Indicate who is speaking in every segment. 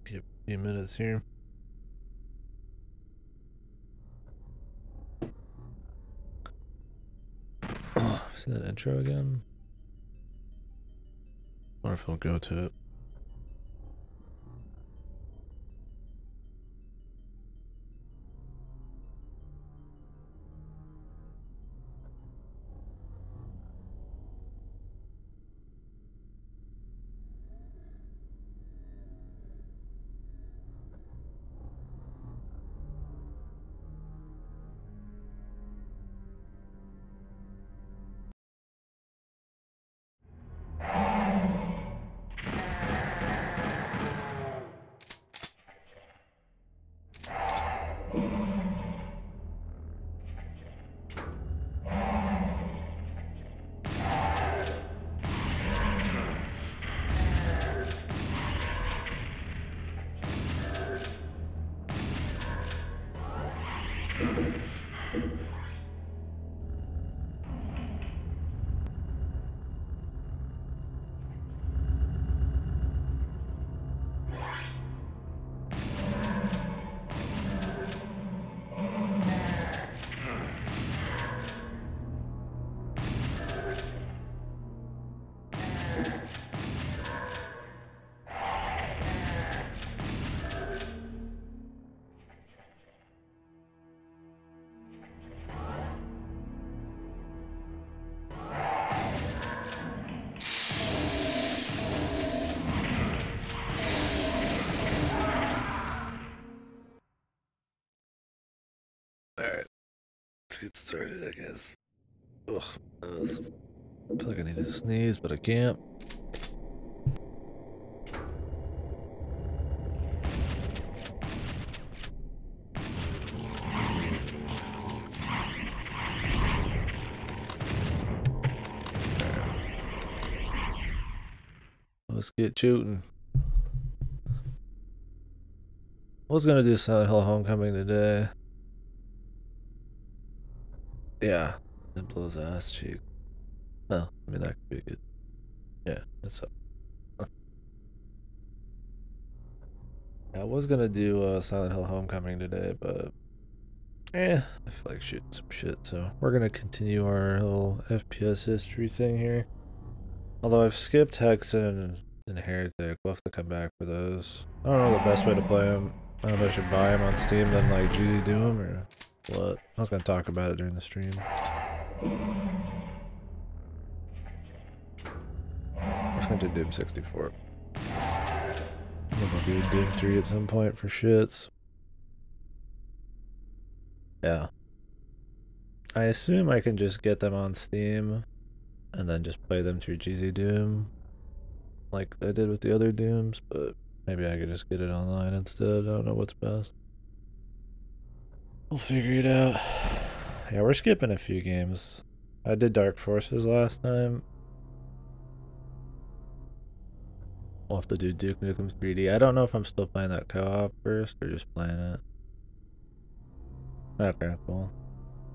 Speaker 1: Be a few minutes here. See that intro again? Or if I'll go to it. Alright, let's get started, I guess. Ugh, I feel like I need to sneeze, but I can't. Let's get shooting. I was gonna do Silent Hill Homecoming today. Yeah, it blows ass cheek. Oh, I mean, that could be good. Yeah, that's up. I was gonna do Silent Hill Homecoming today, but I feel like shooting some shit, so we're gonna continue our little FPS history thing here. Although I've skipped Hexen and Heretic, we'll have to come back for those. I don't know the best way to play them. I don't know if I should buy them on Steam then like GZ do them or what. I was gonna talk about it during the stream. I'm just gonna do Doom 64. I'm gonna do Doom 3 at some point for shits. Yeah. I assume I can just get them on Steam and then just play them through GZ Doom like I did with the other Dooms, but maybe I could just get it online instead. I don't know what's best. We'll figure it out. Yeah, we're skipping a few games. I did Dark Forces last time. We'll have to do Duke Nukem 3D. I don't know if I'm still playing that co-op first or just playing it. Okay, cool.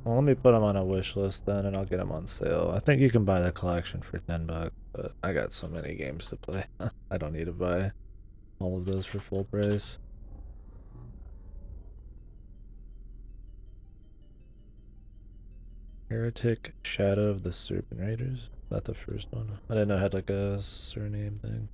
Speaker 1: Well, let me put them on a wish list then, and I'll get them on sale. I think you can buy the collection for $10, but I got so many games to play. I don't need to buy all of those for full price. Heretic Shadow of the Serpent Raiders? Is that the first one? I didn't know it had like a surname thing.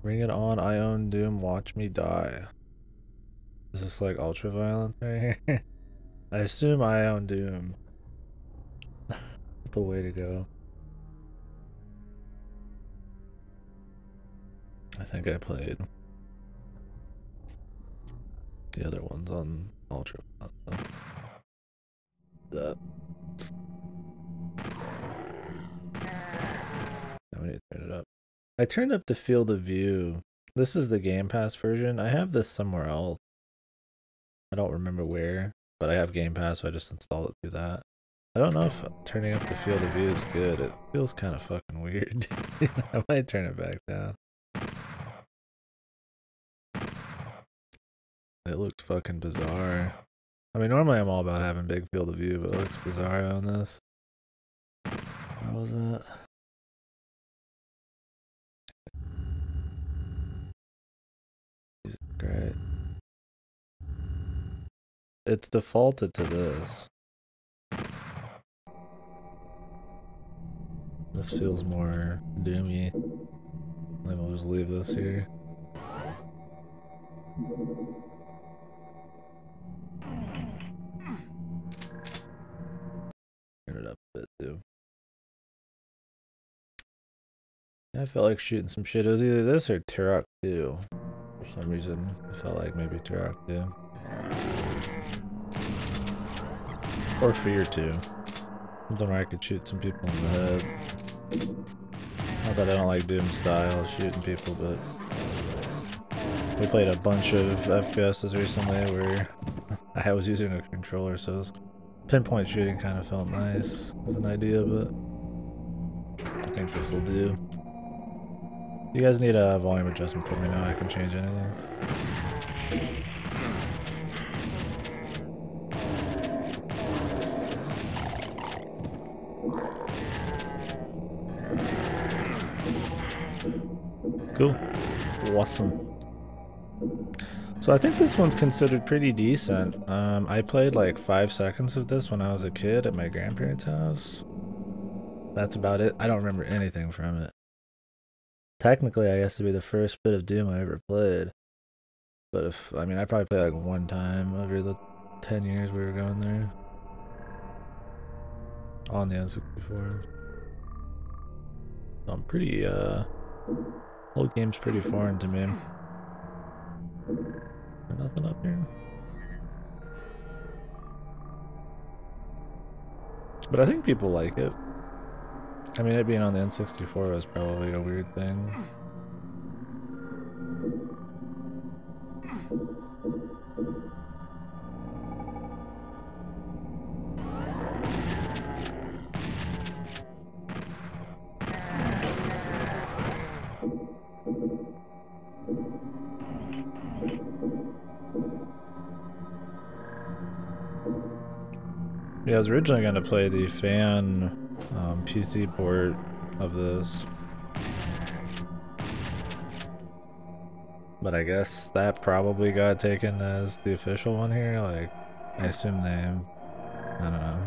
Speaker 1: Bring it on, I own Doom, watch me die. Is this like ultra violent right here? I assume I own Doom. The way to go. I think I played the other ones on ultra violent. That. Now we need to turn it up. I turned up the field of view. This is the Game Pass version. I have this somewhere else. I don't remember where, but I have Game Pass, so I just installed it through that. I don't know if turning up the field of view is good. It feels kind of fucking weird. I might turn it back down. It looks fucking bizarre. I mean, normally I'm all about having big field of view, but it looks bizarre on this. How was that? Great. It's defaulted to this. This feels more doomy. Maybe we'll just leave this here. Turn it up a bit too. I felt like shooting some shit. It was either this or Turok 2. For some reason, I felt like maybe Turok 2. Or Fear 2. Something where I could shoot some people in the head. Not that I don't like Doom style shooting people, but we played a bunch of FPSs recently where I was using a controller, so pinpoint shooting kind of felt nice as an idea, but I think this will do. You guys need a volume adjustment, let me know. I can change anything. Cool. Awesome. So I think this one's considered pretty decent. I played like 5 seconds of this when I was a kid at my grandparents' house. That's about it. I don't remember anything from it. Technically, I guess it'd be the first bit of Doom I ever played. But I probably played like one time over the 10 years we were going there. On the N64. So I'm pretty, whole game's pretty foreign to me. There's nothing up here. But I think people like it. I mean, it being on the N64 was probably a weird thing. Yeah, I was originally going to play the fan PC port of this. But I guess that probably got taken as the official one here. Like, I assume they, I don't know.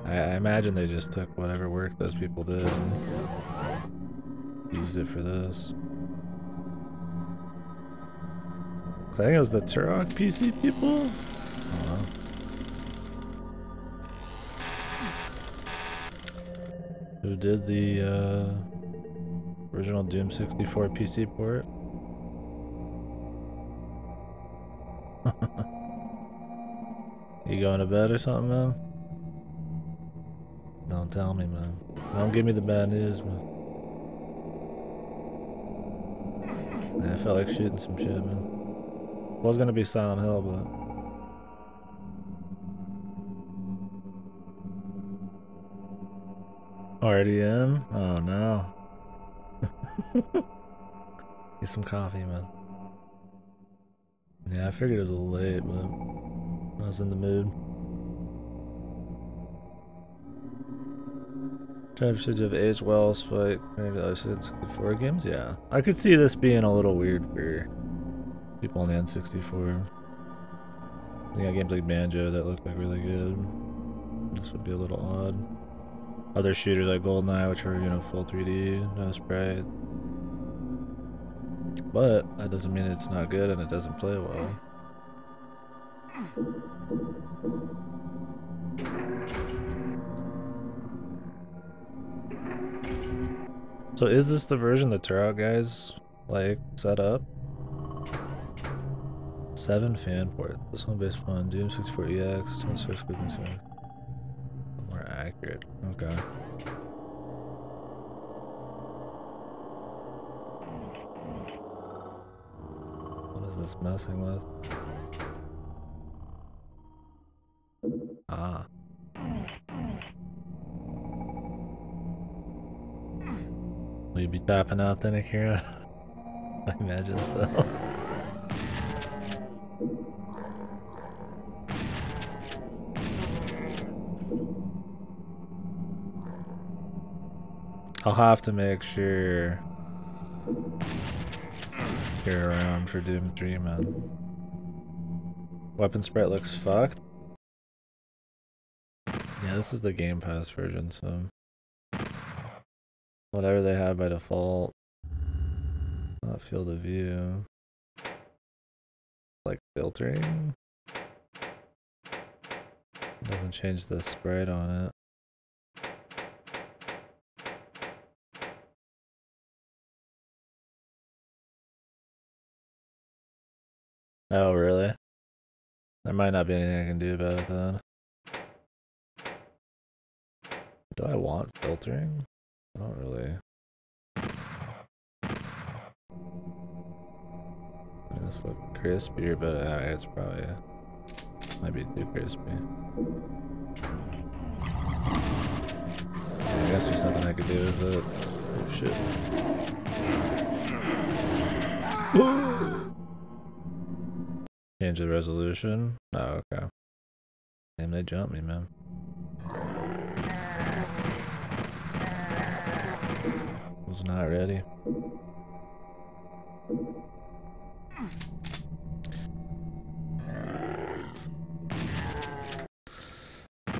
Speaker 1: I imagine they just took whatever work those people did and used it for this. I think it was the Turok PC people? I don't know. Who did the original Doom 64 PC port? You going to bed or something, man? Don't tell me, man. Don't give me the bad news, man. I felt like shooting some shit, man. Was gonna be Silent Hill, but already in? Oh no. Get some coffee, man. Yeah, I figured it was a little late, but I was in the mood. Drive should have aged well, spike for games. Yeah, I could see this being a little weird for people on the N64. You got games like Banjo that look like really good. This would be a little odd. Other shooters like GoldenEye, which are, you know, full 3D, no sprite. But that doesn't mean it's not good and it doesn't play well. So is this the version the Turok guys like set up? 7 fan ports. This one based on Doom 64 EX, source code more accurate. Okay. What is this messing with? Ah. Will you be tapping out then, Akira? I imagine so. I'll have to make sure you're around for Doom 3, man. Weapon sprite looks fucked. Yeah, this is the Game Pass version, so whatever they have by default. Not field of view. Like filtering. Doesn't change the sprite on it. Oh, really? There might not be anything I can do about it then. Do I want filtering? I don't really. I mean, this looks crispier, but it's probably might be too crispy. Yeah, I guess there's nothing I could do with it. Oh shit. Change the resolution? Oh, okay. Damn, they jumped me, man. Was not ready.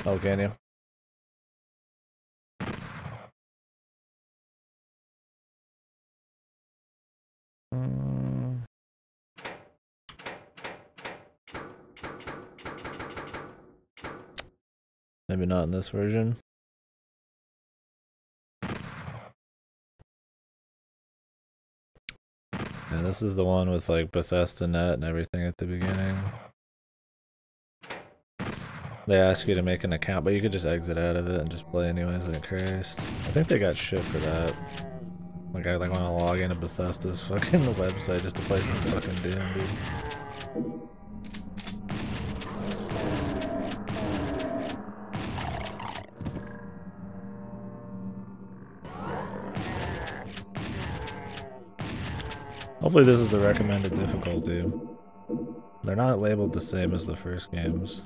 Speaker 1: Oh, can you? Maybe not in this version. Yeah, this is the one with like Bethesda Net and everything at the beginning. They ask you to make an account, but you could just exit out of it and just play anyways like Christ. I think they got shit for that. Like I want to log into Bethesda's fucking website just to play some fucking Doom, dude. Hopefully this is the recommended difficulty. They're not labeled the same as the first games.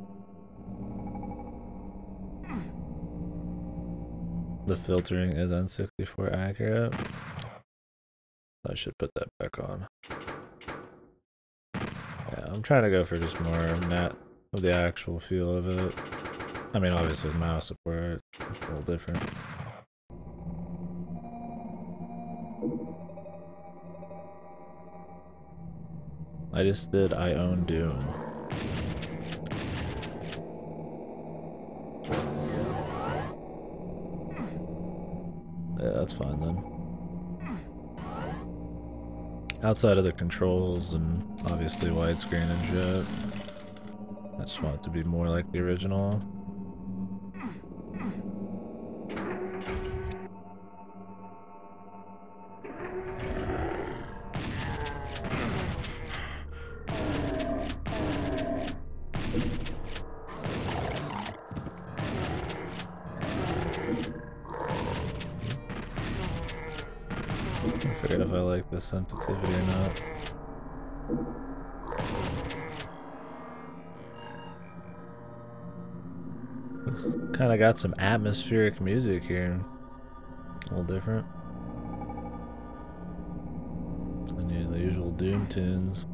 Speaker 1: The filtering is N64 accurate. I should put that back on. Yeah, I'm trying to go for just more matte of the actual feel of it. I mean, obviously with mouse support, it's a little different. I just did I Own Doom. Yeah, that's fine then. Outside of the controls and obviously widescreen and shit, I just want it to be more like the original. I forget if I like the sensitivity or not. Kind of got some atmospheric music here. A little different than the usual Doom tunes.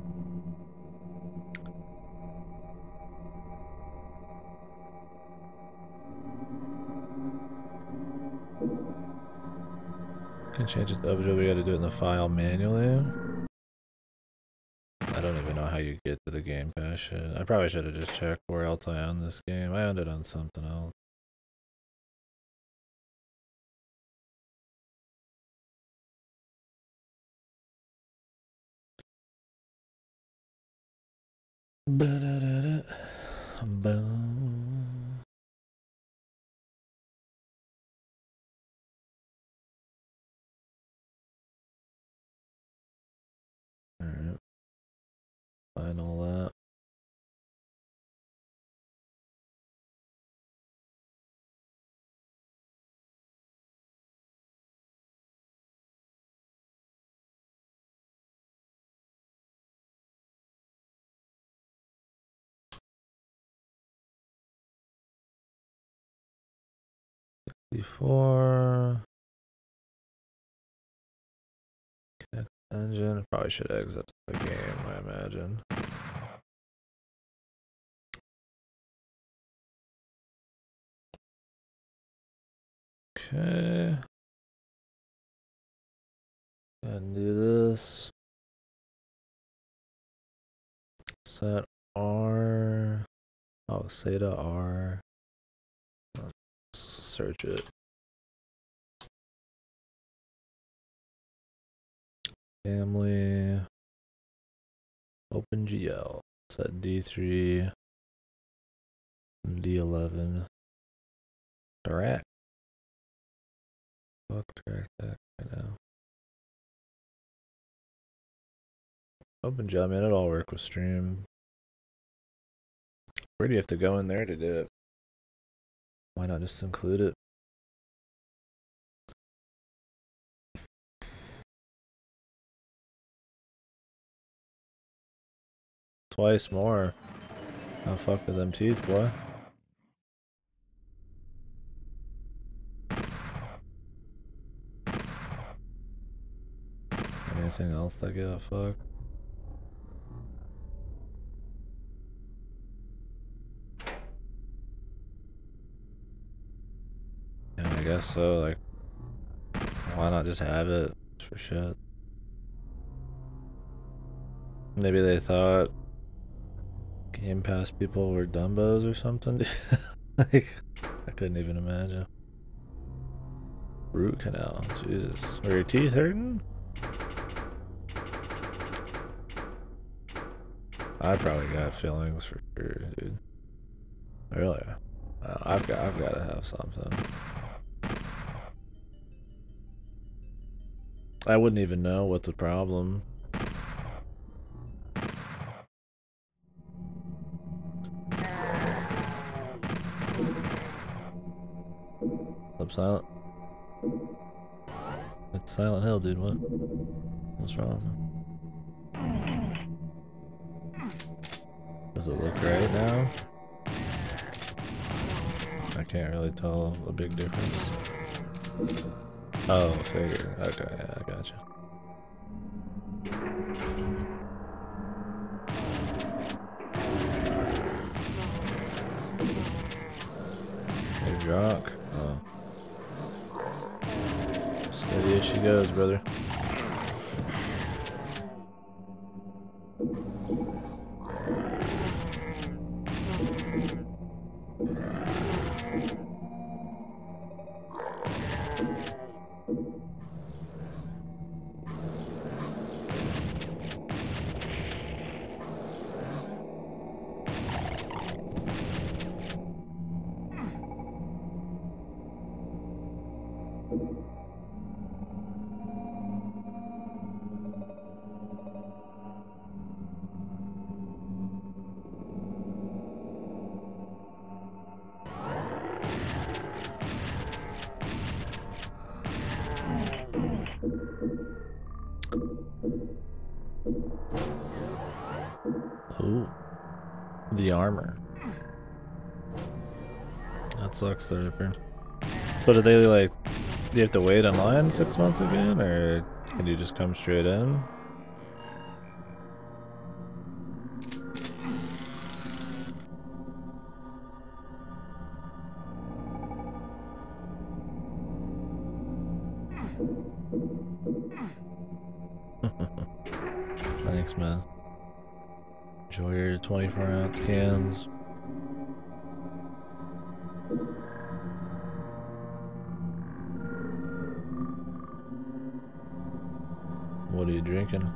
Speaker 1: Can change it to upload, we gotta do it in the file manually. I don't even know how you get to the Game Pass shit. I probably should have just checked where else I own this game. I owned it on something else. Boom. Alright. Find all that. Before Engine. Probably should exit the game, I imagine. Okay. And do this. Set R. Oh, SATA R. Let's search it. Family. OpenGL. Set D3. D11. Direct. Fuck direct right now. OpenGL, man, it'll all work with Stream. Where do you have to go in there to do it? Why not just include it? Twice more. How fuck with them teeth, boy? Anything else that give a fuck? Yeah, I guess so. Like, why not just have it for shit? Maybe they thought Game Pass people were Dumbos or something. Like, I couldn't even imagine. Root canal, Jesus. Are your teeth hurting? I probably got fillings for sure, dude. Really? I've got to have something. I wouldn't even know what's the problem. I'm silent. It's Silent Hill, dude. What? What's wrong? Does it look right now? I can't really tell a big difference. Oh, figure. Okay, yeah, I gotcha. Hey, Jock. Oh. Steady as she goes, brother. Ooh. The armor. That sucks, the Ripper. So do they, like, do you have to wait online 6 months again, or can you just come straight in? Thanks, man. Enjoy your 24-ounce cans. What are you drinking?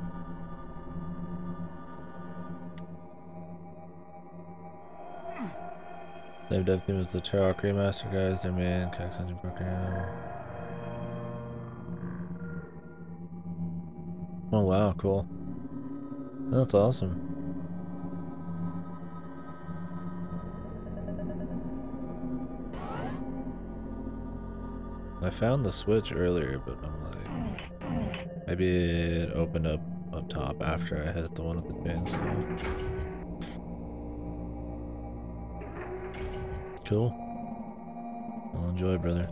Speaker 1: Dave Dev Team is the Turok Remaster guys, their main Cax Engine program. Oh wow, cool. That's awesome. I found the Switch earlier, but I'm like, maybe it opened up top after I hit the one with the advanced stuff. Cool. I'll enjoy, brother.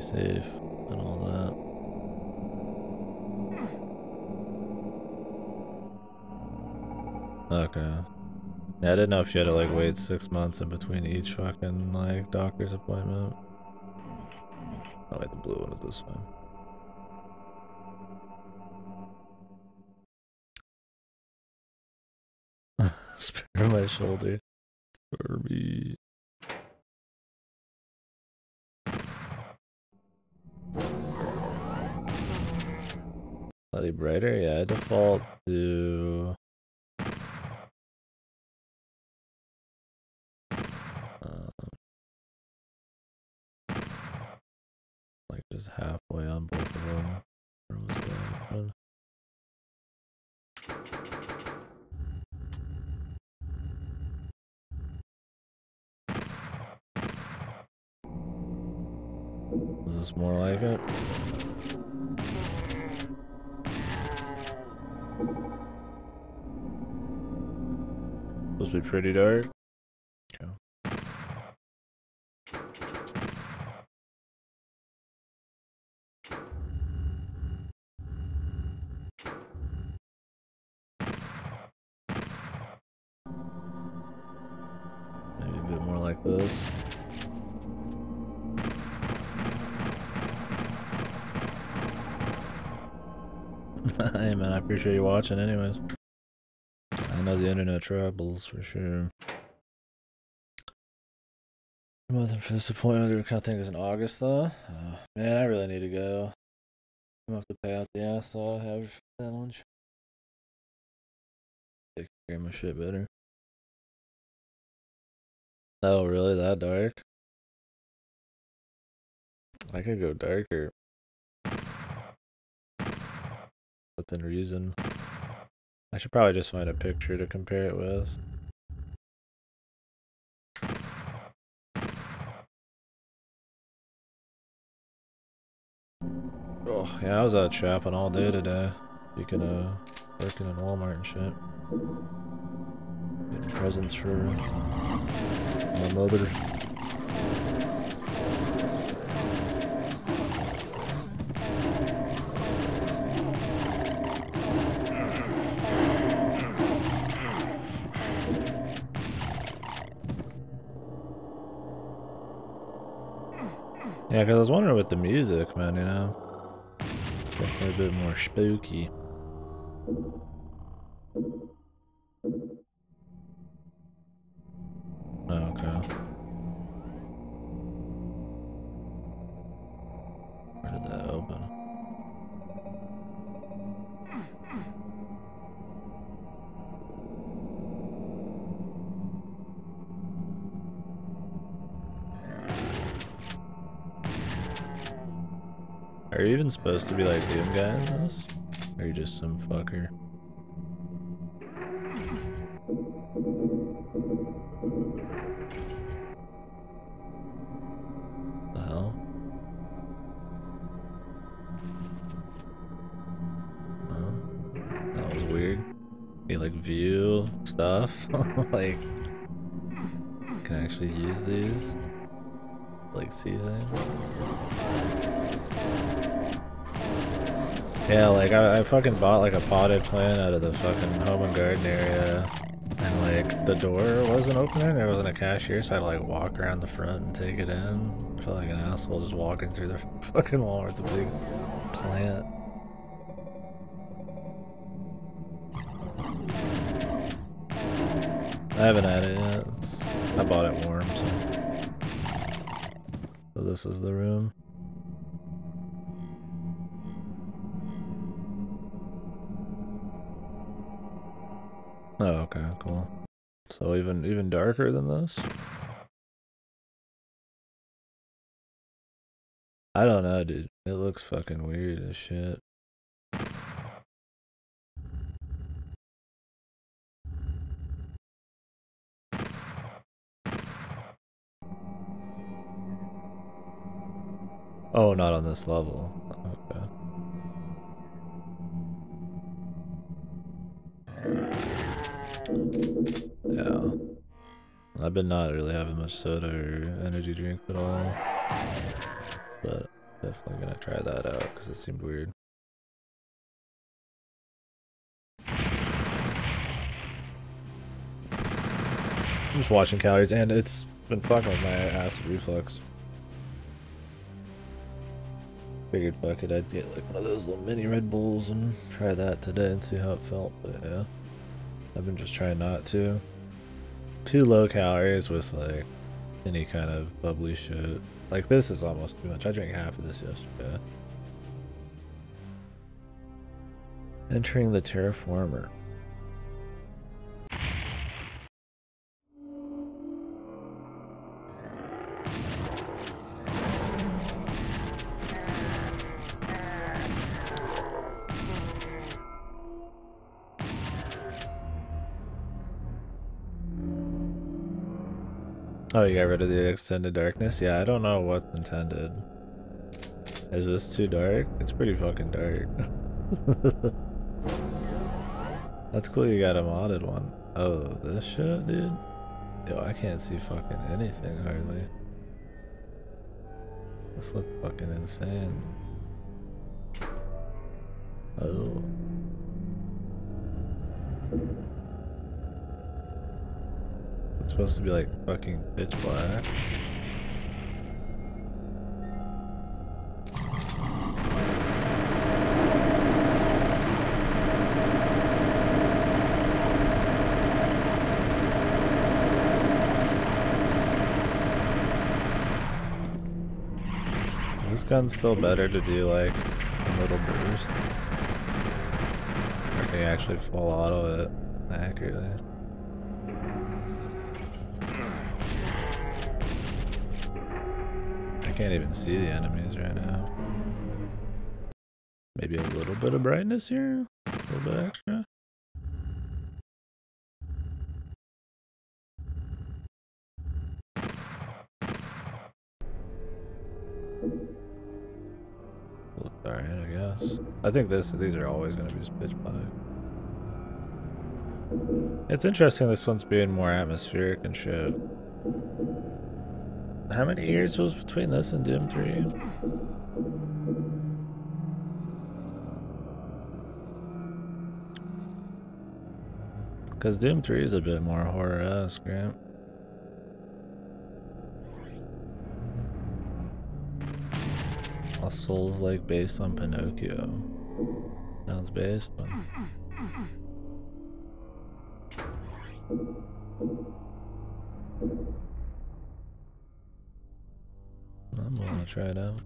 Speaker 1: safe and all that. Okay. Yeah, I didn't know if you had to like wait 6 months in between each fucking like doctor's appointment. Oh wait, the blue one is this one. Spare my shoulder. For me. Slightly brighter? Yeah, I default to like just halfway on both of them. Where was that one? Is this more like it? Supposed to be pretty dark. Okay. Maybe a bit more like this. Hey man, I appreciate you watching anyways. I know the internet troubles for sure. Nothing for this appointment. The account thing is in August though. Man, I really need to go. I'm gonna have to pay out the ass that I have for that lunch. Take care of my shit better. Oh, really? That dark? I could go darker. Within reason. I should probably just find a picture to compare it with. Oh, yeah, I was out shopping all day today. Speaking of working in Walmart and shit. Getting presents for my mother. Yeah, because I was wondering with the music, man, you know? It's definitely a bit more spooky. Oh, okay. Where did that open? Are you even supposed to be like Doom guy in this? Or are you just some fucker? The hell? Huh? That was weird. You like view stuff? Like, can I actually use these? Like, see things? Yeah, like, I fucking bought like a potted plant out of the fucking home and garden area. And like, the door wasn't opening, there wasn't a cashier, so I had to like walk around the front and take it in. I felt like an asshole just walking through the fucking Walmart with a big plant. I haven't had it yet. I bought it warm, so this is the room. Oh, okay, cool. So even darker than this? I don't know, dude. It looks fucking weird as shit. Oh, not on this level. Okay. Yeah. I've been not really having much soda or energy drinks at all. But Definitely gonna try that out because it seemed weird. I'm just watching calories, and it's been fucking with my acid reflux. Figured fuck it, I'd get like one of those little mini Red Bulls and try that today and see how it felt, but yeah. I've been just trying not to. Too low calories with like any kind of bubbly shit. Like this is almost too much. I drank half of this yesterday. Entering the Terraformer. Oh, you got rid of the extended darkness? Yeah, I don't know what's intended. Is this too dark? It's pretty fucking dark. That's cool you got a modded one. Oh, this shit, dude? Yo, I can't see fucking anything hardly. This looks fucking insane. Oh. It's supposed to be like fucking pitch black. Is this gun still better to do like a little burst? Or can you actually full auto it accurately? I can't even see the enemies right now. Maybe a little bit of brightness here? A little bit extra? Looks alright, I guess. I think these are always going to be just pitch black. It's interesting this one's being more atmospheric and shit. How many years was between this and Doom 3? Because Doom 3 is a bit more horror-esque, right? All Souls like based on Pinocchio. Sounds based on. I'm gonna try it out.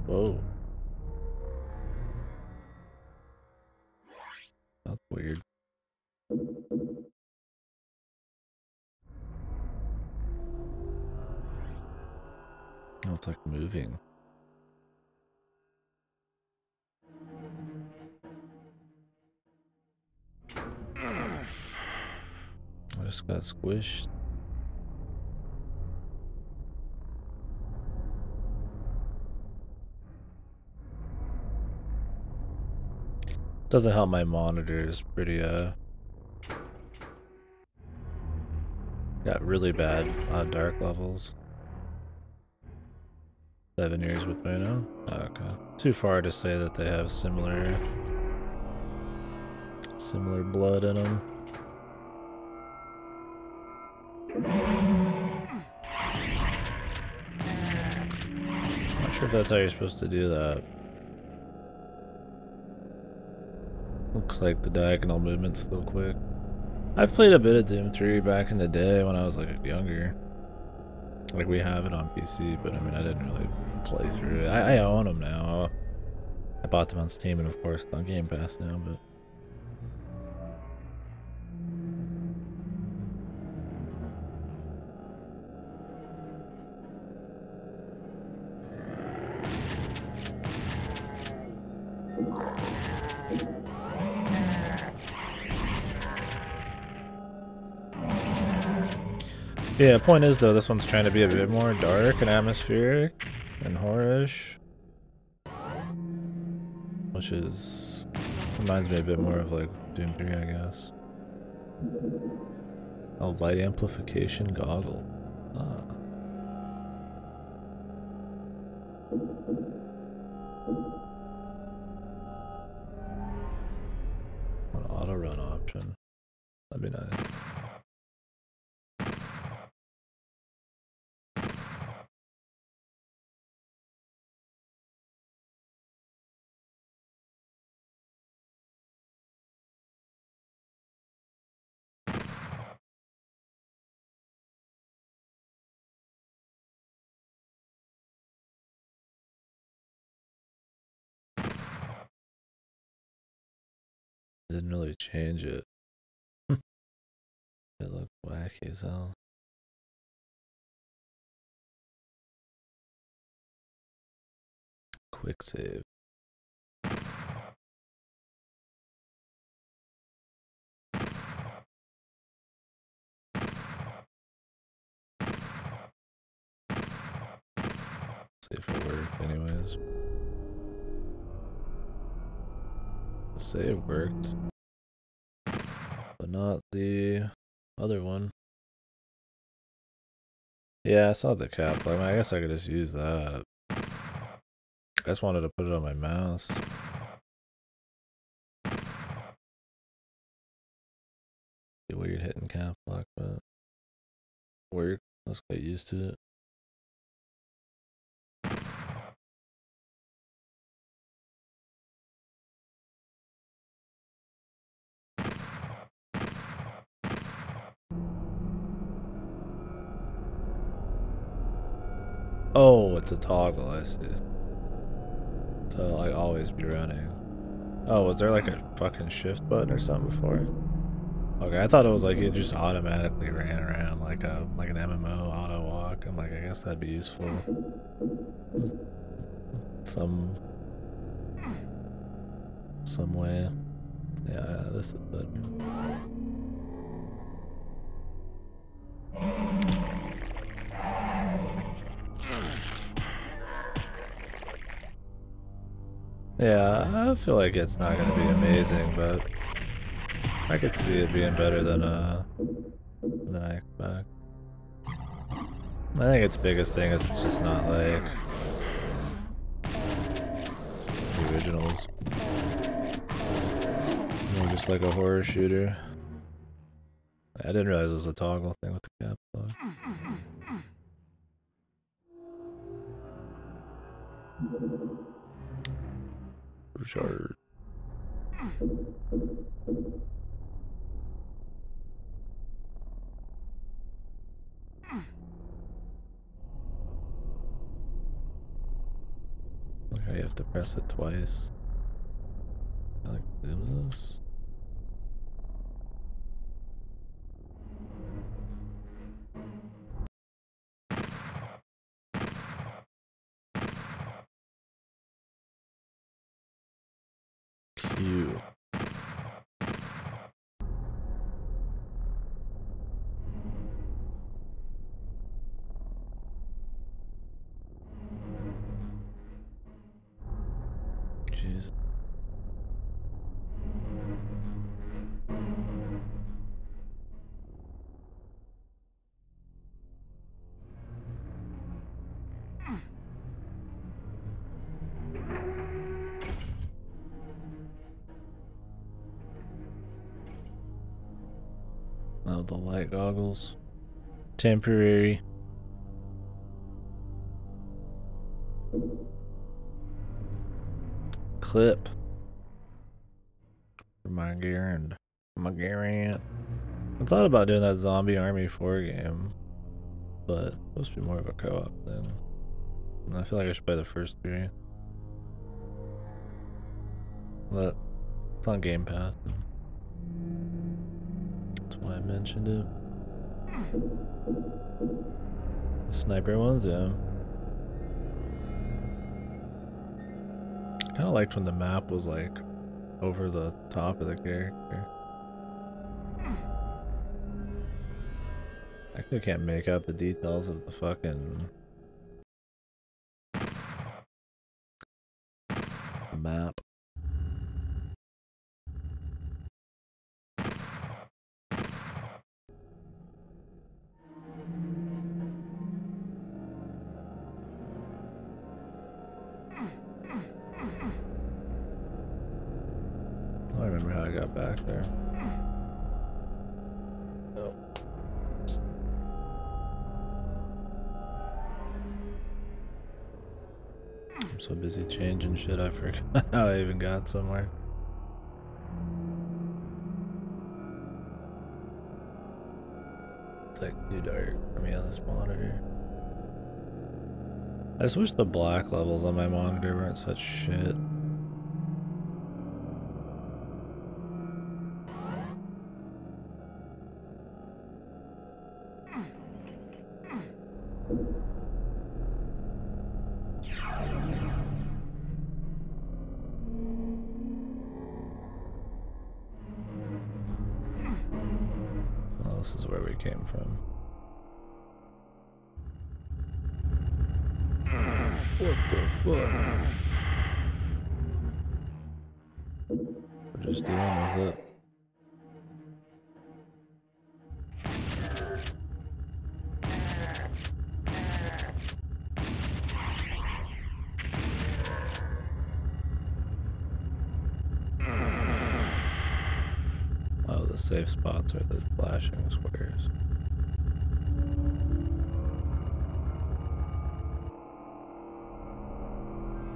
Speaker 1: Whoa. That's weird. Oh, it's like moving. I just got squished. Doesn't help my monitor is pretty got really bad dark levels. 7 years with Bruno? Oh, okay. Too far to say that they have similar blood in them. Not sure if that's how you're supposed to do that. Looks like the diagonal movement's still quick. I've played a bit of Doom 3 back in the day when I was like younger. Like we have it on PC, but I mean I didn't really play through it. I own them now. I bought them on Steam and of course on Game Pass now, but yeah, point is though, this one's trying to be a bit more dark and atmospheric and horror-ish. Which is reminds me a bit more of like Doom 3, I guess. Oh, light amplification goggle. Ah. An auto run option. That'd be nice. Didn't really change it. It looked wacky as hell. Quick save. See if it worked anyways. The save worked. But not the other one. Yeah, I saw the cap. I guess I could just use that. I just wanted to put it on my mouse. Be weird hitting cap lock, but work. Let's get used to it. Oh, it's a toggle, I see. So like always be running. Oh, was there like a fucking shift button or something before? Okay, I thought it was like it just automatically ran around like an MMO auto walk. I'm like, I guess that'd be useful. Some way. Yeah, this is better. Yeah, I feel like it's not gonna be amazing, but I could see it being better than I expect. I think its biggest thing is it's just not like the originals. More just like a horror shooter. I didn't realize it was a toggle thing with the cap lock. Richard. Okay, you have to press it twice. I like do this. Q. Jeez. Oh, the light goggles. Temporary. Clip. For my Garand. My Garand. I thought about doing that Zombie Army 4 game, but it's supposed to be more of a co-op thing. And I feel like I should play the first 3. But it's on Game Pass. That's why I mentioned it. Sniper ones, yeah. Kind of liked when the map was like over the top of the character. I actually can't make out the details of the fucking map. remember how I got back there. Oh. I'm so busy changing shit, I forgot how I even got somewhere. It's like too dark for me on this monitor. I just wish the black levels on my monitor weren't such shit. Well, this is where we came from. What the fuck? We're just dealing with it. Oh, the safe spots are the flashing squares.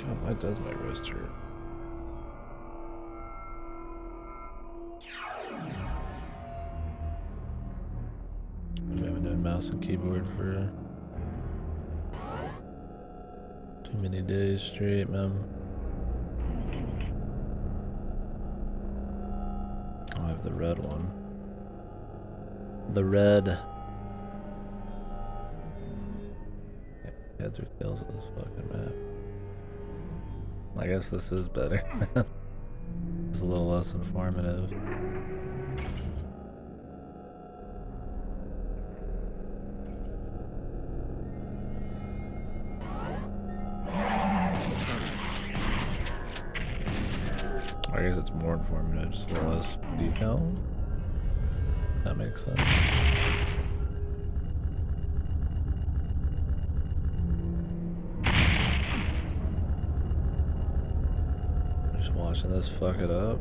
Speaker 1: Oh, why does my wrist hurt? I've been doing mouse and keyboard for too many days straight, man. Oh, I have the red one. The red. Heads or tails of this fucking map. I guess this is better. It's a little less informative. I guess it's more informative, just a little less detail. That makes sense. Just watching this fuck it up.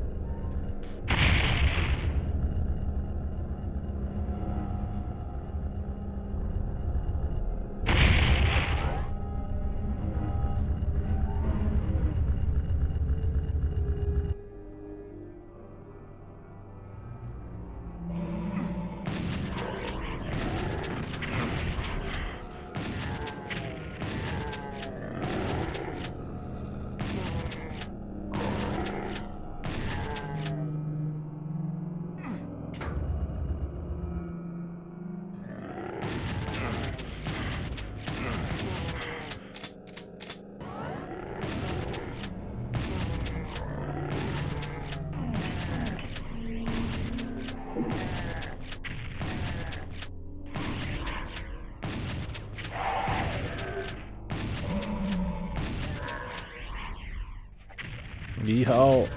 Speaker 1: Yeehaw.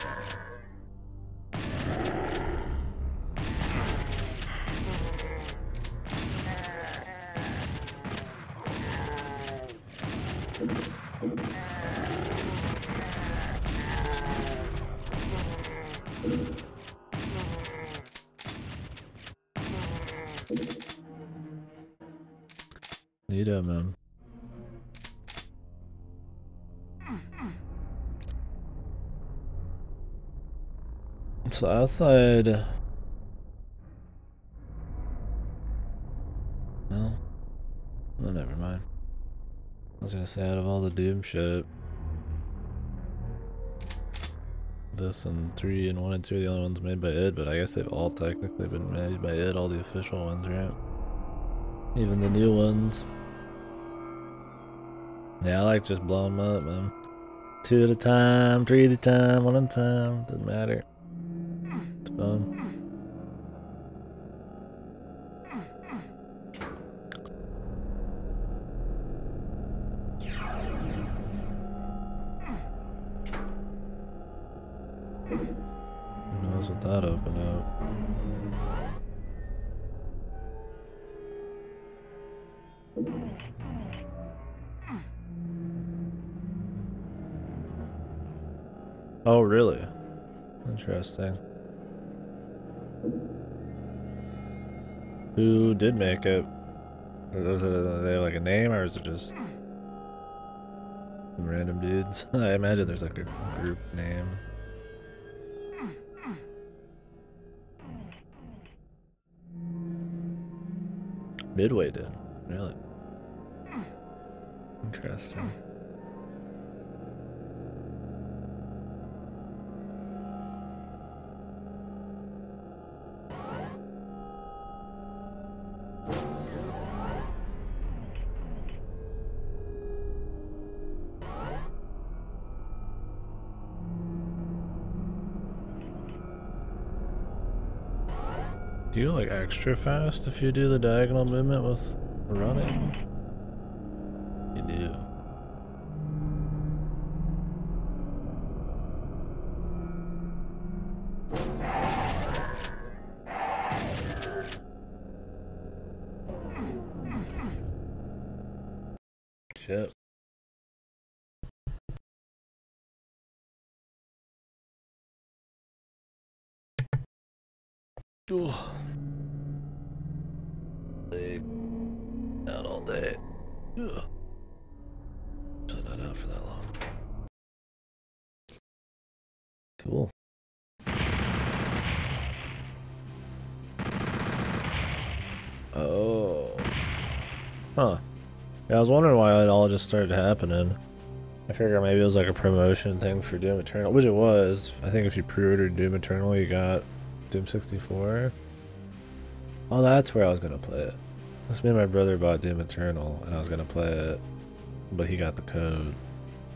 Speaker 1: Neato, man. So outside, well, never mind. I was gonna say, out of all the Doom shit, this and 3 and 1 and 2 are the only ones made by id, but I guess they've all technically been made by id, all the official ones, right? Even the new ones. Yeah, I like just blowing them up, man. 2 at a time, 3 at a time, 1 at a time, doesn't matter. It's fun. Who knows what that opened up? Oh, really? Interesting. Who did make it? Was it are they like a name or is it just some random dudes? I imagine there's like a group name. Midway did. Really? Interesting. Do you like extra fast if you do the diagonal movement with running? You do. Shit. Ugh. Leg out all day. Ugh. So not out for that long. Cool. Oh. Huh. Yeah, I was wondering why it all just started happening. I figured maybe it was like a promotion thing for Doom Eternal, which it was. I think if you pre-ordered Doom Eternal, you got Doom 64. Oh, that's where I was gonna play it. That's me and my brother bought Doom Eternal, and I was gonna play it, but he got the code,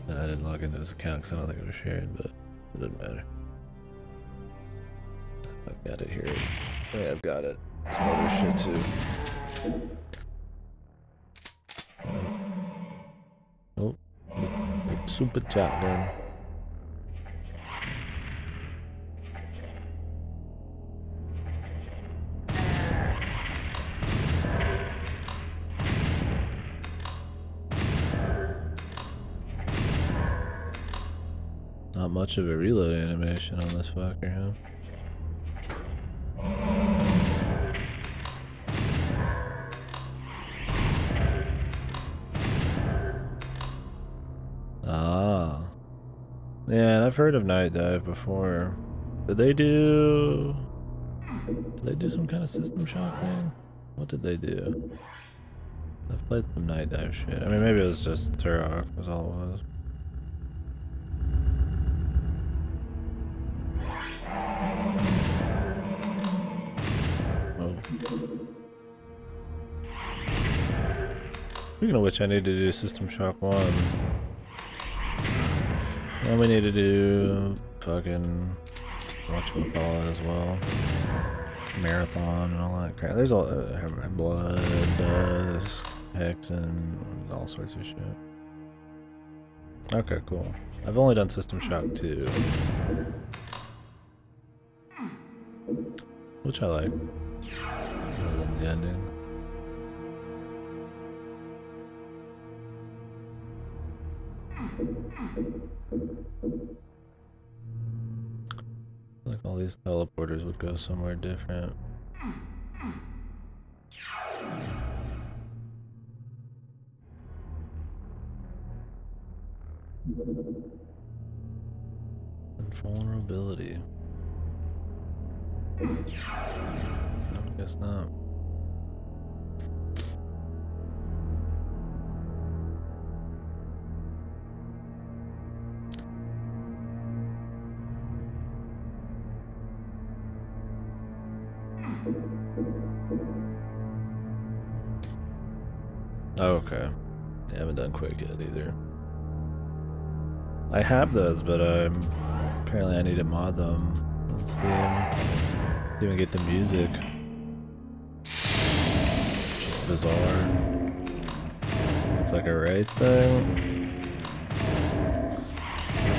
Speaker 1: and I didn't log into his account because I don't think it was shared, but it didn't matter. I've got it here. Yeah, I've got it. Some other shit too. Oh, big super shotgun. Not much of a reload animation on this fucker, huh? Ah. Yeah, and I've heard of Night Dive before. Did they do some kind of System Shock thing? What did they do? I've played some Night Dive shit. I mean, maybe it was just Turok, was all it was. Oh. Speaking of which, I need to do System Shock 1. And we need to do fucking whatchamacallit as well. Marathon and all that crap. There's all blood, dust, hex, and all sorts of shit. Okay, cool. I've only done System Shock 2. Which I like. Other than the ending. Like all these teleporters would go somewhere different. Invulnerability. I guess not. Oh, okay. I haven't done Quake yet either. I have those, but apparently I need to mod them on Steam. Didn't even get the music. Which is bizarre. It's like a rights thing.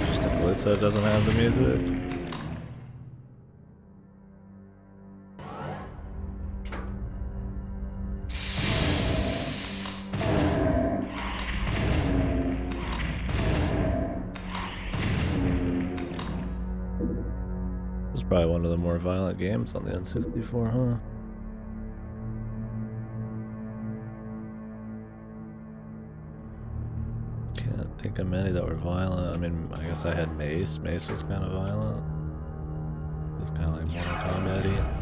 Speaker 1: Just a glitch that doesn't have the music. Probably one of the more violent games on the N64, huh? thinking many that were violent. I mean, I guess I had Mace. Mace was kind of violent. It was kind of like Mortal Kombat-y.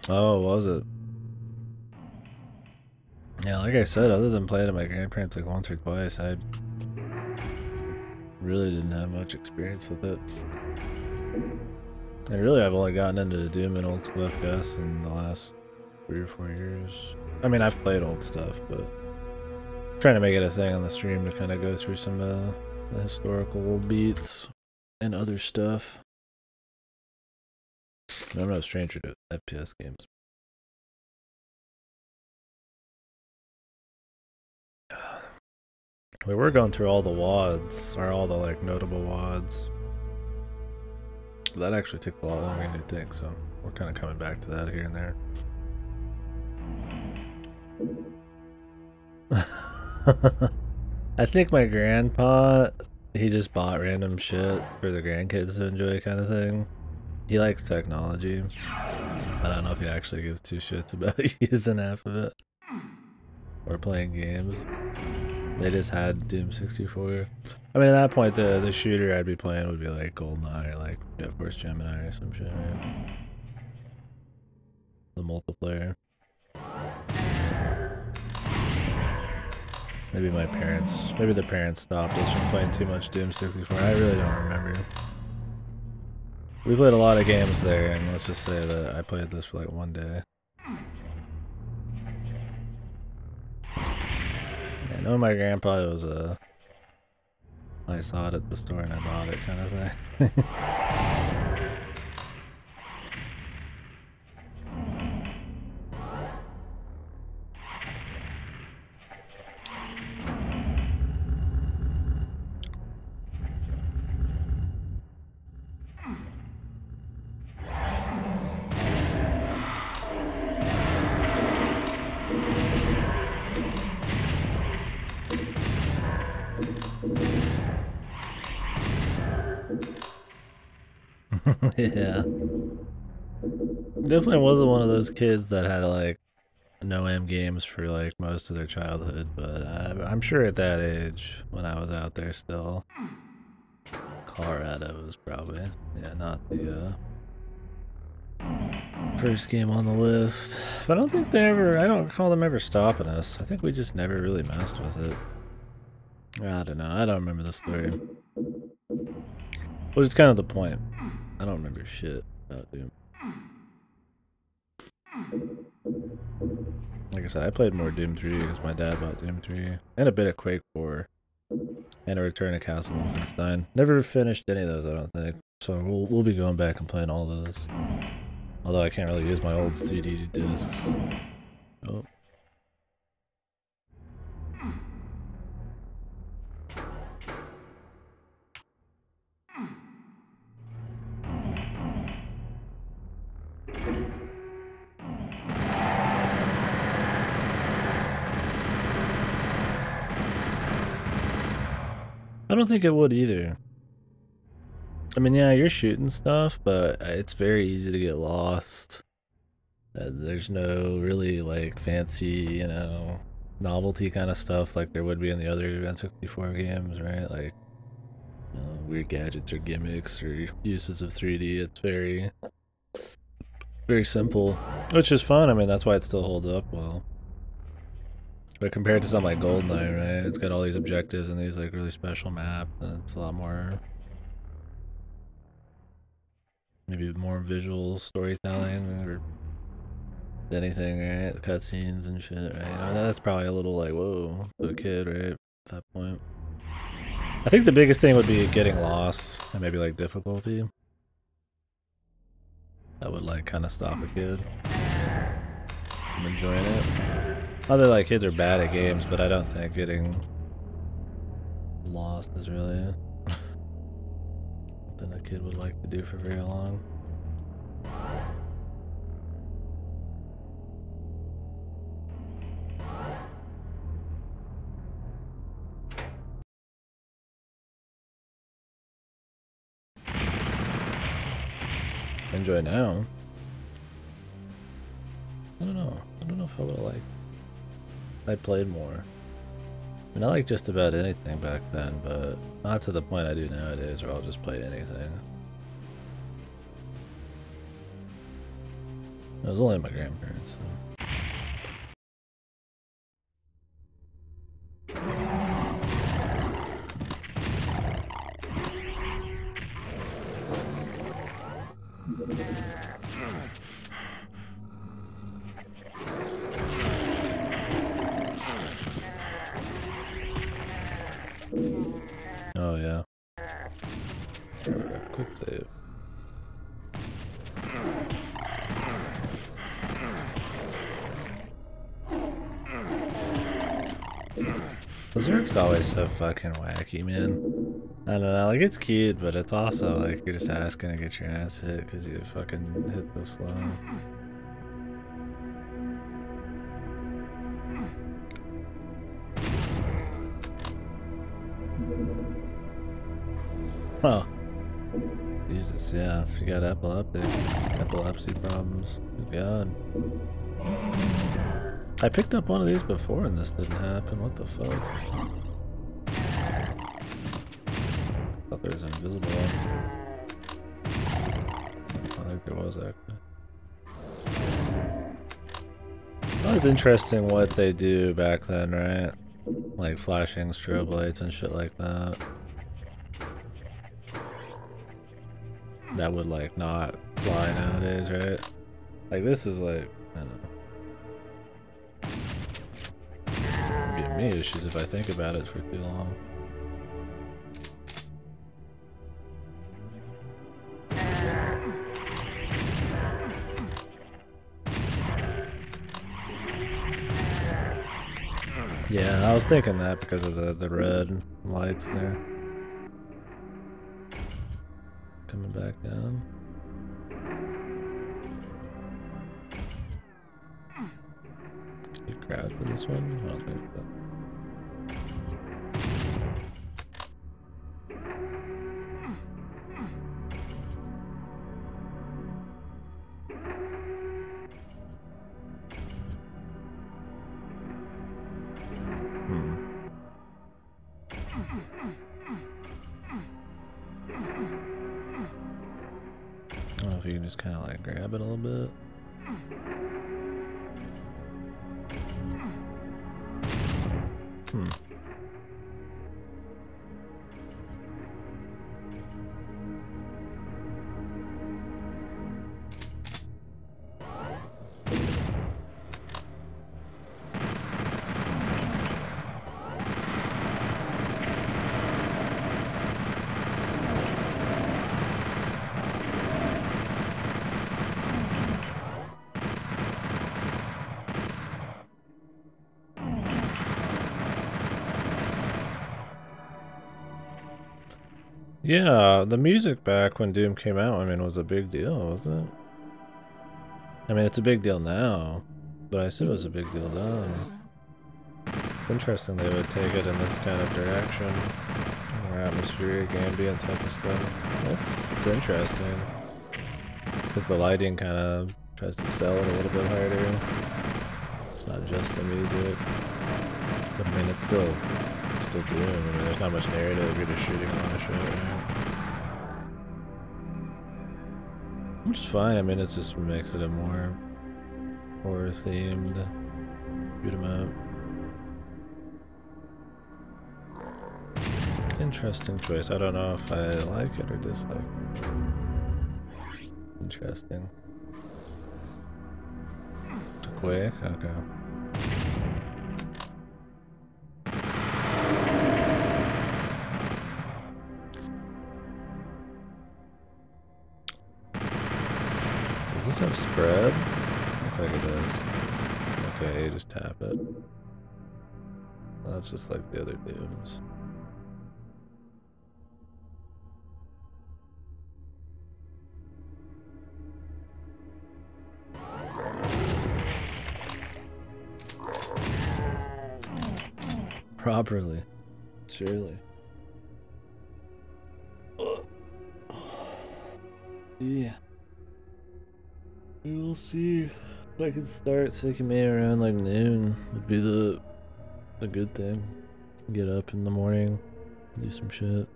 Speaker 1: Oh, was it? Yeah, like I said, other than playing at my grandparents like once or twice, I really didn't have much experience with it. And really, I've only gotten into the Doom and old school FPS in the last 3 or 4 years. I mean, I've played old stuff, but I'm trying to make it a thing on the stream to kind of go through some the historical beats and other stuff. I'm no stranger to FPS games. We were going through all the WODs, or all the like notable WODs. That actually took a lot longer than you'd think, so we're kind of coming back to that here and there. I think my grandpa, he just bought random shit for the grandkids to enjoy kind of thing. He likes technology. I don't know if he actually gives 2 shits about using half of it. Or playing games. They just had Doom 64. I mean, at that point, the shooter I'd be playing would be like GoldenEye or like Jet Force Gemini or some shit, right? The multiplayer. Maybe my parents, maybe the parents stopped us from playing too much Doom 64. I really don't remember. We played a lot of games there, and let's just say that I played this for like 1 day. Yeah, knowing my grandpa, it was I saw it at the store and I bought it kind of thing. Yeah. Definitely wasn't one of those kids that had like no-am games for like most of their childhood, but I'm sure at that age, when I was out there still, Colorado was probably, yeah, not the first game on the list. But I don't think I don't recall them ever stopping us. I think we just never really messed with it. I don't know, I don't remember the story. Which is kind of the point. I don't remember shit about Doom. Like I said, I played more Doom 3 because my dad bought Doom 3. And a bit of Quake 4. And a Return to Castle Wolfenstein. Never finished any of those, I don't think. So we'll be going back and playing all those. Although I can't really use my old CD discs. Oh. I don't think it would either. I mean, yeah, you're shooting stuff, but it's very easy to get lost. There's no really, like, fancy, you know, novelty kind of stuff like there would be in the other N64 games, right? Like, you know, weird gadgets or gimmicks or uses of 3D. It's very, very simple, which is fun. I mean, that's why it still holds up well. But compared to something like GoldenEye, right? It's got all these objectives and these like really special maps, and it's a lot more, maybe more visual storytelling or anything, right? Cutscenes and shit, right? You know, that's probably a little like, whoa, to a kid, right? At that point. I think the biggest thing would be getting lost and maybe like difficulty. That would like kind of stop a kid. I'm enjoying it. Not that like kids are bad at games, but I don't think getting lost is really something a kid would like to do for very long. Enjoy now. I don't know. I don't know if I would have liked. I played more. And I like just about anything back then, but not to the point I do nowadays where I'll just play anything. It was only my grandparents, so. Oh yeah. There we go. Quick save. Berserk's always so fucking wacky, man. I don't know, like it's cute, but it's also like you're just asking to get your ass hit because you fucking hit so slow. Oh. Jesus, yeah, if you got epilepsy problems, good God. I picked up one of these before and this didn't happen, what the fuck? Thought there was an invisible one. I think there was actually. That was interesting what they do back then, right? Like flashing strobe lights and shit like that. That would like not fly nowadays, right? Like this is like, I don't know. Give me issues if I think about it for too long. Yeah, I was thinking that because of the red lights there. Coming back down. You crouch for this one? I don't think so. I don't know if you can just kind of like grab it a little bit. Yeah, the music back when Doom came out, I mean, was a big deal, wasn't it? I mean, it's a big deal now, but I said it was a big deal then. It's interesting they would take it in this kind of direction, more atmospheric, ambient type of stuff. It's interesting, because the lighting kind of tries to sell it a little bit harder. It's not just the music, but I mean, it's still Doom. I mean, there's not much narrative, you're just shooting a lot of shit, right? Which is fine, I mean, it's just makes it a more horror themed shoot 'em up. Interesting choice. I don't know if I like it or dislike it. Interesting. Too quick? Okay. Does this have spread? Looks like it does. Okay, you just tap it. That's just like the other dooms. Properly. Surely. Yeah. We'll see. If I can start taking me around like noon would be the good thing. Get up in the morning, do some shit,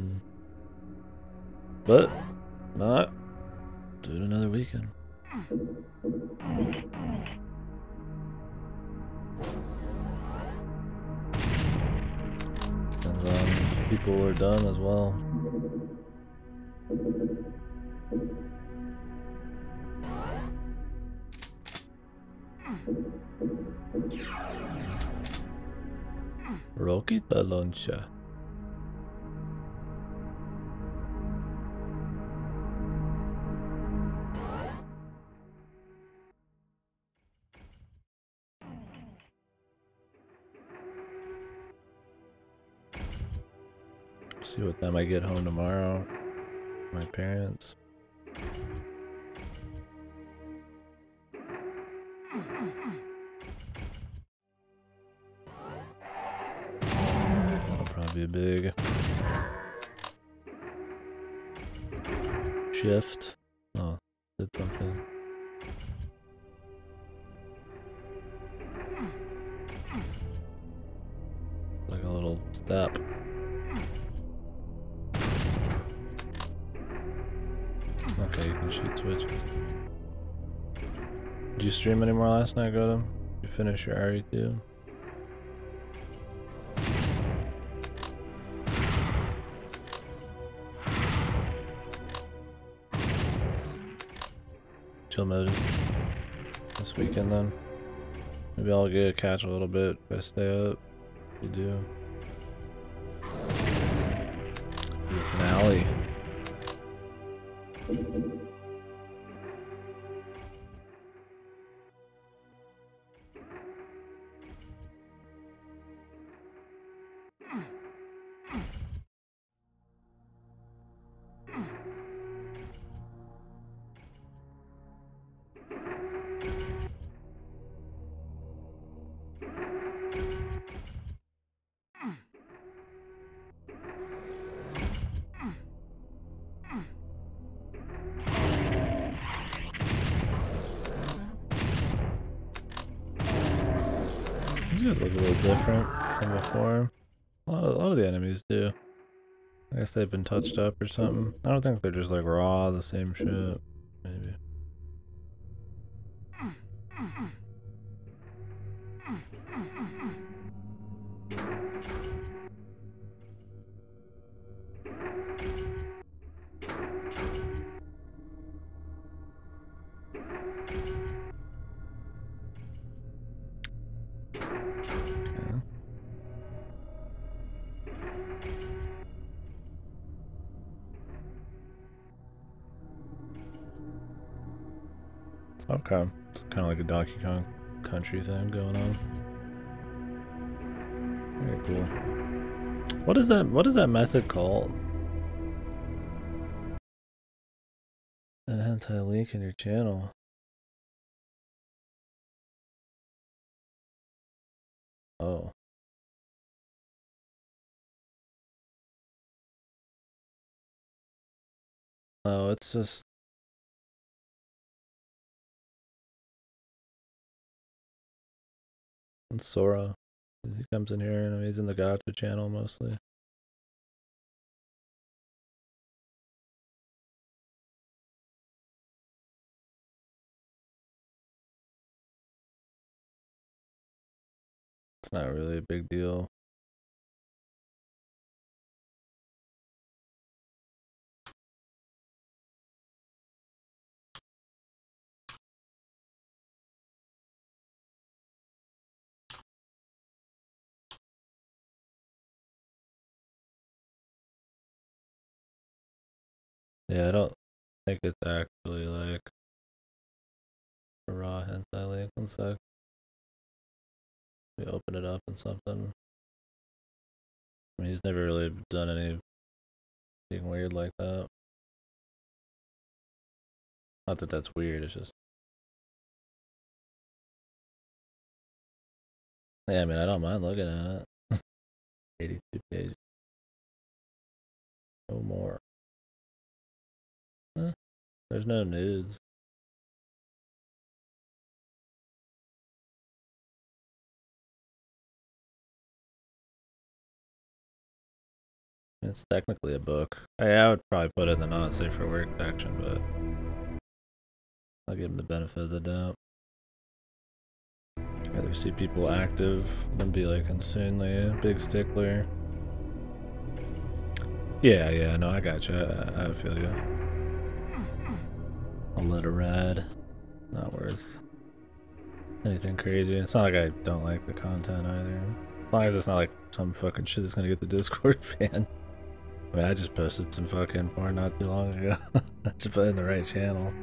Speaker 1: but not do it another weekend. Depends on if people are done as well. Rokita Loncha. See what time I get home tomorrow. My parents. That'll probably be a big shift. Oh, did something. Like a little step. Okay, you can shoot switches. Did you stream anymore last night, Godam? Did you finish your RE2? Chill mode this weekend then. Maybe I'll get a catch a little bit if I stay up. If you do. The finale. These guys look a little different than before. A lot of the enemies do. I guess they've been touched up or something. I don't think they're just like raw, the same shit. Maybe. Okay. It's kind of like a Donkey Kong Country thing going on. Very cool. What is that method called? An anti-link in your channel. Oh. Oh, it's just it's Sora. He comes in here and he's in the Gacha channel mostly. It's not really a big deal. Yeah, I don't think it's actually like a raw hentai link. One sec. We open it up and something. I mean, he's never really done anything weird like that. Not that that's weird, it's just... Yeah, I mean, I don't mind looking at it. 82 pages. No more. Huh? There's no nudes. It's technically a book. I would probably put it in the not safe for work section, but I'll give him the benefit of the doubt. I'd rather see people active than be like insanely a big stickler. Yeah, no, I got you. I feel you. I'll let it ride. Not worth anything crazy. It's not like I don't like the content either. As long as it's not like some fucking shit that's gonna get the Discord banned. I mean, I just posted some fucking porn not too long ago. I just put it in the right channel.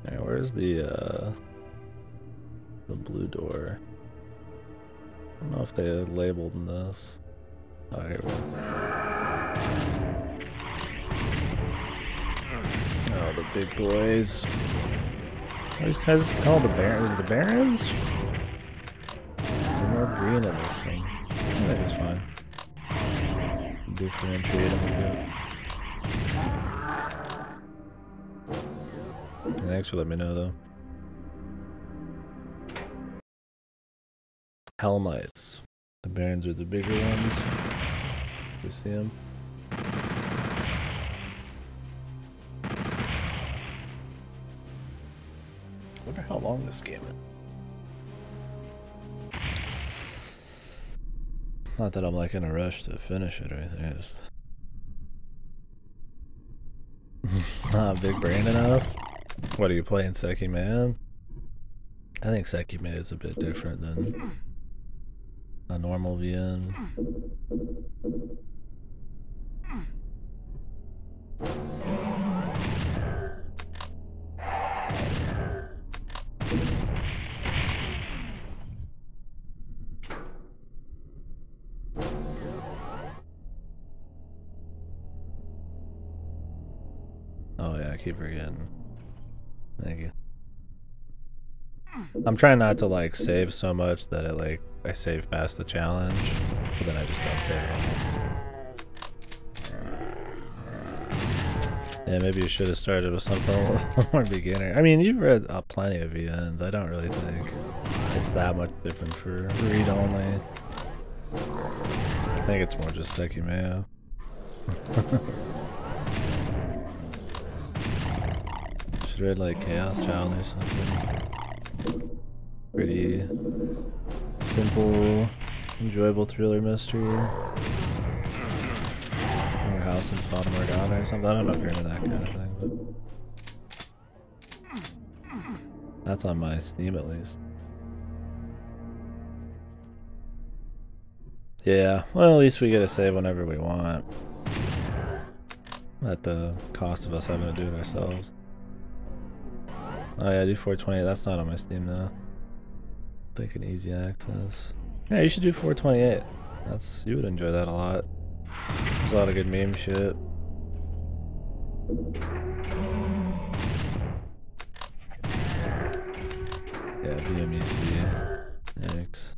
Speaker 1: Alright, where's the blue door? I don't know if they labeled in this. Oh, here we go. Oh, the big boys. What are these guys called? The Barons? The Barons? There's more green in this one. I think it's fine. Differentiate them a bit. Thanks for letting me know, though. Hell Knights. The Barons are the bigger ones. You see them? I wonder how long this game is. Not that I'm like in a rush to finish it or anything. It's not big brain enough. What are you playing, Seki Man? I think Seki Man is a bit different than a normal VN. Oh yeah, I keep forgetting. Thank you. I'm trying not to like save so much that it like I save past the challenge, but then I just don't save it. Yeah, maybe you should have started with something a little more beginner. I mean, you've read plenty of VNs. I don't really think it's that much different for read only. I think it's more just Seki Mayo. Should read like Chaos Child or something. Pretty simple, enjoyable thriller mystery. Or House of Fata Morgana or something. I don't know if you're into that kind of thing, but that's on my Steam at least. Yeah, well, at least we get to save whenever we want. At the cost of us having to do it ourselves. Oh yeah, do 428. That's not on my Steam now. Thinking easy access. Yeah, you should do 428. You would enjoy that a lot. There's a lot of good meme shit. Yeah, BMEC. Thanks.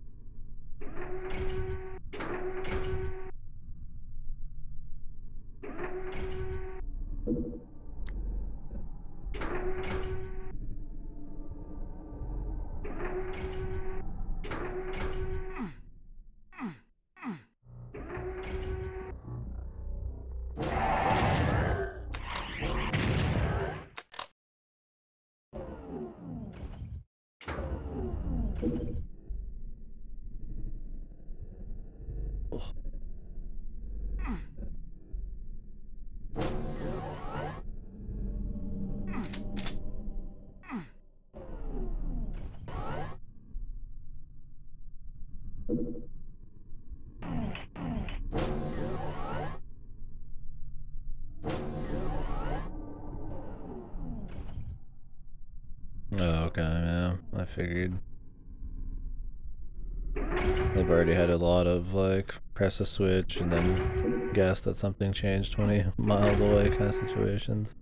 Speaker 1: Okay, yeah, I figured. They've already had a lot of, like, press a switch and then guess that something changed 20 miles away kind of situations.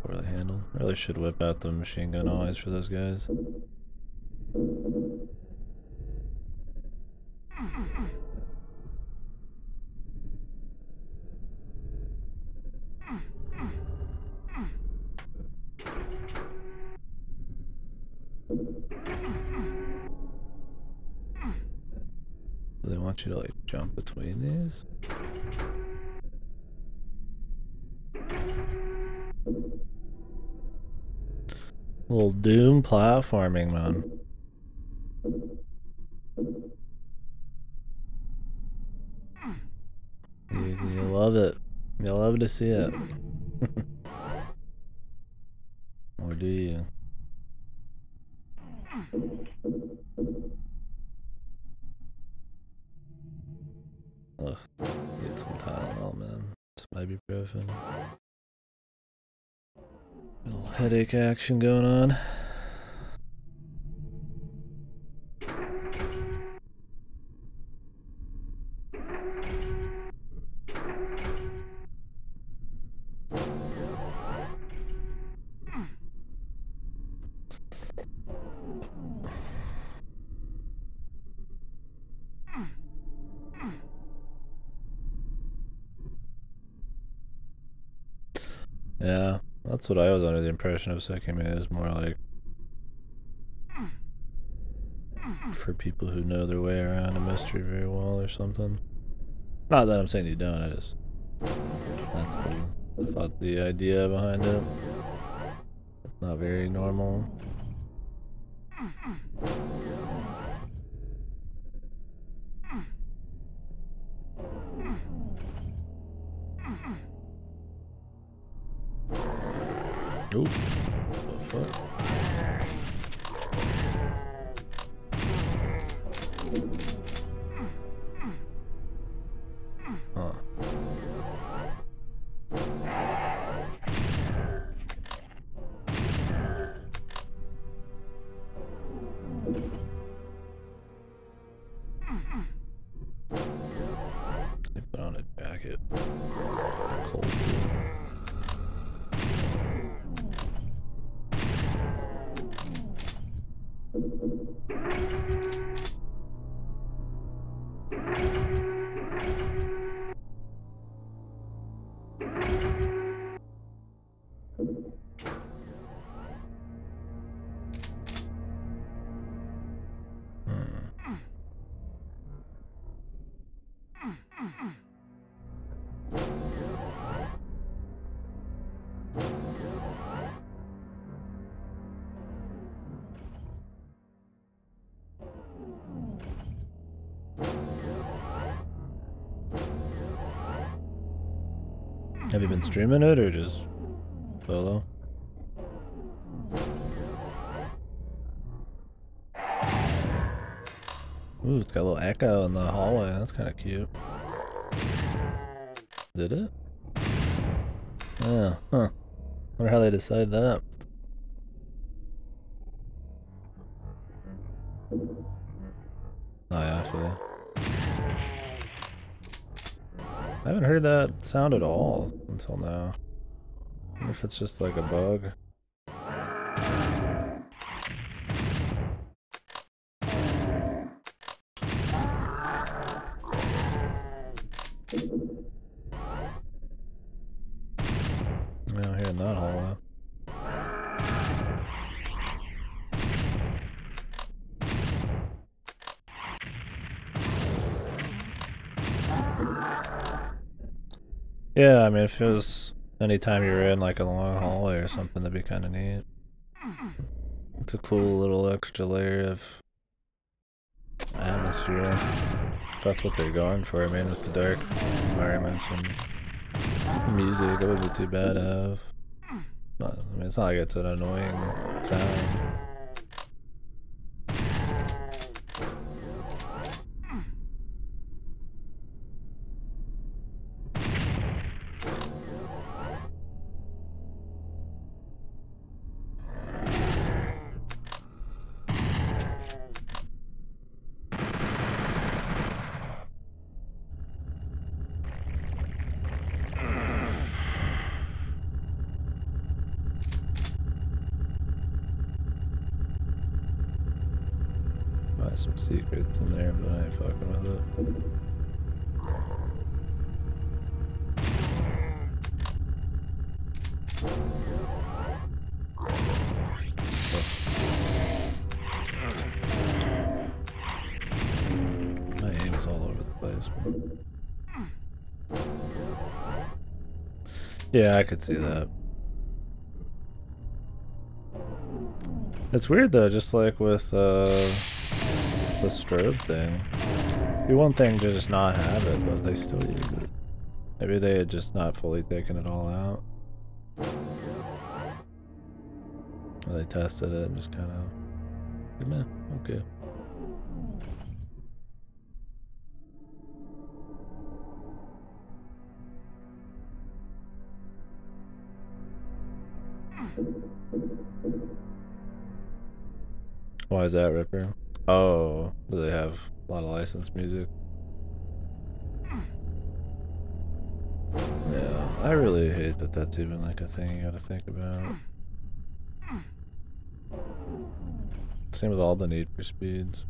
Speaker 1: Poorly handled. Really should whip out the machine gun always for those guys. Do they want you to like jump between these? Little Doom platforming, man. You love it. You love to see it. Or do you? Ugh, need some Tylenol, man. Some ibuprofen. Little headache action going on. Yeah, that's what I was under the impression of Sekime. It was more like for people who know their way around a mystery very well or something. Not that I'm saying you don't, I thought the idea behind it. Not very normal. Oop. What the fuck? Huh. They put on a jacket. Cold too. Have you been streaming it or just solo? Ooh, it's got a little echo in the hallway. That's kind of cute. Did it? Yeah, huh. Wonder how they decide that. Oh yeah, actually. I haven't heard that sound at all until now. I wonder if it's just like a bug. Yeah, hearing that hallway. Yeah, I mean, if it was anytime you're in like a long hallway or something, that'd be kind of neat. It's a cool little extra layer of atmosphere. If that's what they're going for. I mean, with the dark environments and music, it wouldn't be too bad to have. I mean, it's not like it's an annoying sound. Probably some secrets in there, but I ain't fucking with it. My aim is all over the place. Yeah, I could see that. It's weird though, just like with the strobe thing. It'd be one thing to just not have it, but they still use it. Maybe they had just not fully taken it all out. Or they tested it and just kind of, meh, okay. Why is that, Ripper? Oh, do they have a lot of licensed music? Yeah, I really hate that that's even like a thing you gotta think about. Same with all the Need for Speeds.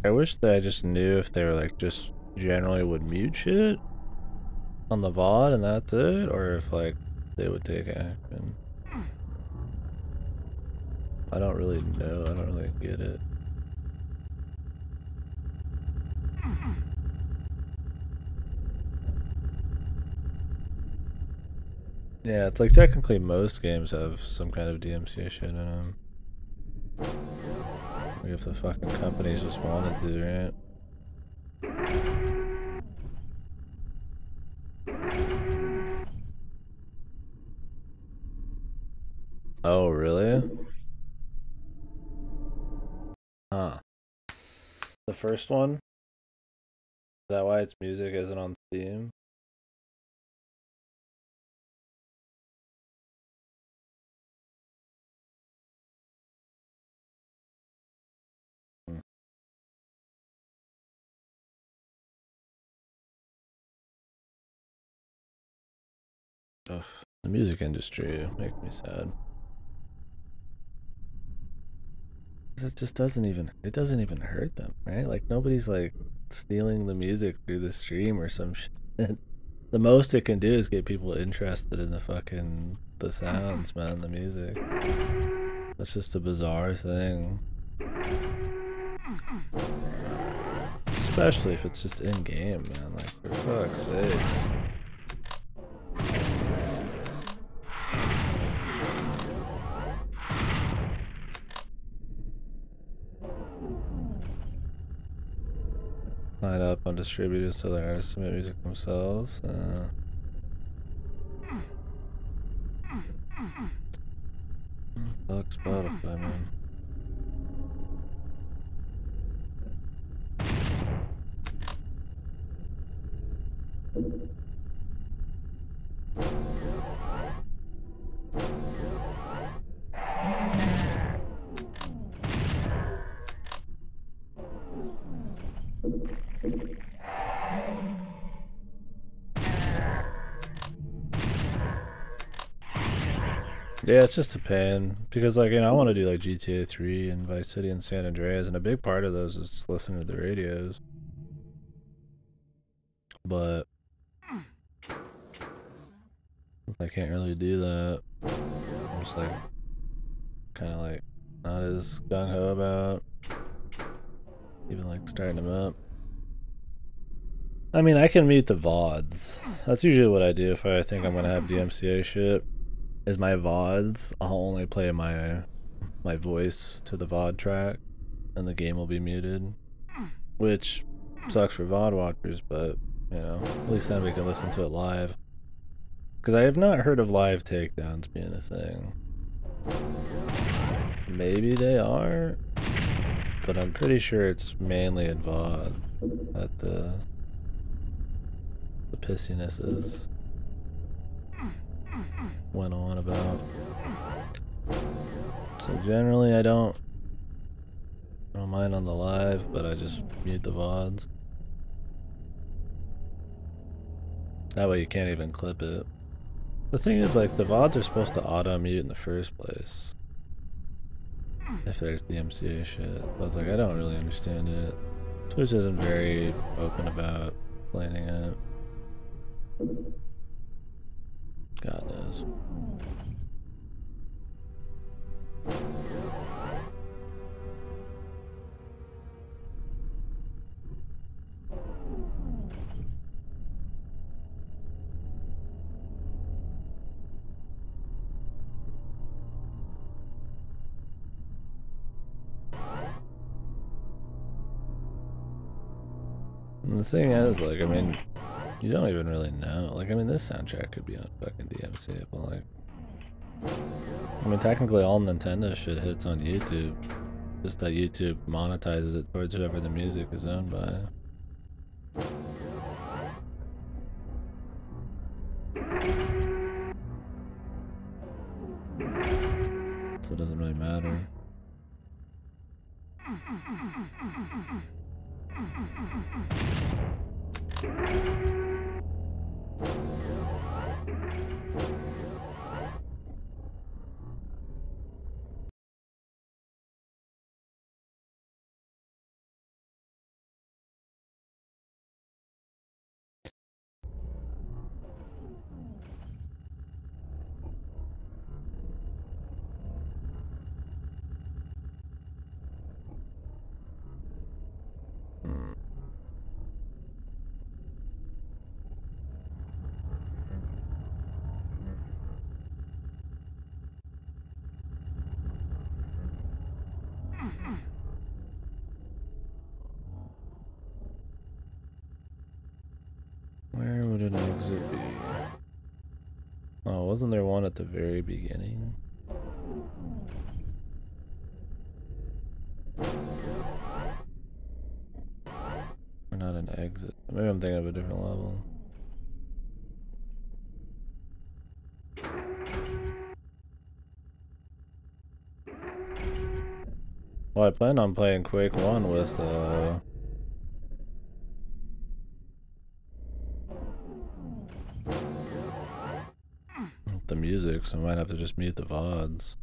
Speaker 1: I wish that I just knew if they were like just generally would mute shit on the VOD and that's it, or if like they would take action. I don't really know, I don't really get it. Yeah, it's like technically most games have some kind of DMCA shit in them. Like if the fucking companies just wanted to, right? Oh, really? Huh. The first one? Is that why its music isn't on Steam? Hmm. Ugh, the music industry makes me sad. It just doesn't even, it doesn't even hurt them, right? Like nobody's like stealing the music through the stream or some shit. The most it can do is get people interested in the sounds, man, the music. That's just a bizarre thing. Especially if it's just in game, man, like for fuck's sakes. Line up on distributors so the artists submit music themselves. Fuck Spotify, man. Yeah, it's just a pain because, like, you know, I want to do like GTA 3 and Vice City and San Andreas, and a big part of those is listening to the radios. But I can't really do that. I'm just like, kind of like, not as gung ho about even like starting them up. I mean, I can mute the VODs. That's usually what I do if I think I'm gonna have DMCA shit. Is my VODs, I'll only play my voice to the VOD track, and the game will be muted, which sucks for VOD watchers, but you know, at least then we can listen to it live. Because I have not heard of live takedowns being a thing. Maybe they are, but I'm pretty sure it's mainly in VOD that the pissiness is went on about. So generally I don't mind on the live, but I just mute the VODs. That way you can't even clip it. The thing is, like, the VODs are supposed to auto-mute in the first place. If there's DMCA shit. I was like, I don't really understand it. Twitch isn't very open about explaining it. God knows. And the thing is, like, I mean, you don't even really know. Like, I mean, this soundtrack could be on fucking DMCA, but like, I mean, technically all Nintendo shit hits on YouTube. Just that YouTube monetizes it towards whoever the music is owned by. So it doesn't really matter. Where would an exit be? Oh, wasn't there one at the very beginning? Or not an exit. Maybe I'm thinking of a different level. Well, I plan on playing Quake 1 with the music, so I might have to just mute the VODs.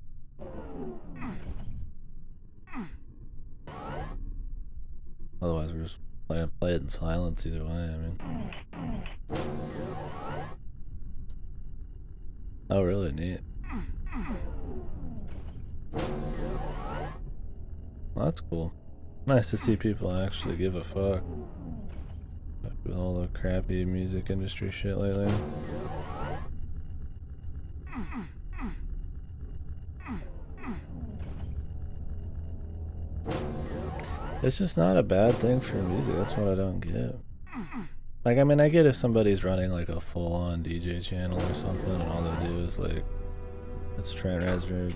Speaker 1: Otherwise, we're just play it in silence either way, I mean. Oh, really neat. Well, that's cool. Nice to see people actually give a fuck with all the crappy music industry shit lately. It's just not a bad thing for music. That's what I don't get. Like, I mean, I get if somebody's running like a full-on DJ channel or something, and all they do is like, it's Trent Reznor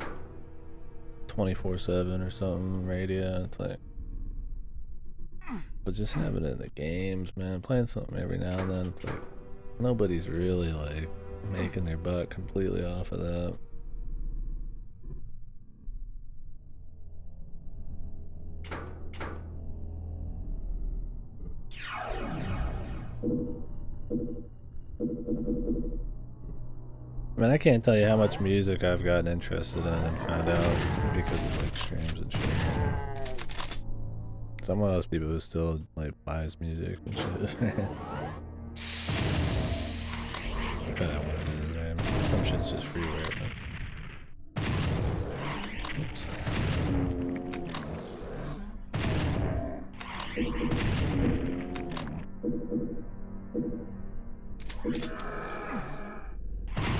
Speaker 1: 24/7 or something radio. It's like, but just having it in the games, man, playing something every now and then. It's like nobody's really like making their butt completely off of that. I mean, I can't tell you how much music I've gotten interested in and found out because of like streams and shit. I'm one of those people who still like buys music and shit. Depending on what it is, right? Some shit's just freeware. Oops.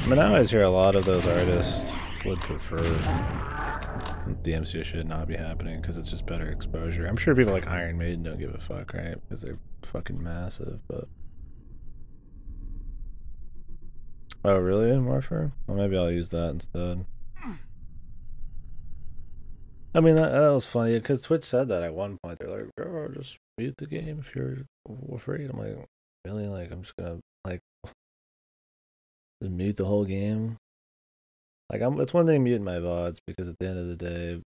Speaker 1: I mean, I always hear a lot of those artists would prefer DMCA should not be happening because it's just better exposure. I'm sure people like Iron Maiden don't give a fuck, right? Because they're fucking massive, but... Oh, really? Morpher? Well, maybe I'll use that instead. I mean, that was funny, because Twitch said that at one point. They're like, oh, just mute the game if you're afraid. I'm like, really? Like, I'm just gonna, like, just mute the whole game? Like, it's one thing muting my VODs, because at the end of the day,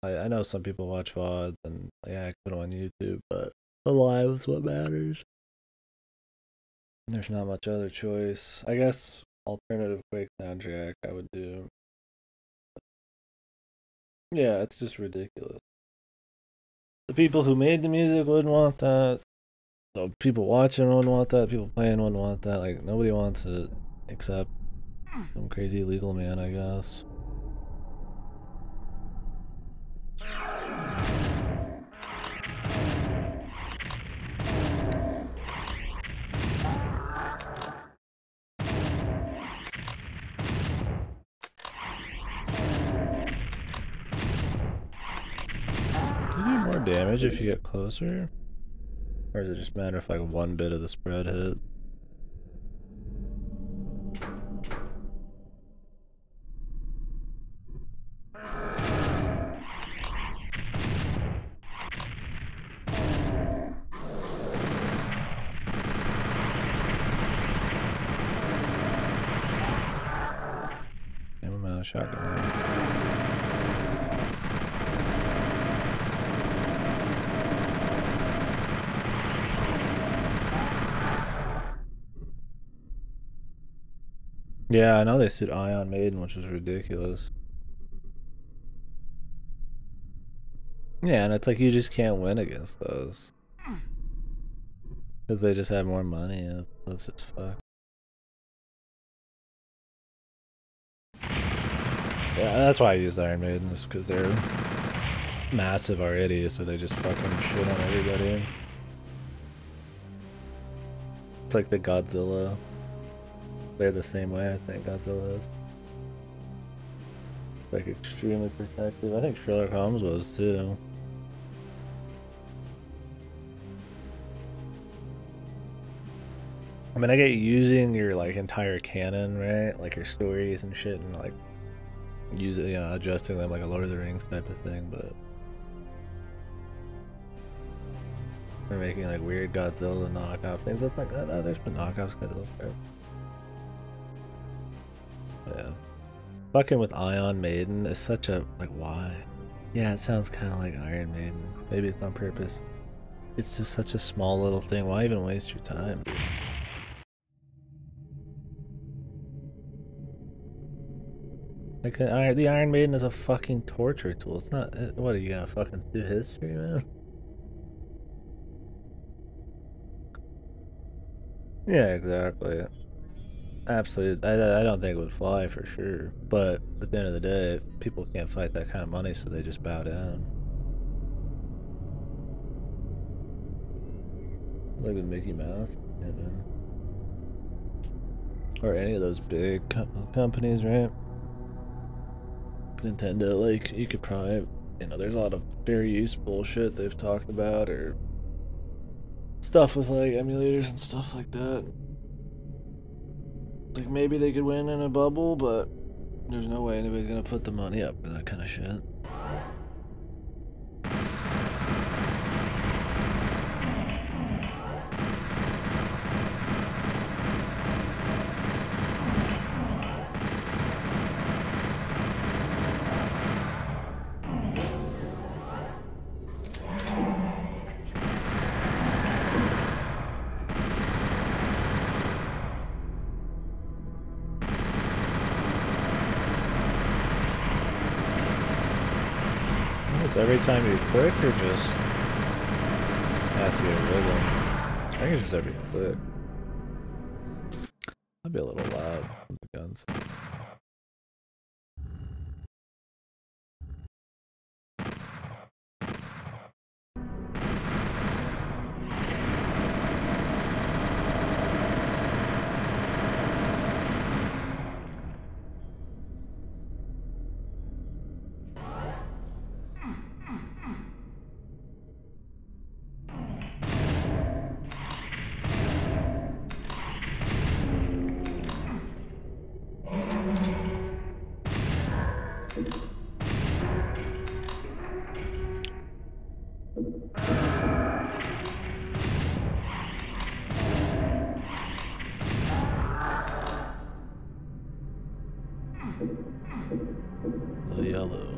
Speaker 1: I know some people watch VODs, and, yeah, I put them on YouTube, but the live is what matters. There's not much other choice. I guess alternative Quake soundtrack, I would do. Yeah, it's just ridiculous. The people who made the music wouldn't want that. The people watching wouldn't want that. People playing wouldn't want that. Like, nobody wants it except some crazy legal man, I guess. Do you do more damage if you get closer? Or does it just matter if like one bit of the spread hit? Same amount of shotgun. Yeah, I know they sued Ion Maiden, which was ridiculous. Yeah, and it's like you just can't win against those. Because they just have more money, and that's just fuck. Yeah, that's why I used Iron Maiden, is because they're massive already, so they just fucking shit on everybody. It's like the Godzilla. They're the same way, I think, Godzilla is. Like, extremely protective. I think Sherlock Holmes was, too. I mean, I get using your, like, entire canon, right? Like, your stories and shit, and, like, use it, you know, adjusting them like a Lord of the Rings type of thing, but we're making, like, weird Godzilla knockoff things. That's like, there's been knockoffs Godzilla forever. Yeah. Fucking with Ion Maiden is such a, like, why? Yeah, it sounds kind of like Iron Maiden. Maybe it's on purpose. It's just such a small little thing. Why even waste your time, dude? Like, the Iron Maiden is a fucking torture tool. It's not, what are you gonna fucking do history, man? Yeah, exactly. Absolutely. I don't think it would fly for sure. But at the end of the day, people can't fight that kind of money, so they just bow down. Like with Mickey Mouse. Yeah, man. Or any of those big companies, right? Nintendo, like, you could probably, you know, there's a lot of fair use bullshit they've talked about, or stuff with, like, emulators and stuff like that. Like, maybe they could win in a bubble, but there's no way anybody's gonna put the money up for that kind of shit. It's every time you click, or just has to be a rhythm? I think it's just every click. That'd be a little loud from the guns. The yellow.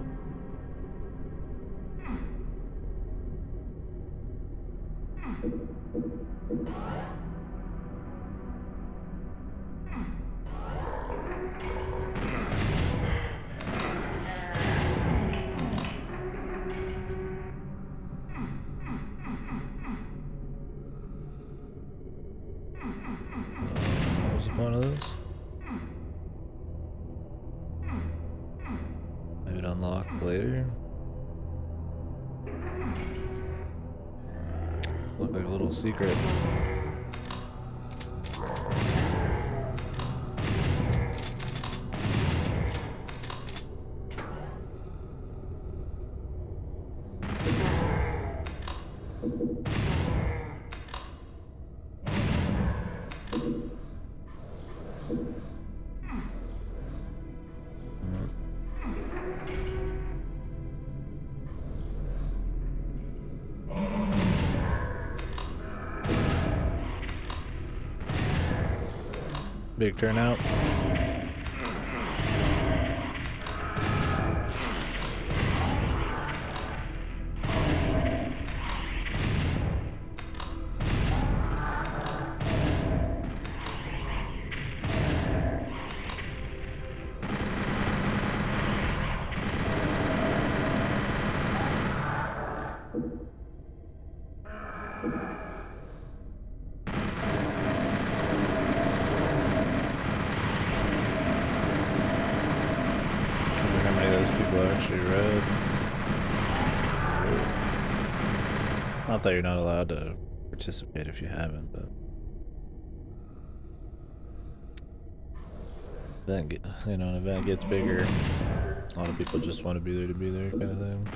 Speaker 1: unlock later. Look like a little secret. Big turnout. Not that you're not allowed to participate if you haven't, but an event gets bigger. A lot of people just want to be there kind of thing.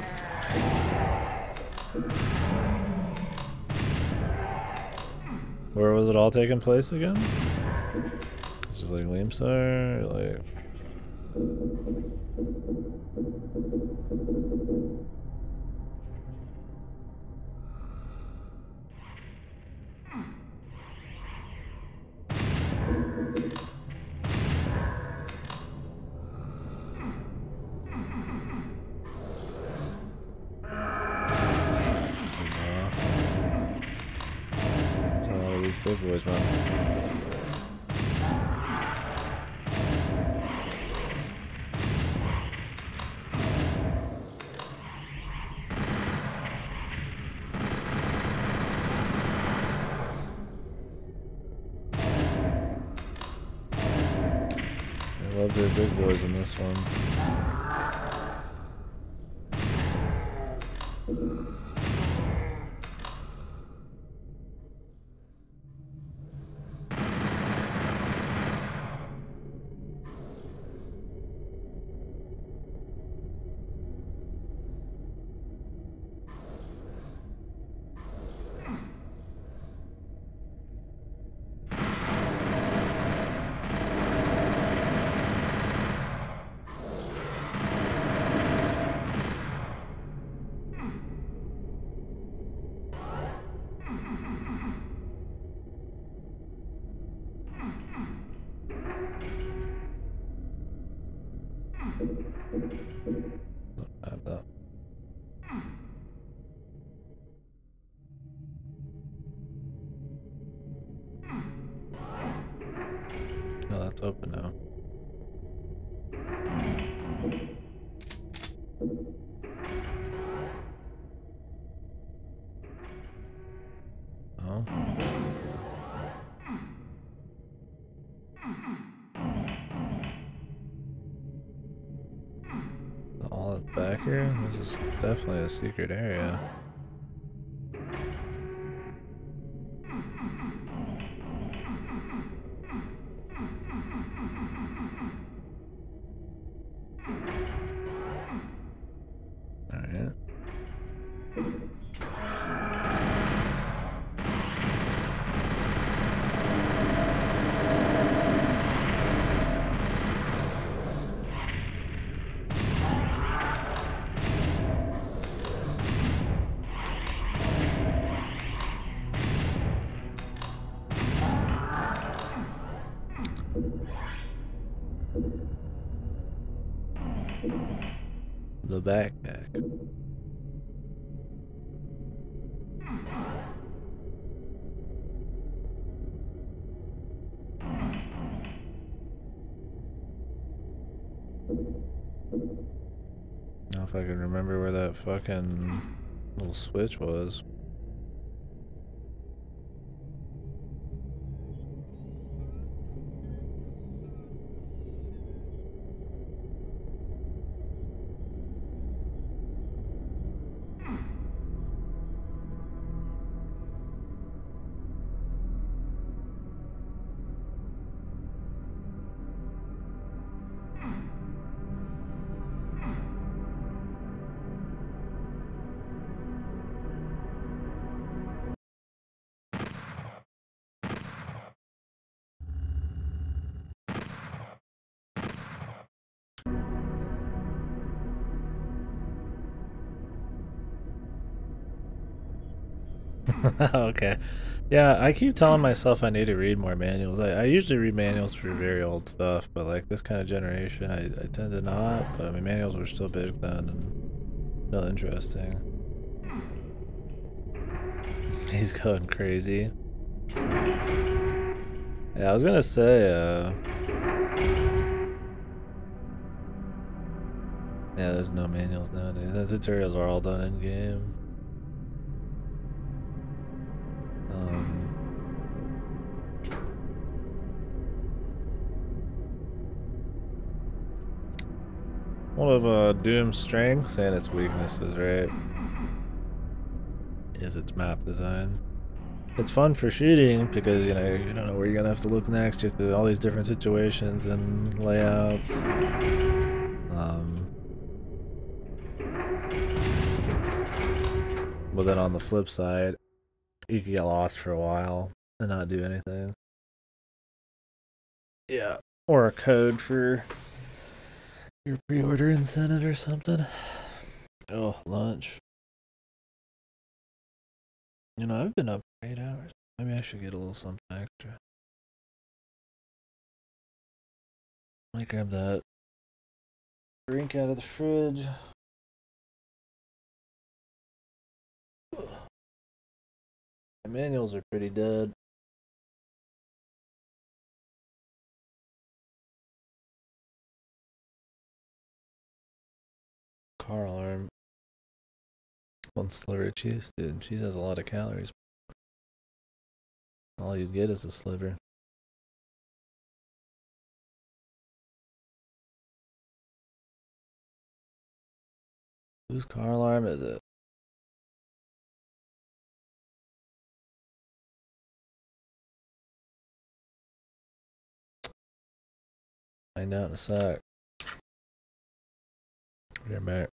Speaker 1: Where was it all taking place again? It's just like Limsar, like. Big boys, man. I love their big boys in this one. Oh, that's open now. Oh. All back here? This is definitely a secret area. Alright. The backpack. Now if I can remember where that fucking little switch was. Okay. Yeah, I keep telling myself I need to read more manuals. I usually read manuals for very old stuff, but like this kind of generation, I tend to not. But I mean, manuals were still big then and still interesting. He's going crazy. Yeah, I was gonna say, yeah, there's no manuals nowadays. The tutorials are all done in game. One of Doom's strengths and its weaknesses, right, is its map design. It's fun for shooting because you don't know where you're gonna have to look next. You have to all these different situations and layouts. But then on the flip side, you can get lost for a while and not do anything. Yeah, or a code for your pre-order incentive or something. Oh, lunch. I've been up for 8 hours. Maybe I should get a little something extra. Might grab that drink out of the fridge. The manuals are pretty dead. Car alarm. One sliver of cheese. Dude, cheese has a lot of calories. All you get is a sliver. Whose car alarm is it? Find out in a sec. Be right back.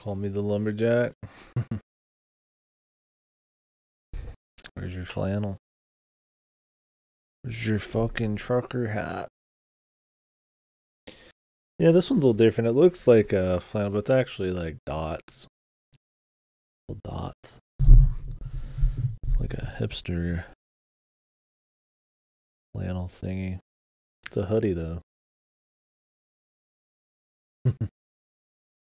Speaker 1: Call me the lumberjack. Where's your flannel? Where's your fucking trucker hat? Yeah, this one's a little different. It looks like a flannel, but it's actually like dots. Little dots. So it's like a hipster flannel thingy. It's a hoodie though.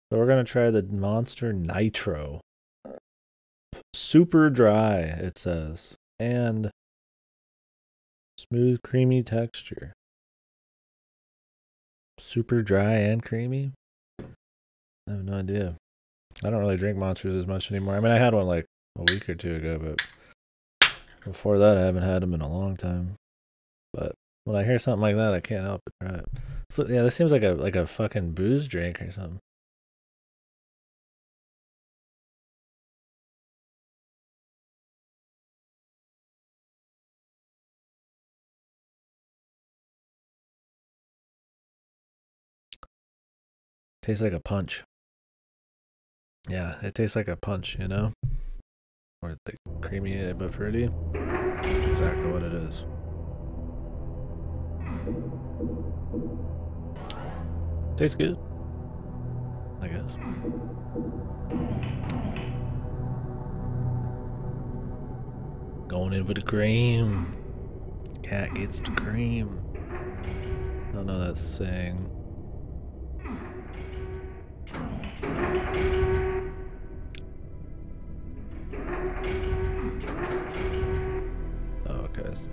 Speaker 1: So we're gonna try the Monster Nitro. Super dry, it says. And smooth, creamy texture. Super dry and creamy? I have no idea. I don't really drink Monsters as much anymore. I mean, I had one like a week or two ago, but before that, I haven't had them in a long time. But when I hear something like that, I can't help but try it. So yeah, this seems like a fucking booze drink or something. Tastes like a punch. Yeah, it tastes like a punch, you know? Or like creamy but fruity. That's exactly what it is. Tastes good, I guess. Going in for the cream. Cat gets the cream. I don't know that saying. Oh, okay, I see.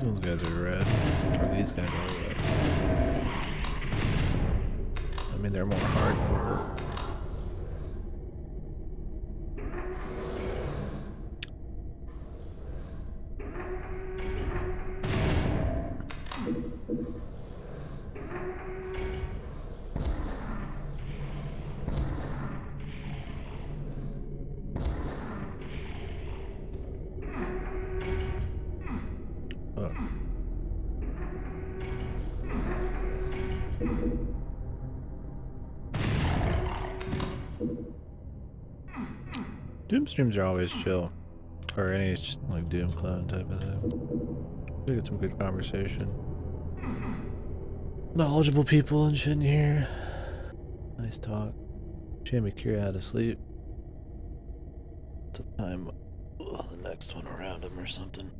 Speaker 1: Those guys are red. Or these guys are red. I mean, they're more hardcore. Oh. Doom streams are always chill. Or any like Doom clone type of thing. We get some good conversation. Knowledgeable people and shit in here. Nice talk. Shame Akira had to sleep. To time the next one around him or something.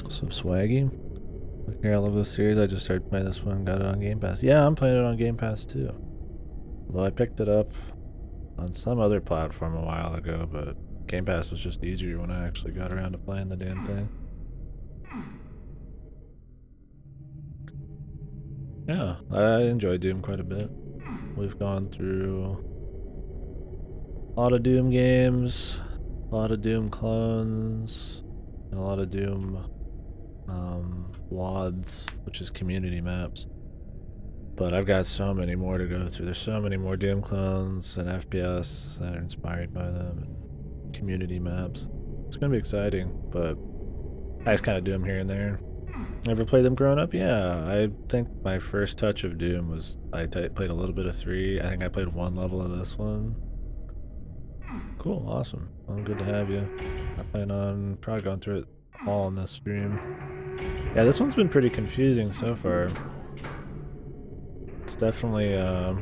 Speaker 1: Some swaggy. Okay, I love this series. I just started playing this one, got it on Game Pass. Yeah, I'm playing it on Game Pass too. Although I picked it up on some other platform a while ago, but Game Pass was just easier when I actually got around to playing the damn thing. Yeah, I enjoy Doom quite a bit. We've gone through a lot of Doom games, a lot of Doom clones, and a lot of Doom WODs, which is community maps. But I've got so many more to go through. There's so many more Doom clones and FPS that are inspired by them, and community maps. It's gonna be exciting, but I just kind of do them here and there. Ever played them growing up? Yeah, I think my first touch of Doom was I played a little bit of 3. I think I played 1 level of this one. Cool, awesome. Well, good to have you. I plan on probably going through it all in this stream. Yeah, this one's been pretty confusing so far. It's definitely, I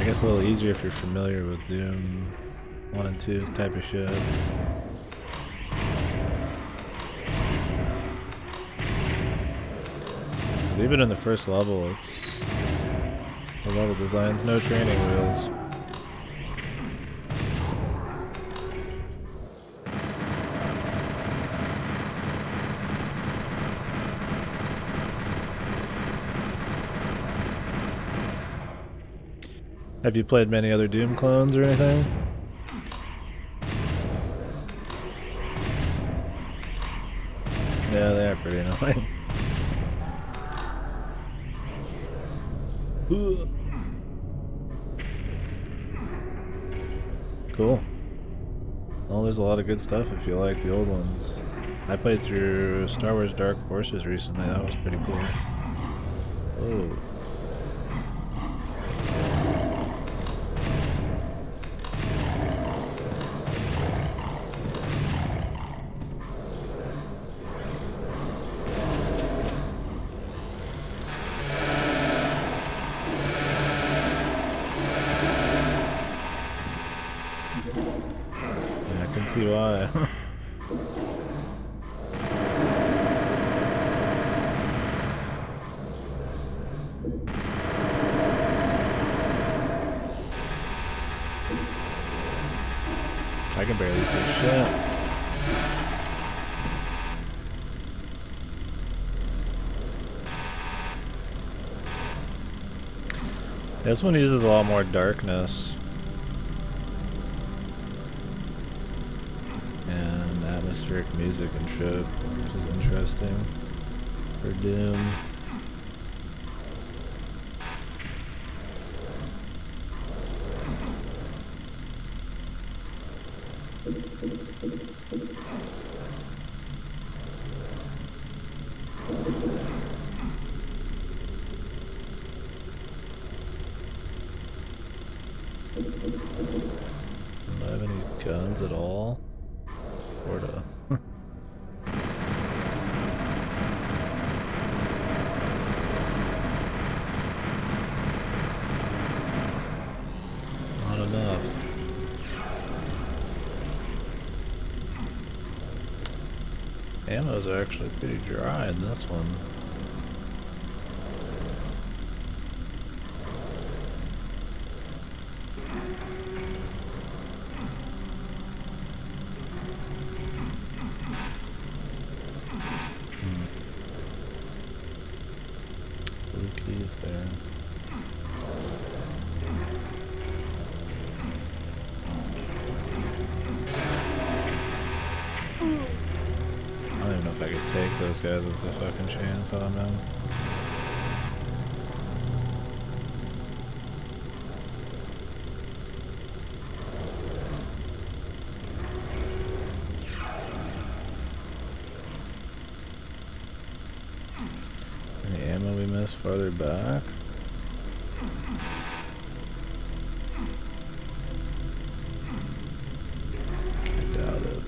Speaker 1: guess a little easier if you're familiar with Doom 1 and 2 type of shit. Because even in the first level, it's the level design's no training wheels. Have you played many other Doom clones or anything? Yeah, they are pretty annoying. Cool. Well, there's a lot of good stuff if you like the old ones. I played through Star Wars Dark Forces recently. That was pretty cool. Oh. Yeah, I can see why. I can barely see shit. This one uses a lot more darkness and atmospheric music and shit, which is interesting for Doom. Do I have any guns at all? Sorta. Not enough. Ammos are actually pretty dry in this one. Blue keys there. I don't even know if I could take those guys with the fucking chainsaw, man. Any ammo we missed farther back? I doubt it.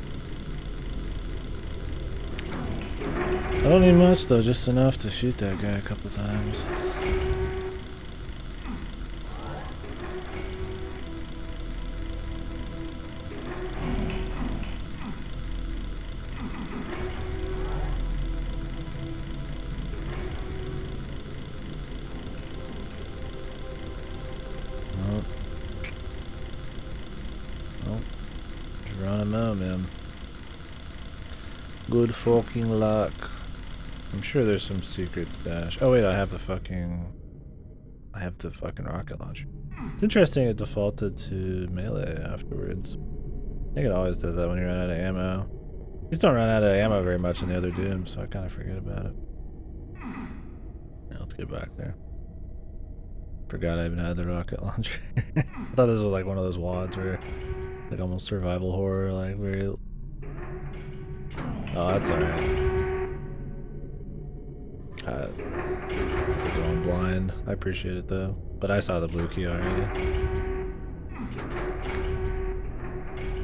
Speaker 1: I don't need much though, just enough to shoot that guy a couple times. Nope. Nope. Just run him out, man. Good fucking luck. I'm sure there's some secret stash. Oh wait, I have the fucking rocket launcher. It's interesting it defaulted to melee afterwards. I think it always does that when you run out of ammo. You just don't run out of ammo very much in the other Dooms, so I kind of forget about it. Yeah, let's get back there. Forgot I even had the rocket launcher. I thought this was like one of those WODs where, like almost survival horror, like very... Oh, that's alright. Going blind. I appreciate it though. But I saw the blue key already.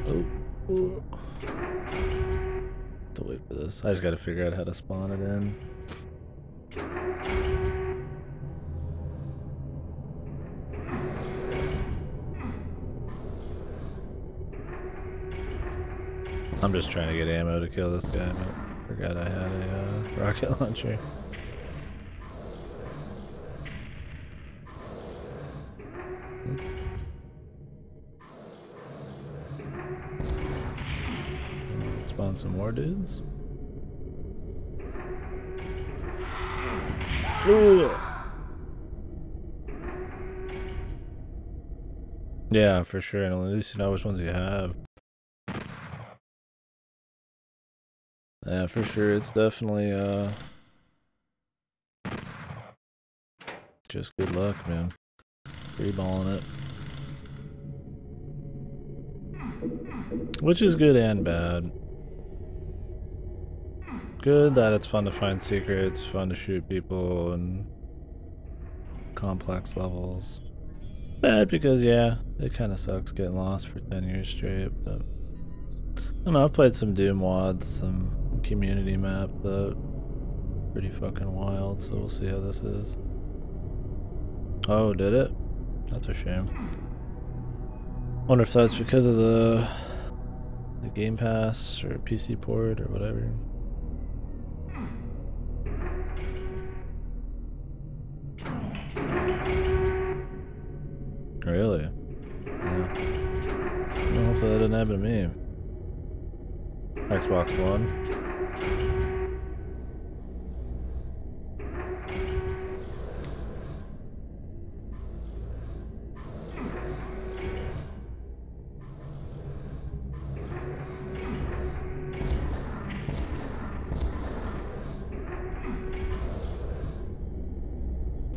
Speaker 1: Oh. To wait for this. I just gotta figure out how to spawn it in. I'm just trying to get ammo to kill this guy, but forgot I had a rocket launcher. on some more dudes. Ooh. Yeah, for sure. And at least you know which ones you have. Yeah, for sure. It's definitely just good luck, man. Freeballing it. Which is good and bad. Good that it's fun to find secrets, fun to shoot people, and complex levels. Bad because, yeah, it kind of sucks getting lost for 10 years straight, but I don't know, I've played some Doom mods, some community map that pretty fucking wild, so we'll see how this is. Oh, did it? That's a shame. Wonder if that's because of the Game Pass or PC port or whatever. Really? Yeah. Well, hopefully that didn't happen to me. Xbox One.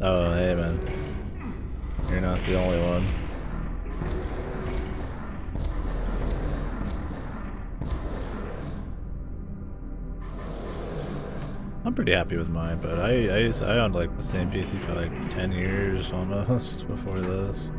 Speaker 1: Oh, hey man. You're not the only one. I'm pretty happy with mine, but I owned like the same PC for like 10 years almost before this.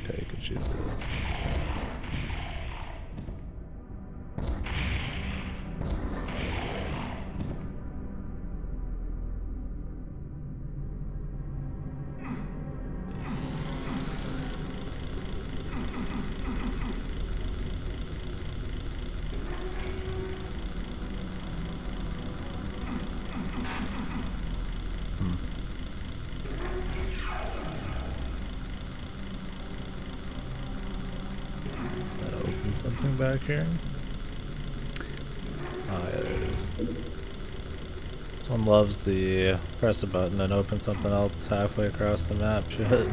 Speaker 1: Okay, you can shoot this. Something back here. Oh yeah, there it is. Someone loves the press a button and open something else halfway across the map shit.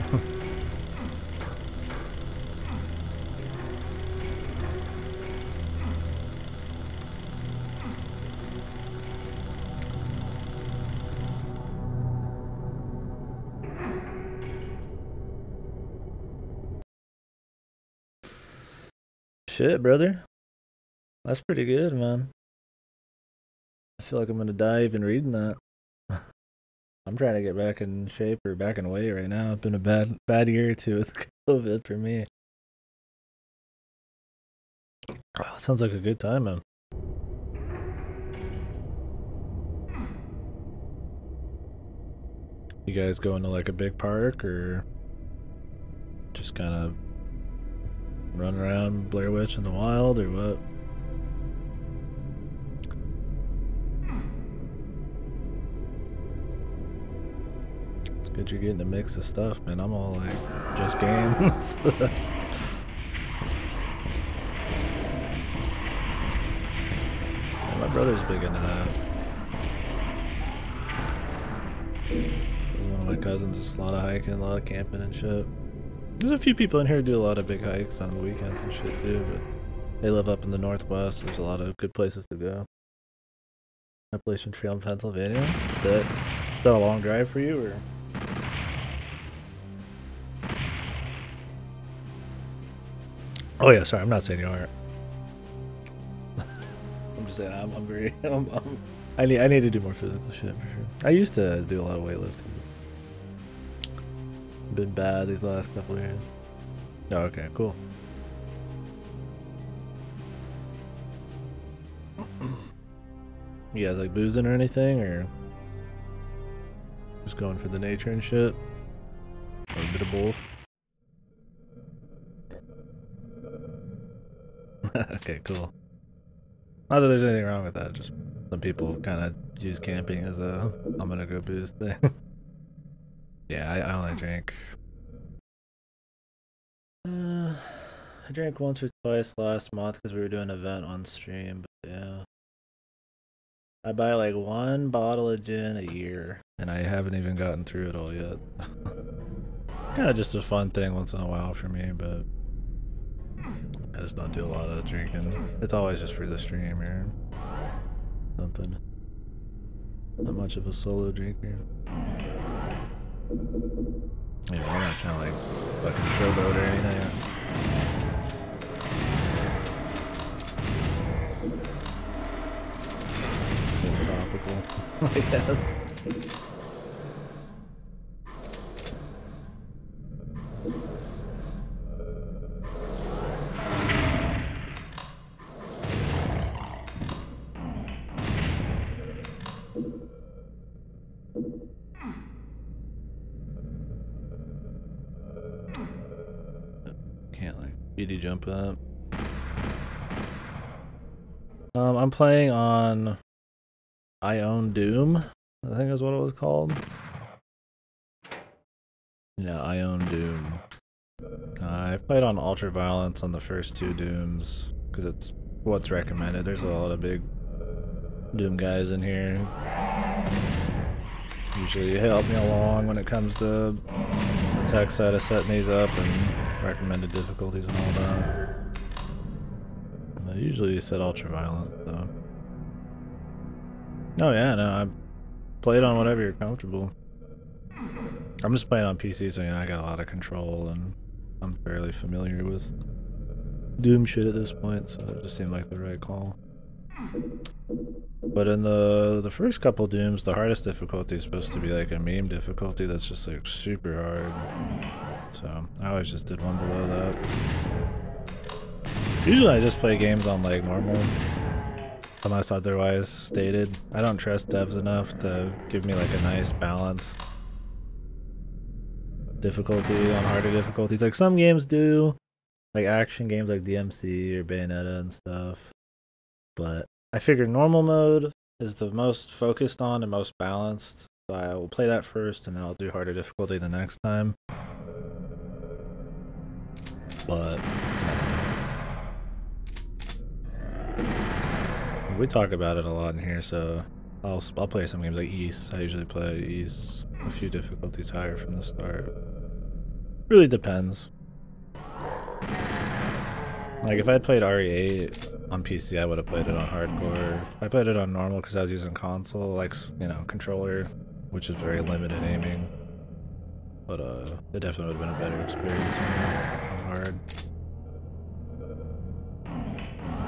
Speaker 1: Shit, brother. That's pretty good, man. I feel like I'm gonna die even reading that. I'm trying to get back in shape or back in weight right now. It's been a bad year or two with COVID for me. Oh, sounds like a good time, man. You guys going to like a big park or just kind of run around Blair Witch in the wild or what? It's good you're getting a mix of stuff, man. I'm all like, just games. Yeah, my brother's big into that. One of my cousins does a lot of hiking, a lot of camping and shit. There's a few people in here who do a lot of big hikes on the weekends and shit too, but they live up in the Northwest. There's a lot of good places to go. Appalachian Trail in Pennsylvania. Is that a long drive for you, or? Oh yeah, sorry, I'm not saying you aren't. I'm just saying I'm very I need to do more physical shit for sure. I used to do a lot of weightlifting. Been bad these last couple of years. Oh, okay, cool. You guys like boozing or anything, or? Just going for the nature and shit. Or a bit of both. Okay, cool. Not that there's anything wrong with that, just some people kind of use camping as a I'm gonna go booze thing. Yeah, I only drink. I drank once or twice last month because we were doing an event on stream, but yeah. I buy like 1 bottle of gin a year, and I haven't even gotten through it all yet. Kind of just a fun thing once in a while for me, but I just don't do a lot of drinking. It's always just for the stream or something. Not much of a solo drinker. Yeah, I'm not trying to like fucking showboat or anything. So topical, I guess. Can't like BD jump up. I'm playing on I Own Doom, I think is what it was called. Yeah, I Own Doom. I played on Ultra Violence on the first 2 Dooms because it's what's recommended. There's a lot of big Doom guys in here. Usually help me along when it comes to the tech side of setting these up and recommended difficulties and all that. And I usually set Ultra Violent, so. Oh yeah, no, I played on whatever you're comfortable. I'm just playing on PC, so you know I got a lot of control and I'm fairly familiar with Doom shit at this point, so it just seemed like the right call. But in the first couple Dooms, the hardest difficulty is supposed to be like a meme difficulty that's just like super hard. So I always just did one below that. Usually I just play games on like normal, unless otherwise stated. I don't trust devs enough to give me like a nice balanced difficulty on harder difficulties. Like some games do, like action games like DMC or Bayonetta and stuff. But I figured normal mode is the most focused on and most balanced. So I will play that first and then I'll do harder difficulty the next time. But we talk about it a lot in here, so I'll play some games like East. I usually play East a few difficulties higher from the start. Really depends. Like if I had played RE8 on PC, I would have played it on hardcore. I played it on normal because I was using console, like, you know, controller, which is very limited aiming. But it definitely would have been a better experience on hard.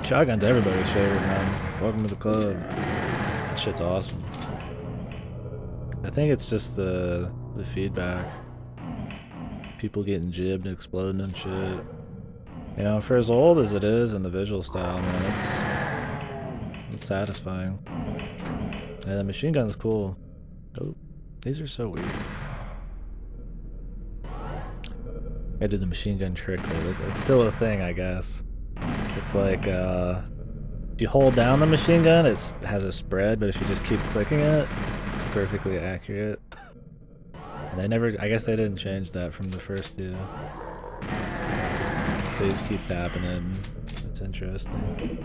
Speaker 1: Shotgun's everybody's favorite, man. Welcome to the club. That shit's awesome. I think it's just the feedback. People getting jibbed and exploding and shit. You know, for as old as it is and the visual style, man, it's satisfying. Yeah, the machine gun's cool. Oh, these are so weird. I did the machine gun trick, but it's still a thing, I guess. It's like, if you hold down the machine gun, it has a spread, but if you just keep clicking it, it's perfectly accurate. And they never, I guess they didn't change that from the first 2. So you just keep tapping it, and it's interesting.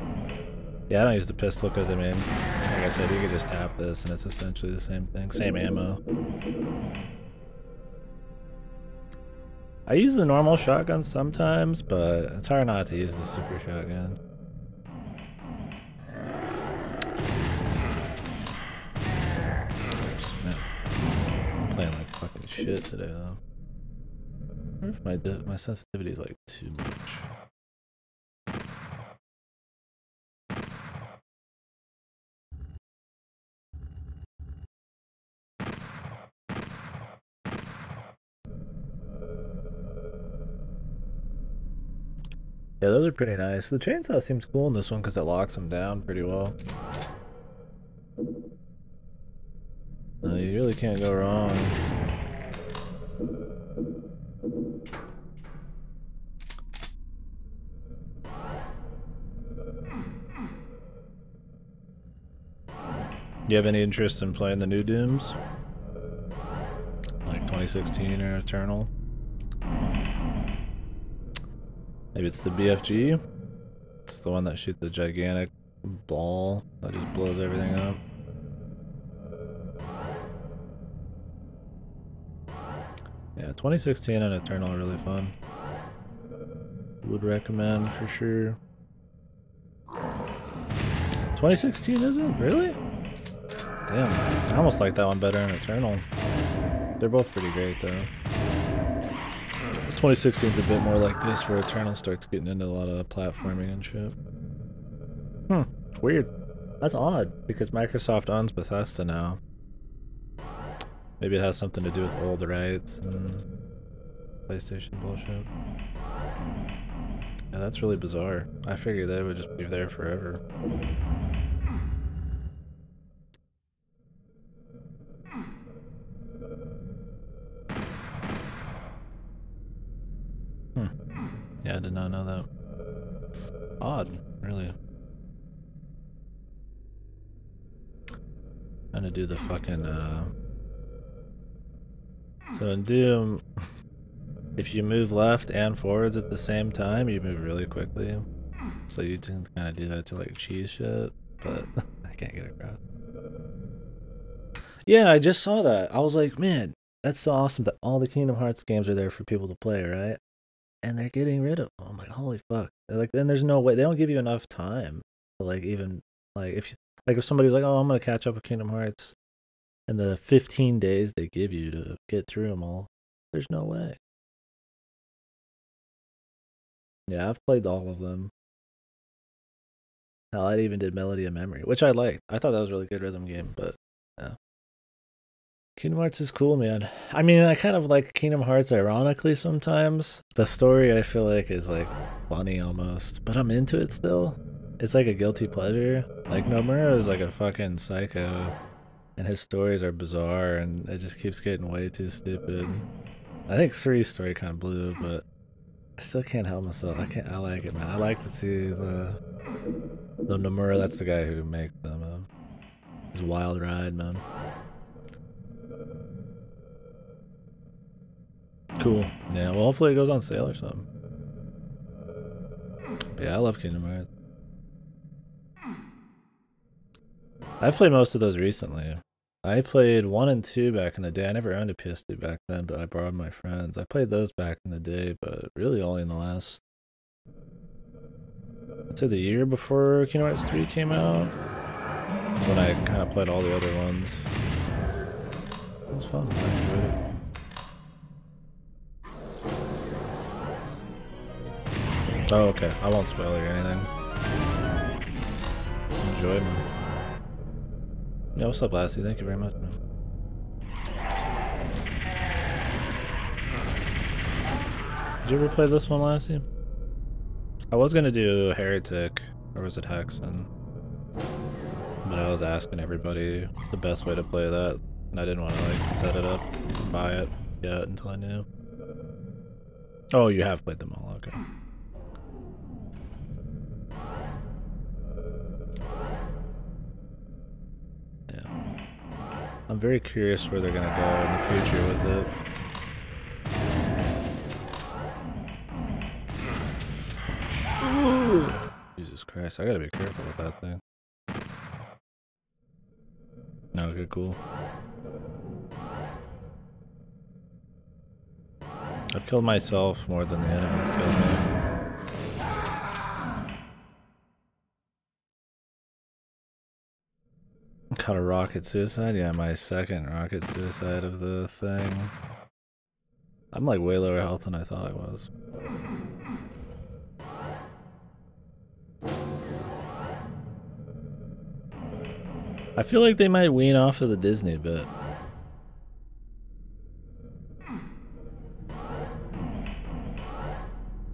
Speaker 1: Yeah, I don't use the pistol because, I mean, like I said, you could just tap this and it's essentially the same thing. Same ammo. I use the normal shotgun sometimes, but it's hard not to use the super shotgun. Oops, man. I'm playing like fucking shit today, though. I wonder if my sensitivity is like too much. Yeah, those are pretty nice. The chainsaw seems cool in this one because it locks them down pretty well. You really can't go wrong. You have any interest in playing the new Dooms? Like 2016 or Eternal? Maybe it's the BFG? It's the one that shoots the gigantic ball that just blows everything up. Yeah, 2016 and Eternal are really fun. Would recommend for sure. 2016 isn't? Really? Damn, I almost like that one better than Eternal. They're both pretty great though. 2016 is a bit more like this, where Eternal starts getting into a lot of platforming and shit. Weird. That's odd, because Microsoft owns Bethesda now. Maybe it has something to do with old rights and PlayStation bullshit. Yeah, that's really bizarre. I figured they would just be there forever. Yeah, I did not know that. Odd, really. I'm gonna do the fucking, So in Doom, if you move left and forwards at the same time, you move really quickly. So you can kind of do that to like cheese shit, but I can't get across. Yeah, I just saw that. I was like, man, that's so awesome that all the Kingdom Hearts games are there for people to play, right? And they're getting rid of them. I'm like, holy fuck. Like, then there's no way. They don't give you enough time to, like, even, like, if somebody's like, oh, I'm going to catch up with Kingdom Hearts, and the 15 days they give you to get through them all, there's no way. Yeah, I've played all of them. Hell, I even did Melody of Memory, which I liked. I thought that was a really good rhythm game, but, yeah. Kingdom Hearts is cool, man. I mean, I kind of like Kingdom Hearts ironically sometimes. The story I feel like is like funny almost, but I'm into it still. It's like a guilty pleasure. Like Nomura is like a fucking psycho, and his stories are bizarre, and it just keeps getting way too stupid. I think 3's story kind of blew, but I still can't help myself. I like it, man. I like to see the Nomura. That's the guy who makes them. His wild ride, man. Cool. Yeah, well, hopefully it goes on sale or something. But yeah, I love Kingdom Hearts. I've played most of those recently. I played 1 and 2 back in the day. I never owned a PS2 back then, but I borrowed my friends. I played those back in the day, but really only in the last... I'd say the year before Kingdom Hearts 3 came out. When I kind of played all the other ones. It was fun. I enjoyed it. Oh, okay. I won't spoil you or anything. Enjoy, man. Yeah, what's up, Lassie? Thank you very much, man. Did you ever play this one, Lassie? I was gonna do Heretic, or was it Hexen? But I was asking everybody the best way to play that, and I didn't want to, like, set it up and buy it yet until I knew. Oh, you have played them all, okay. I'm very curious where they're gonna go in the future with it. Ooh. Jesus Christ, I gotta be careful with that thing. Okay, cool. I've killed myself more than the enemies killed me. Got a rocket suicide? Yeah, my second rocket suicide of the thing. I'm like way lower health than I thought I was. I feel like they might wean off of the Disney bit.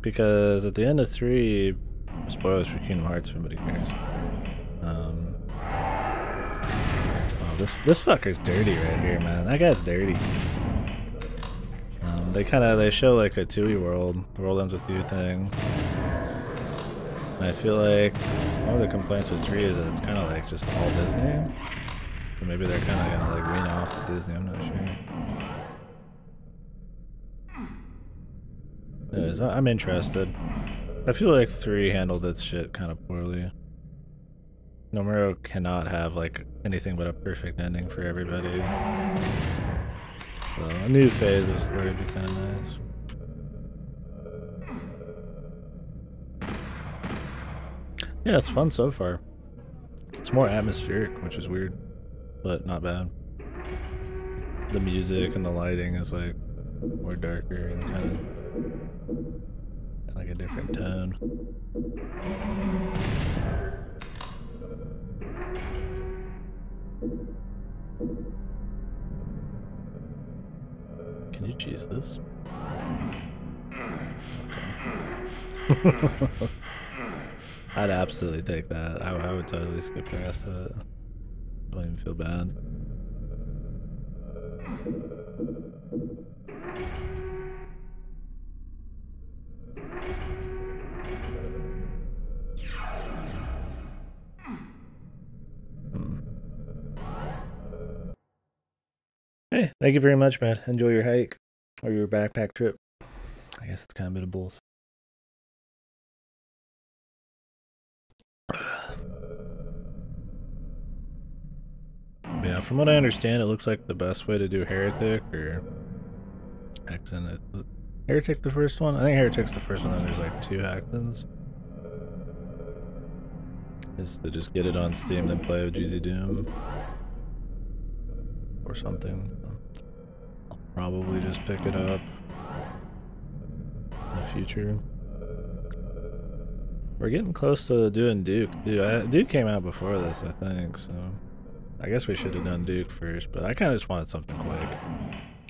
Speaker 1: Because at the end of 3, spoilers for Kingdom Hearts if anybody cares. Oh this fucker's dirty right here, man. That guy's dirty. They show like a 2E world, the world ends with you thing. And I feel like one of the complaints with 3 is that it's kind of like just all Disney. But maybe they're kind of gonna like wean off the Disney. I'm not sure. Anyways, I'm interested. I feel like 3 handled its shit kind of poorly. Nomura cannot have like anything but a perfect ending for everybody. So a new phase of story would be kind of nice. Yeah, it's fun so far. It's more atmospheric, which is weird, but not bad. The music and the lighting is like more darker and kind of like a different tone. Can you cheese this? Okay. I'd absolutely take that. I would totally skip the rest of it. I don't even feel bad. Hey, thank you very much, man. Enjoy your hike or your backpack trip. I guess it's kind of a bit of both. Yeah, from what I understand, it looks like the best way to do Heretic or Hexen. Heretic the first one? I think Heretic's the first one, and there's like 2 Hexens. Is to just get it on Steam, then play with GZ Doom. Or something. I'll probably just pick it up in the future. We're getting close to doing Duke. Duke came out before this, I think, so I guess we should have done Duke first, but I kind of just wanted something quick.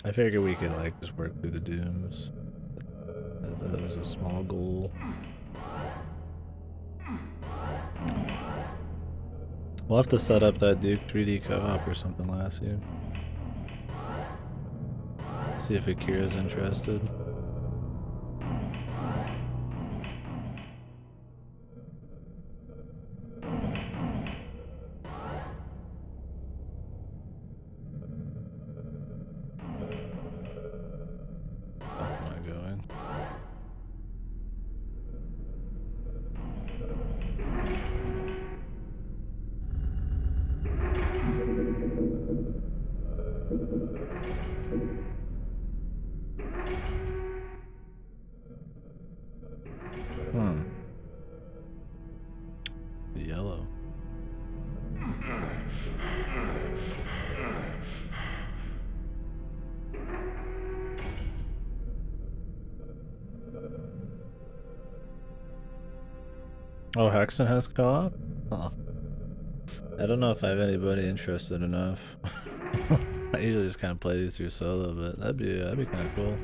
Speaker 1: I figured we could like just work through the Dooms. That is a small goal. We'll have to set up that Duke 3D co-op or something last year. See if Akira's interested. The yellow. Oh, Hexen has co-op? Huh. I don't know if I have anybody interested enough. I usually just kind of play these through solo, but that'd be kind of cool.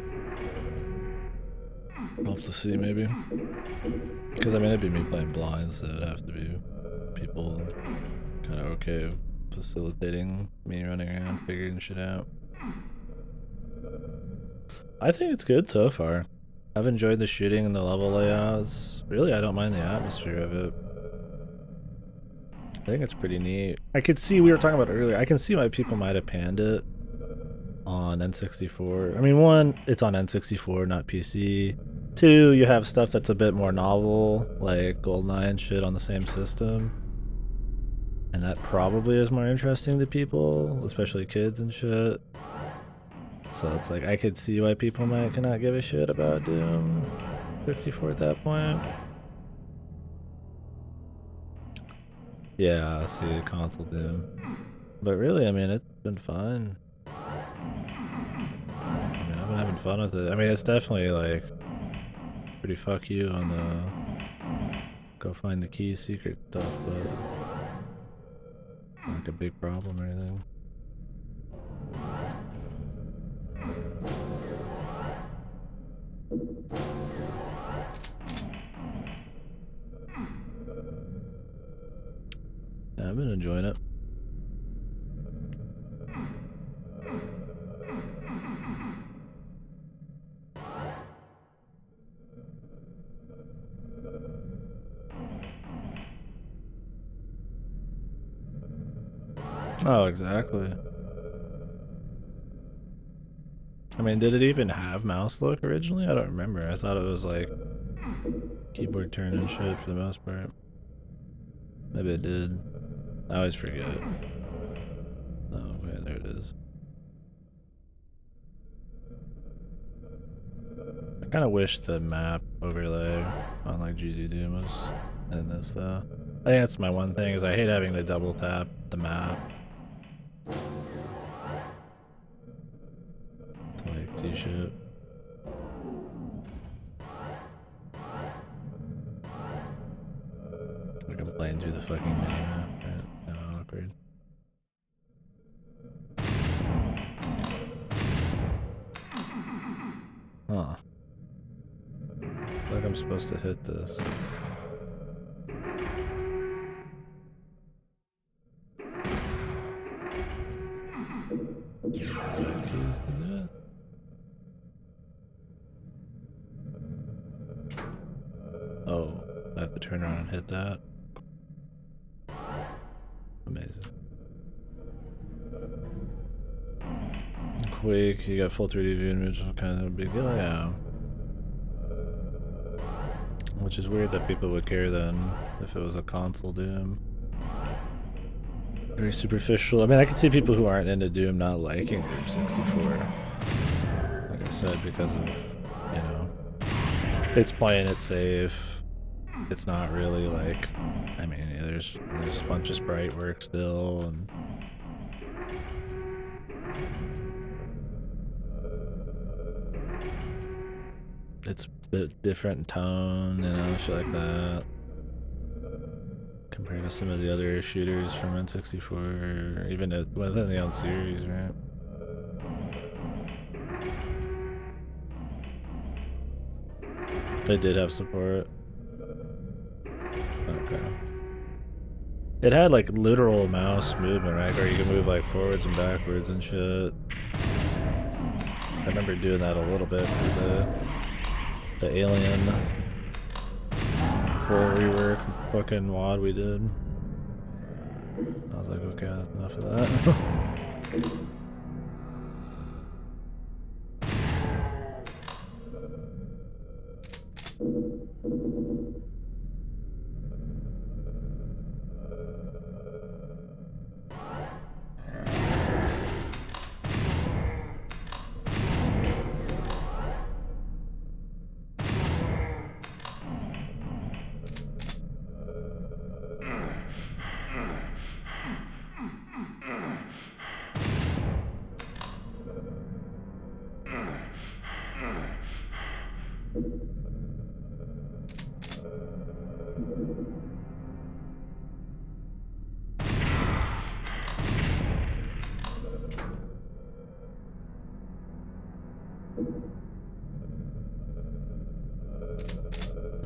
Speaker 1: I'll have to see maybe. Because I mean, it'd be me playing blind, so it'd have to be people kind of okay facilitating me running around figuring shit out. I think it's good so far. I've enjoyed the shooting and the level layouts. Really, I don't mind the atmosphere of it. I think it's pretty neat. I could see, we were talking about it earlier, I can see why people might have panned it on N64. I mean, 1, it's on N64, not PC. 2, you have stuff that's a bit more novel, like GoldenEye and shit on the same system. And that probably is more interesting to people, especially kids and shit. So it's like, I could see why people might cannot give a shit about Doom 64 at that point. Yeah, I see console Doom. But really, I mean, it's been fun. I mean, I've been having fun with it. I mean, it's definitely like pretty fuck you on the go find the key secret stuff, but not like a big problem or anything. Yeah, I've been enjoying it. Oh, exactly. I mean, did it even have mouse look originally? I don't remember. I thought it was like keyboard turn and shit for the most part. Maybe it did. I always forget. Oh, wait, there it is. I kind of wish the map overlay on like GZ Doom was in this though. I think that's my one thing is I hate having to double tap the map to like see shit. Like I'm playing through the fucking mini-map, right? Oh, awkward. Huh. I feel like I'm supposed to hit this. Keys to do it. Oh, I have to turn around and hit that. Amazing. Quake, you got full 3D view image, kind of a big deal, yeah. Which is weird that people would care then if it was a console Doom. Very superficial. I mean, I can see people who aren't into Doom not liking Doom 64. Like I said, because of, you know, it's playing it safe. It's not really like, I mean, there's a bunch of sprite work still, and it's a bit different tone, you know, shit like that. Compared to some of the other shooters from N64, or even within the own series, right? They did have support. Okay. It had like literal mouse movement, right? Or you could move like forwards and backwards and shit. I remember doing that a little bit for the Alien full rework fucking WAD we did. I was like, okay, that's enough of that.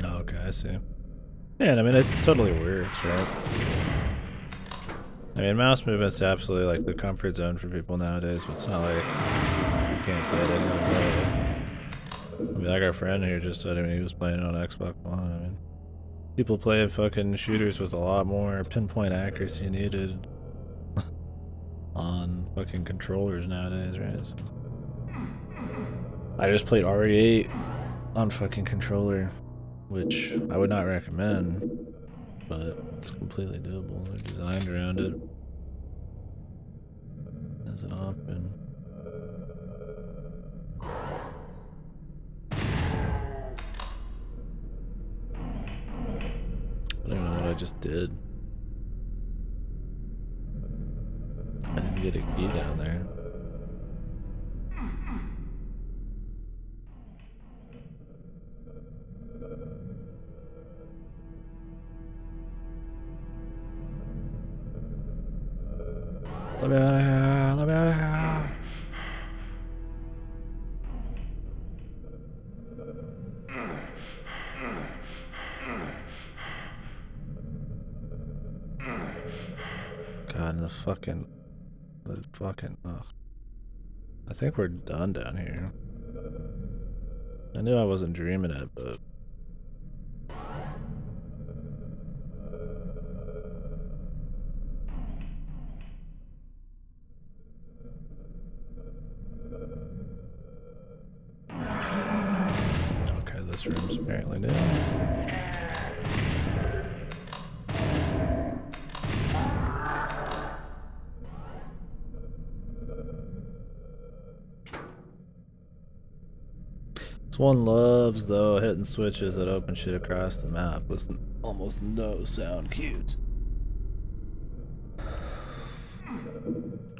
Speaker 1: Oh, okay, I see. Yeah, I mean, it totally works, right? I mean, mouse movement's absolutely like the comfort zone for people nowadays, but it's not like you can't get any other way. I mean, like our friend here just said, I mean, he was playing on Xbox One. I mean, people play fucking shooters with a lot more pinpoint accuracy needed on fucking controllers nowadays, right? So I just played RE8 on fucking controller, which I would not recommend, but it's completely doable. They're designed around it as an option. I don't even know what I just did. I didn't get a key down there. Let me out of here! Let me out of here! God, the fucking, ugh. I think we're done down here. I knew I wasn't dreaming it, but Apparently do. This one loves, though, hitting switches that open shit across the map with almost no sound cues.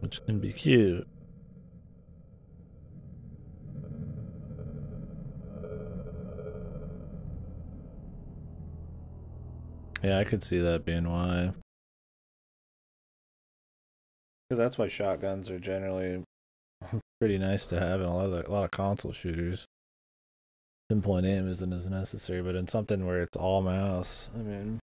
Speaker 1: Which can be cute. Yeah, I could see that being why. Because that's why shotguns are generally pretty nice to have in a lot of console shooters. Pinpoint aim isn't as necessary, but in something where it's all mouse, I mean,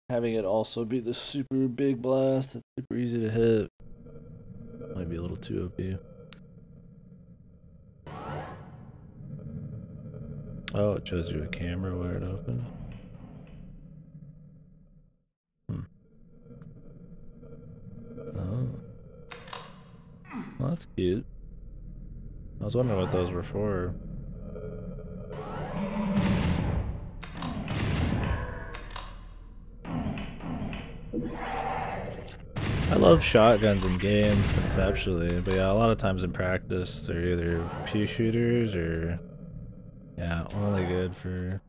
Speaker 1: having it also be the super big blast that's super easy to hit might be a little too OP. Oh, it shows you a camera where it opened. Oh. Well, that's cute. I was wondering what those were for. I love shotguns in games conceptually, but yeah, a lot of times in practice they're either pea shooters or yeah, only good for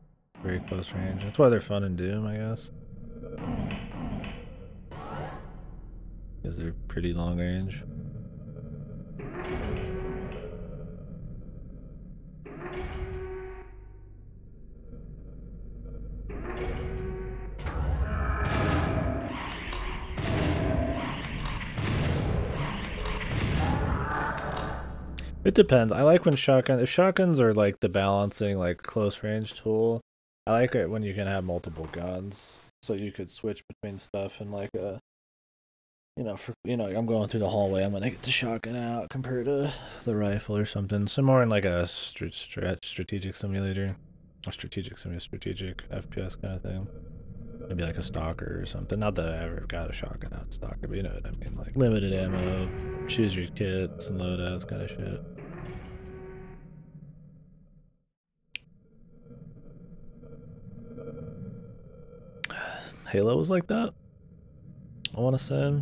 Speaker 1: very close range. That's why they're fun in Doom, I guess. Because they're pretty long range. It depends. I like when if shotguns are like the balancing, like close range tool. I like it when you can have multiple guns, so you could switch between stuff and like a, I'm going through the hallway, I'm gonna get the shotgun out compared to the rifle or something. So more in like a strategic simulator, strategic FPS kind of thing. Maybe like a stalker or something. Not that I ever got a shotgun out stalker, but you know what I mean. Like limited ammo, choose your kits and loadouts kind of shit. Halo was like that, I want to say.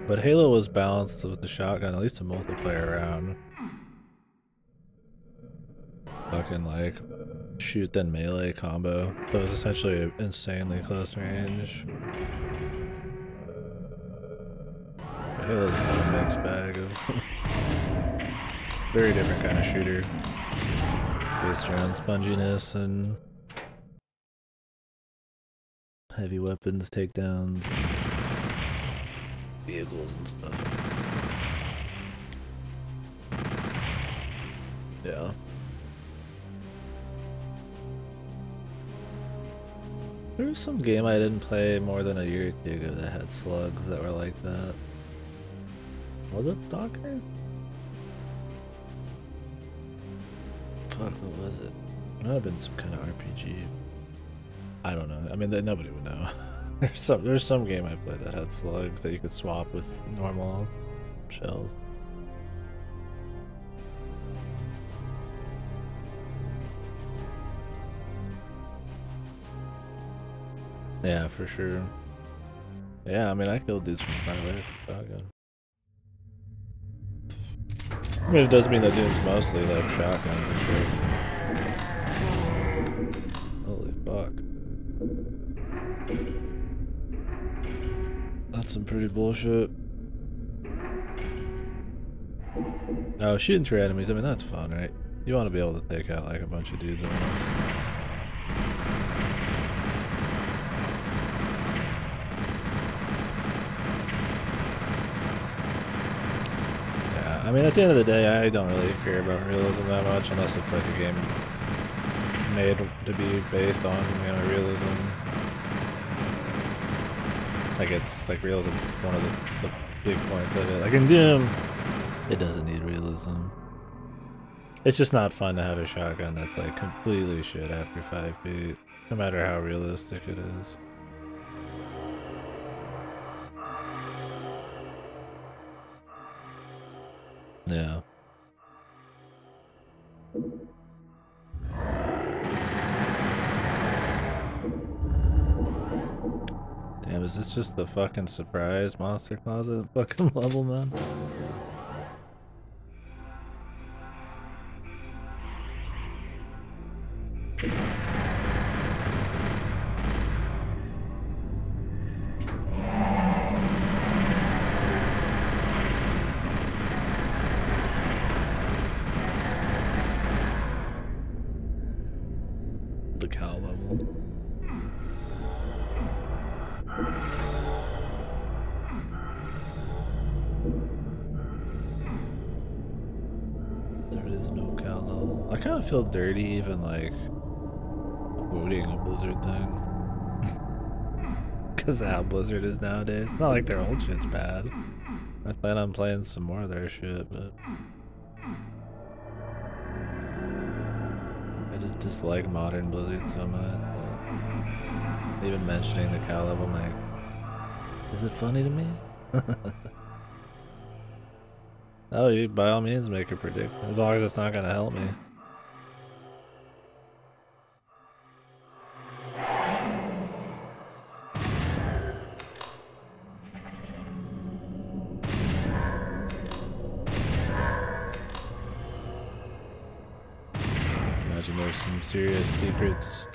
Speaker 1: But Halo was balanced with the shotgun, at least a multiplayer round. Fucking like shoot then melee combo. So it was essentially insanely close range. But Halo's a total mixed bag of very different kind of shooter. Based around sponginess and heavy weapons, takedowns, and vehicles and stuff. Yeah. There was some game I didn't play more than a year or two ago that had slugs that were like that. Was it Docker? Fuck, what was it? It might have been some kind of RPG. I don't know. I mean, nobody would know. There's some game I played that had slugs that you could swap with normal shells. Yeah, for sure. Yeah, I mean, I killed dudes from far away with a shotgun. I mean, it does mean that dudes mostly like shotguns and shit. Holy fuck. That's some pretty bullshit. Oh, shooting through enemies, I mean, that's fun, right? You want to be able to take out like a bunch of dudes at once. I mean, at the end of the day, I don't really care about realism that much unless it's like a game made to be based on, realism. Like, it's like realism is one of the big points of it. Like in Doom, it doesn't need realism. It's just not fun to have a shotgun that's like completely shit after 5 feet, no matter how realistic it is. Yeah. Damn, is this just the fucking surprise monster closet fucking level, man? The cow level. There is no cow level. I kind of feel dirty even like quoting a Blizzard thing. Cause of how Blizzard is nowadays. It's not like their old shit's bad. I plan on playing some more of their shit, but I just dislike modern Blizzard so much. Even mentioning the cow level, I'm like, is it funny to me? Oh, you by all means make a prediction, as long as it's not gonna help me. Imagine there's some serious secrets.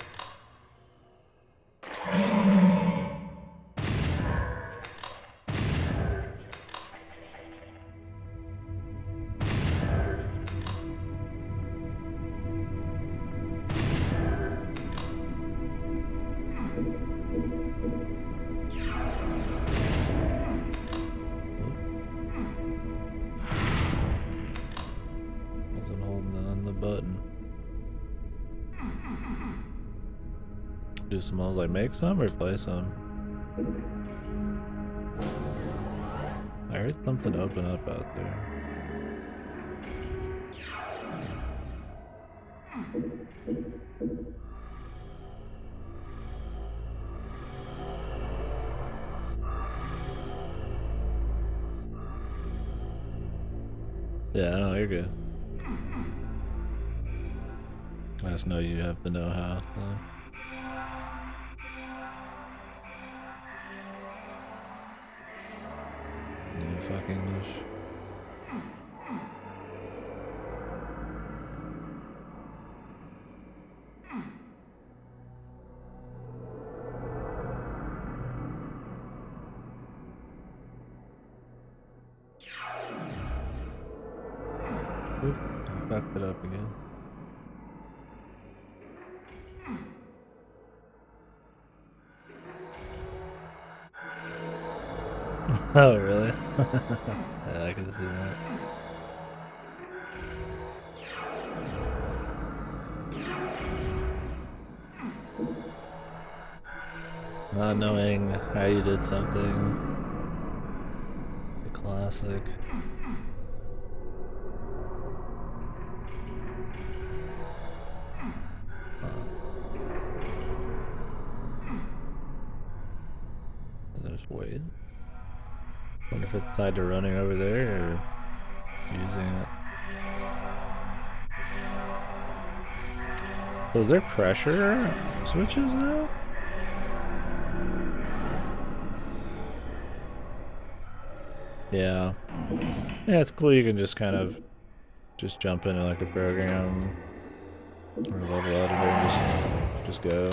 Speaker 1: Wasn't holding on the button. Do some ones like make some or play some. I heard something open up out there. Yeah, no, you're good. I just know you have the know-how. So. Yeah, fuck English. Oop, I fucked it up again. Oh, really? Yeah, I can see that. Not knowing how you did something. A classic. Just wait. Wonder if it's tied to running over there or using it. So is there pressure switches now? Yeah. Yeah, it's cool you can just kind of just jump into like a program or a level editor and just go.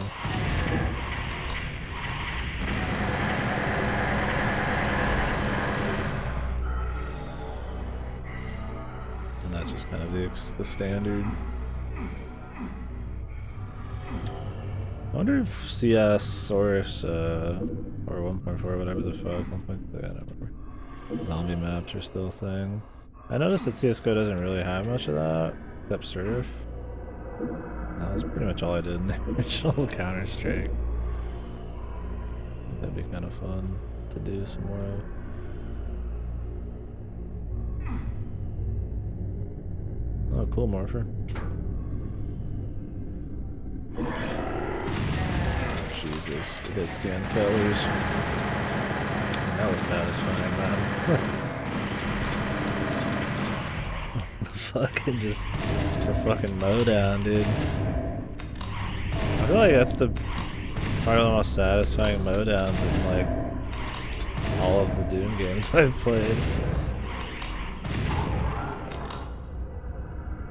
Speaker 1: And that's just kind of the standard. I wonder if CS Source or 1.4, whatever the fuck, 1.3, I don't remember. Zombie maps are still a thing. I noticed that CSGO doesn't really have much of that, except Surf. That was pretty much all I did in the original Counter-Strike. That'd be kind of fun to do some more of. Oh, cool, Morpher. Jesus, the hit scan failures. That was satisfying, man. The fucking the fucking mowdown, dude. I feel like that's the Probably the most satisfying mowdowns in like all of the Doom games I've played.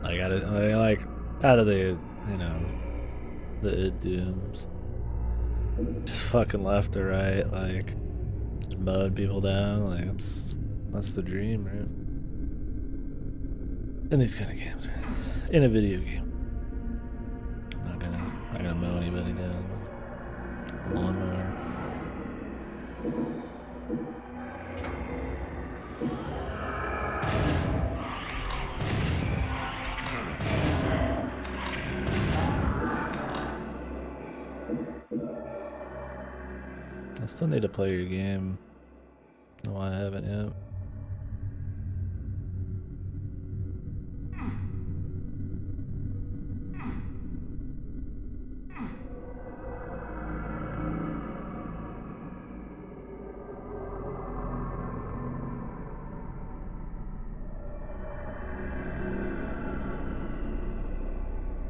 Speaker 1: Like out of the, you know, the Dooms. Just fucking left or right, like just mowing people down, like that's the dream, right? In these kind of games, right? In a video game. Not gonna mow anybody down. Lawnmower. I still need to play your game. No, I haven't yet.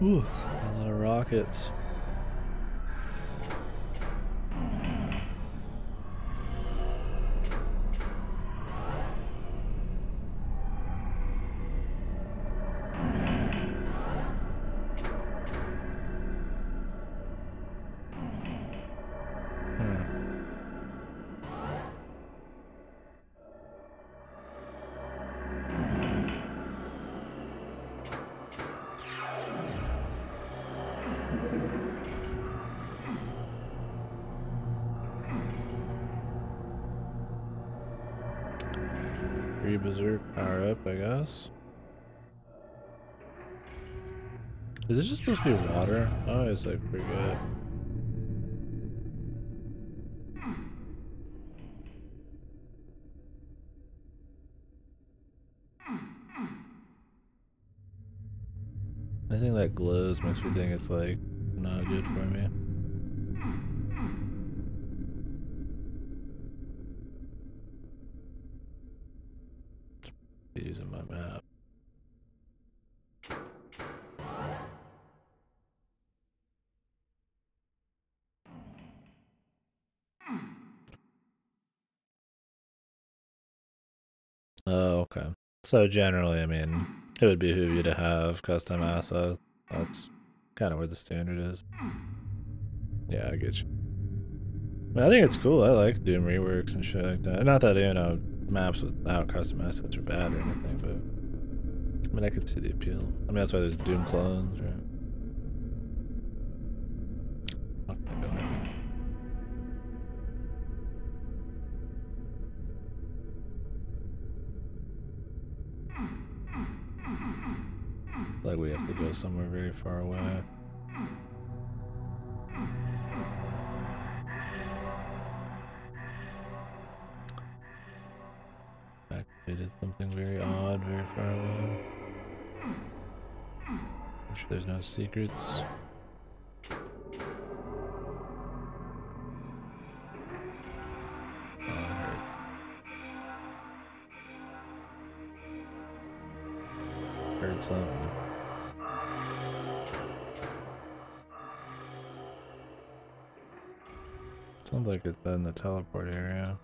Speaker 1: Ooh, a lot of rockets. Berserk power up, I guess. Is it just supposed to be water? Oh, it's like pretty good. Anything that glows makes me think it's like not good for me. Using my map. Oh, okay. So generally, I mean, it would behoove you to have custom assets. That's kind of where the standard is. Yeah, I get you. I mean, I think it's cool. I like Doom reworks and shit like that. Not that, you know, maps without custom assets are bad or anything, but I mean, I could see the appeal. I mean, that's why there's Doom clones, right? Like we have to go somewhere very far away. Activated something very odd, very far away. Make sure there's no secrets. Heard something. Sounds like it's in the teleport area.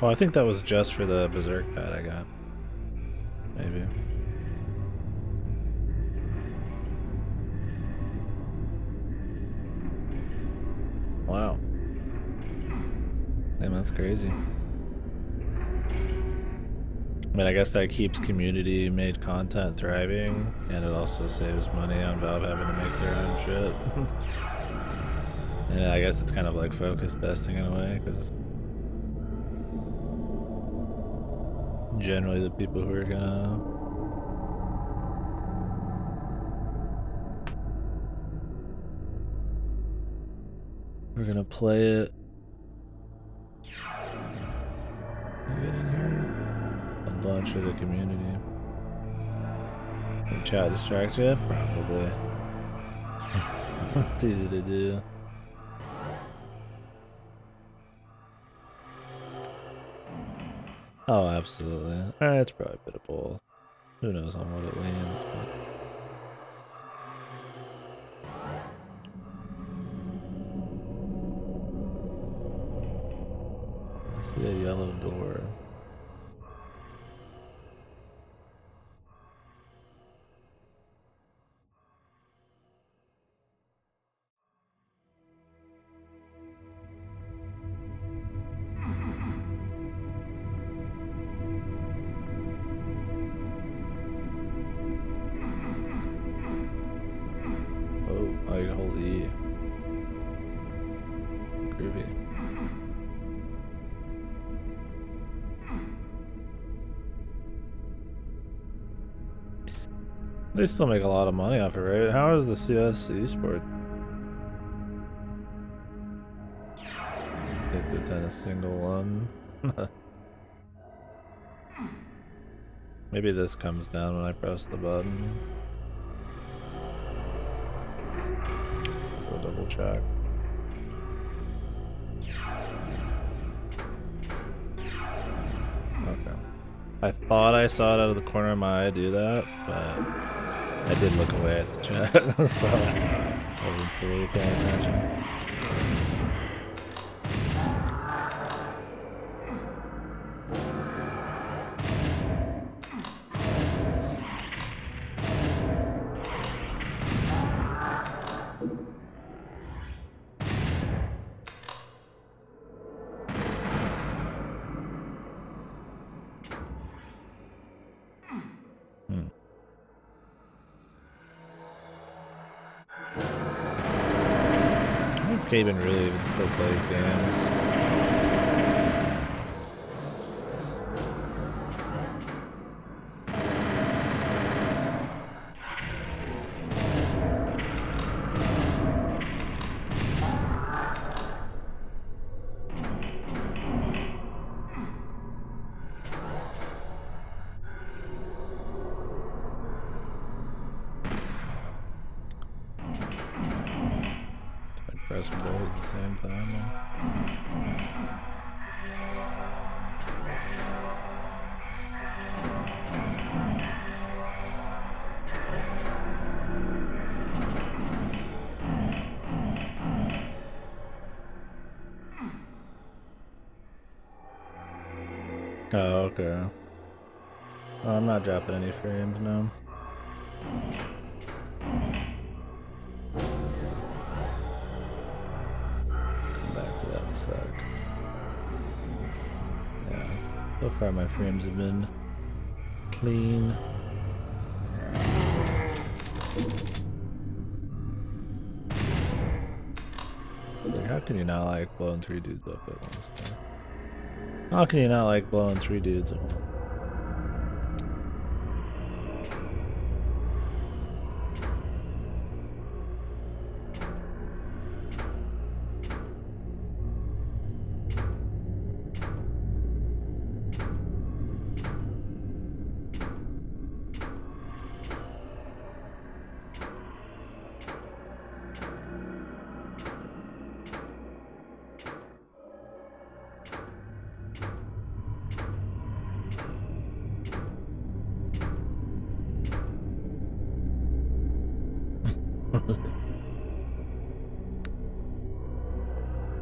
Speaker 1: Oh, I think that was just for the Berserk pad I got. Maybe. Wow. Damn, that's crazy. I mean, I guess that keeps community-made content thriving, and it also saves money on Valve having to make their own shit. And I guess it's kind of like focus testing in a way, because generally the people who are gonna play it. Get in here. A bunch of the community. Can chat distract you? Probably. It's easy to do. Oh, absolutely. It's probably a bit of both. Who knows on what it lands, but... I see a yellow door. Oh, I can hold E. Groovy. They still make a lot of money off it, right? How is the CS esports? Hit the 10 a single one. Maybe this comes down when I press the button. Go double check. Okay. I thought I saw it out of the corner of my eye do that, but I did look away at the chat, so I wasn't fully paying attention. Caden really even still plays games. Press both at the same time. Oh, okay. Oh, I'm not dropping any frames now. Come back to that in a sec. Yeah. So far my frames have been clean. Like, how can you not like blowing 3 dudes up at once? How can you not like blowing 3 dudes at once?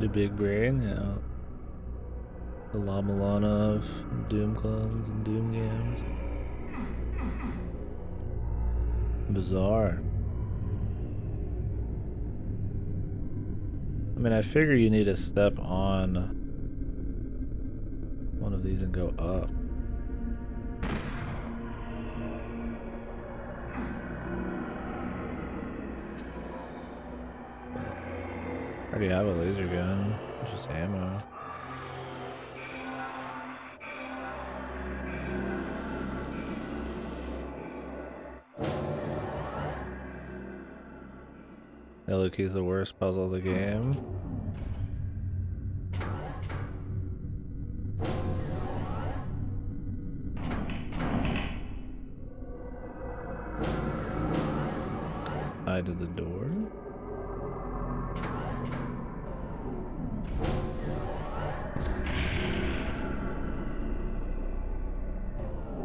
Speaker 1: The big brain, yeah. The La Milana of Doom clones and Doom games. Bizarre. I mean, I figure you need to step on one of these and go up. I already have a laser gun, it's just ammo. Yellow key's the worst puzzle of the game. Eye to the door.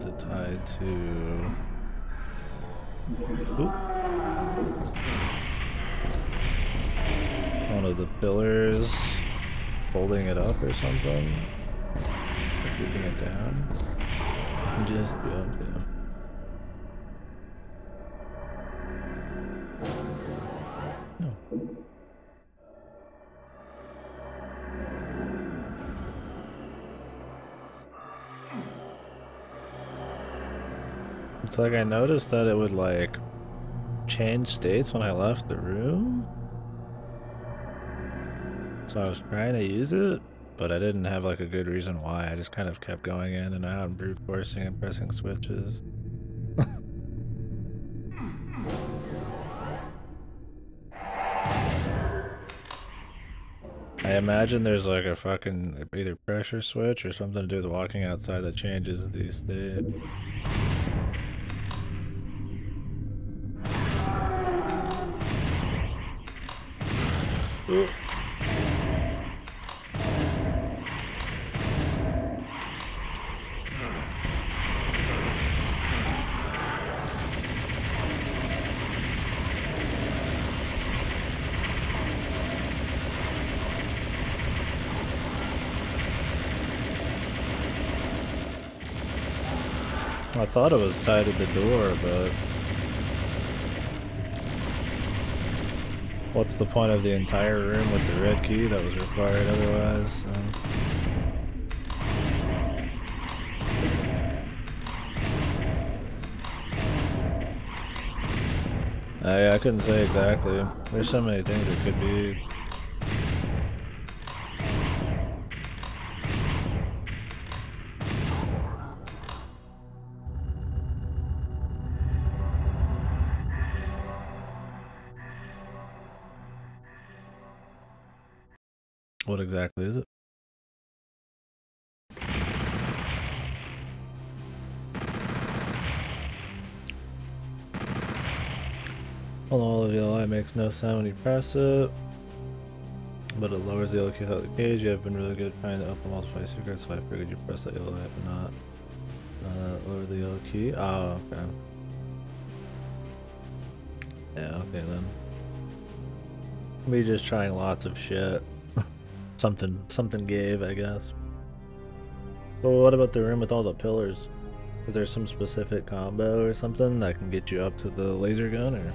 Speaker 1: want it tied to... Oop. One of the pillars holding it up or something. Or keeping it down. Just go to. No. It's like I noticed that it would like change states when I left the room. So I was trying to use it, but I didn't have like a good reason why. I just kind of kept going in and out and brute forcing and pressing switches. I imagine there's like a fucking either pressure switch or something to do with walking outside that changes the state. Ooh. I thought it was tied to the door, but what's the point of the entire room with the red key that was required otherwise? I couldn't say exactly. There's so many things it could be. What exactly is it? On all of yellow light makes no sound when you press it, but it lowers the yellow key without the cage. You have been really good trying to open multiple secrets, so I figured you press that yellow light but not lower the yellow key. Oh, okay. Yeah, okay then. Me just trying lots of shit. Something gave, I guess. But what about the room with all the pillars? Is there some specific combo or something that can get you up to the laser gun, or?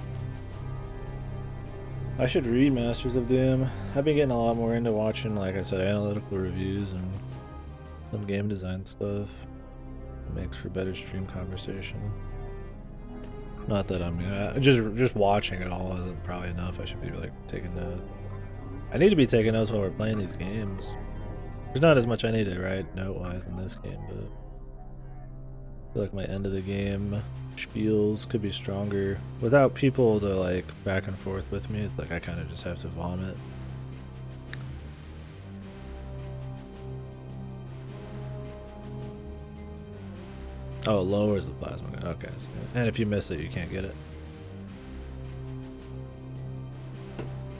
Speaker 1: I should read Masters of Doom. I've been getting a lot more into watching, like I said, analytical reviews and some game design stuff. It makes for better stream conversation. Not that I'm just watching it all isn't probably enough. I should be like taking notes. I need to be taking notes while we're playing these games. There's not as much I need to write note-wise in this game, but I feel like my end of the game spiels could be stronger without people to like back and forth with me. It's like I kind of just have to vomit. Oh, it lowers the plasma gun. Okay, so, and if you miss it, you can't get it.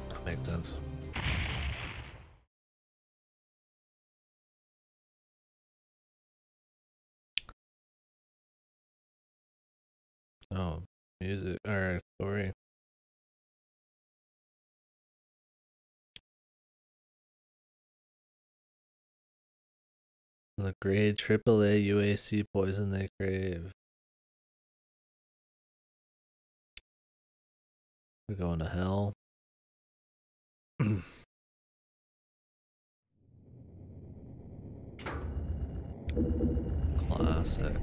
Speaker 1: That makes sense. Oh, music. Alright, story. The grade AAA UAC poison they crave. We're going to hell. Classic.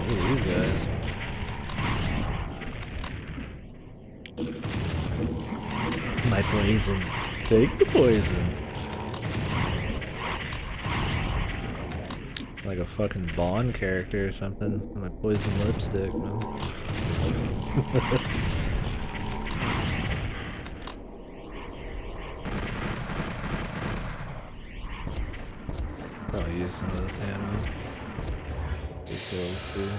Speaker 1: Look at these guys. My poison. Take the poison. Like a fucking Bond character or something. My poison lipstick, man. Probably use some of this ammo. It kills too.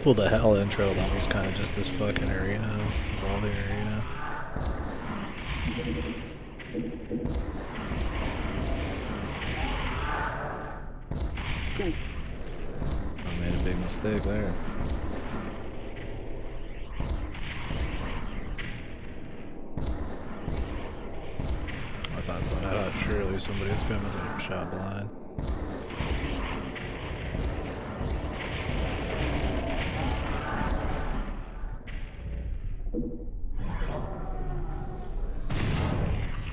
Speaker 1: Well, the hell intro that was kind of just this fucking arena, evolving arena. I made a big mistake there. I thought surely somebody was coming to shot blind.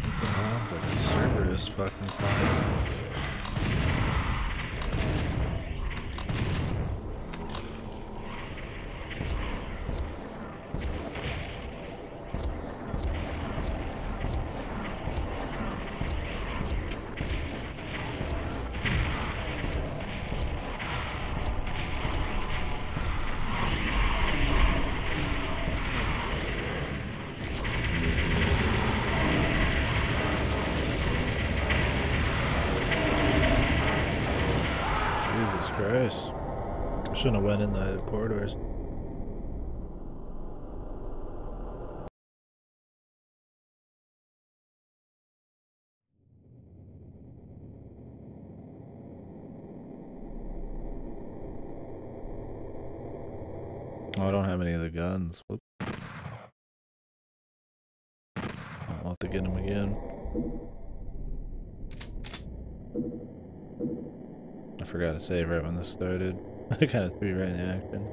Speaker 1: What the hell? It's like a Cerberus fucking fire. Christ. I shouldn't have went in the corridors. Oh, I don't have any of the guns. Whoop. I'll have to get them again. I forgot to save right when this started. I kind of threw right in the action.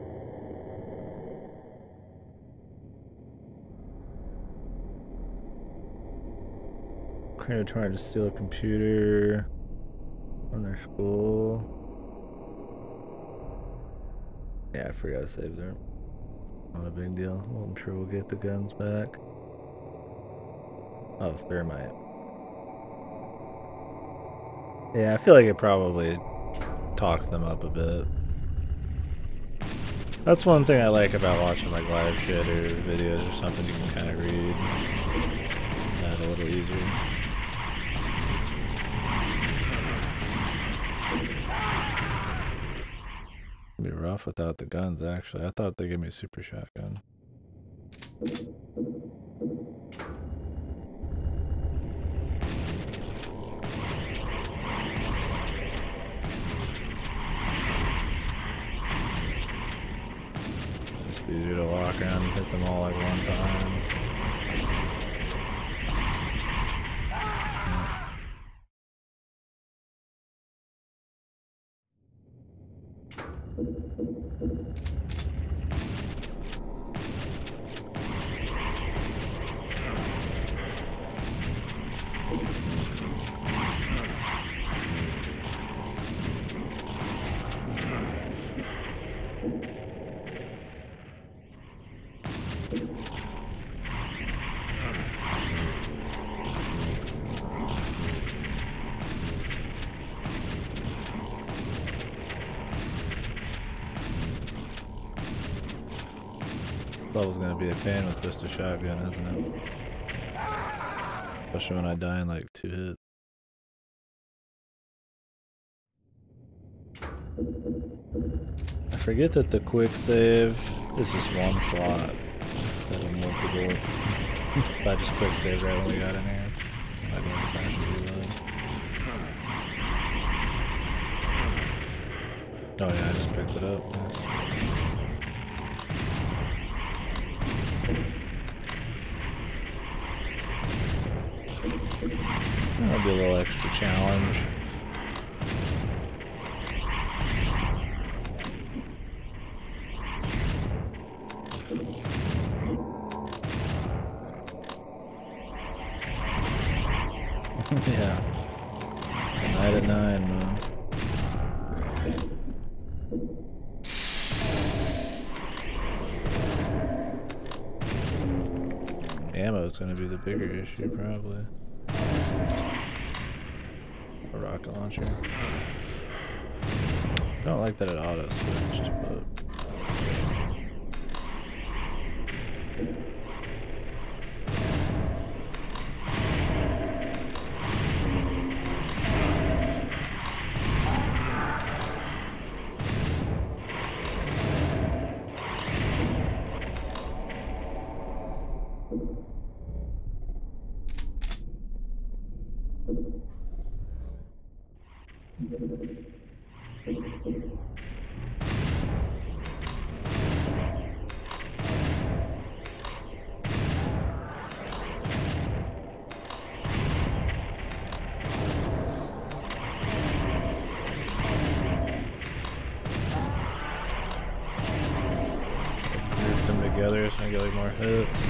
Speaker 1: They're trying to steal a computer from their school. Yeah, I forgot to save there. Not a big deal. Well, I'm sure we'll get the guns back. Oh, thermite. Yeah, I feel like it probably talks them up a bit. That's one thing I like about watching like live shit or videos or something. You can kind of read that a little easier. It'd be rough without the guns, actually. I thought they'd give me a super shotgun. It's easier to walk around and hit them all like one time. Level's gonna be a pain with just a shotgun, isn't it? Especially when I die in like 2 hits. I forget that the quick save is just one slot instead of multiple. If I just quick save right when we got in here, I didn't actually reload. Oh yeah, I just picked it up. Nice. That'll be a little extra challenge. Yeah. Tonight at 9, man. Ammo is going to be the bigger issue, probably. A rocket launcher. I don't like that it auto switched, but. Group them together so I get like more hits.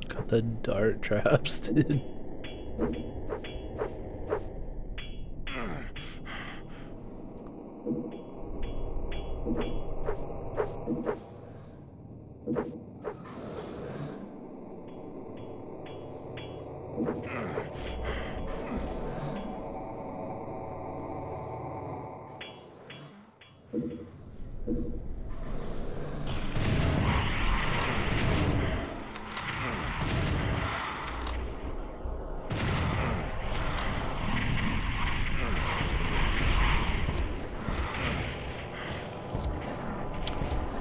Speaker 1: Got the dart traps, dude.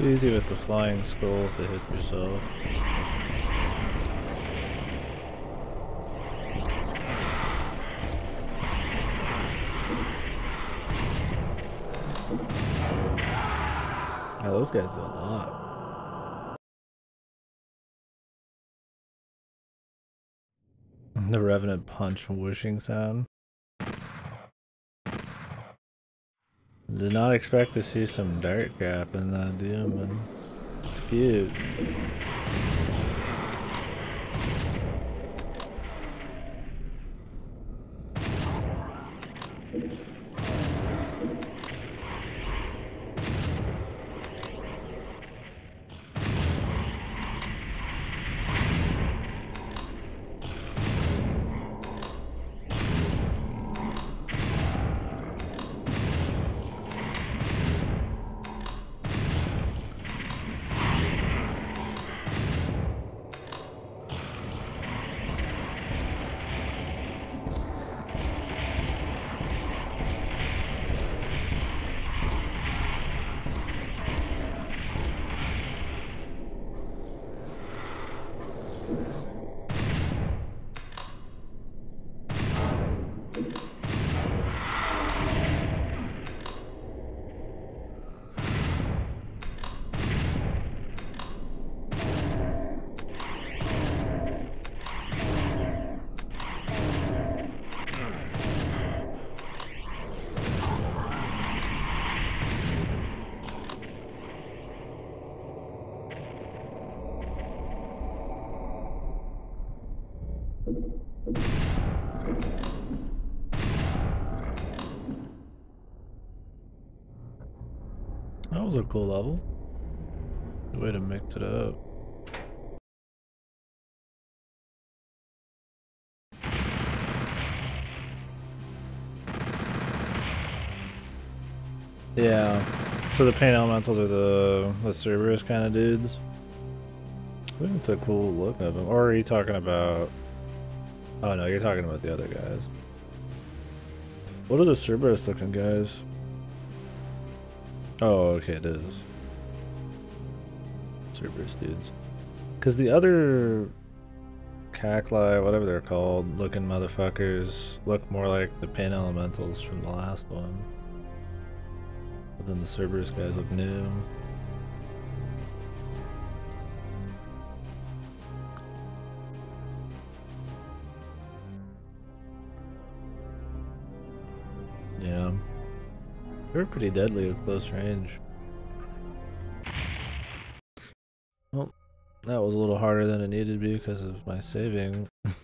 Speaker 1: Easy with the flying skulls to hit yourself. Oh, those guys do a lot. The Revenant punch whooshing sound. Did not expect to see some dart gap in that demon. It's cute. That was a cool level. Good way to mix it up. Yeah. So the paint elementals are the Cerberus kind of dudes. I think it's a cool look of them. Or are you talking about... Oh no, you're talking about the other guys. What are the Cerberus looking guys? Oh, okay, it is. Cerberus dudes. Because the other Cacli, whatever they're called, looking motherfuckers look more like the paint elementals from the last one. But then the Cerberus guys look new. Yeah. They're pretty deadly at close range. Well, that was a little harder than it needed to be because of my saving. It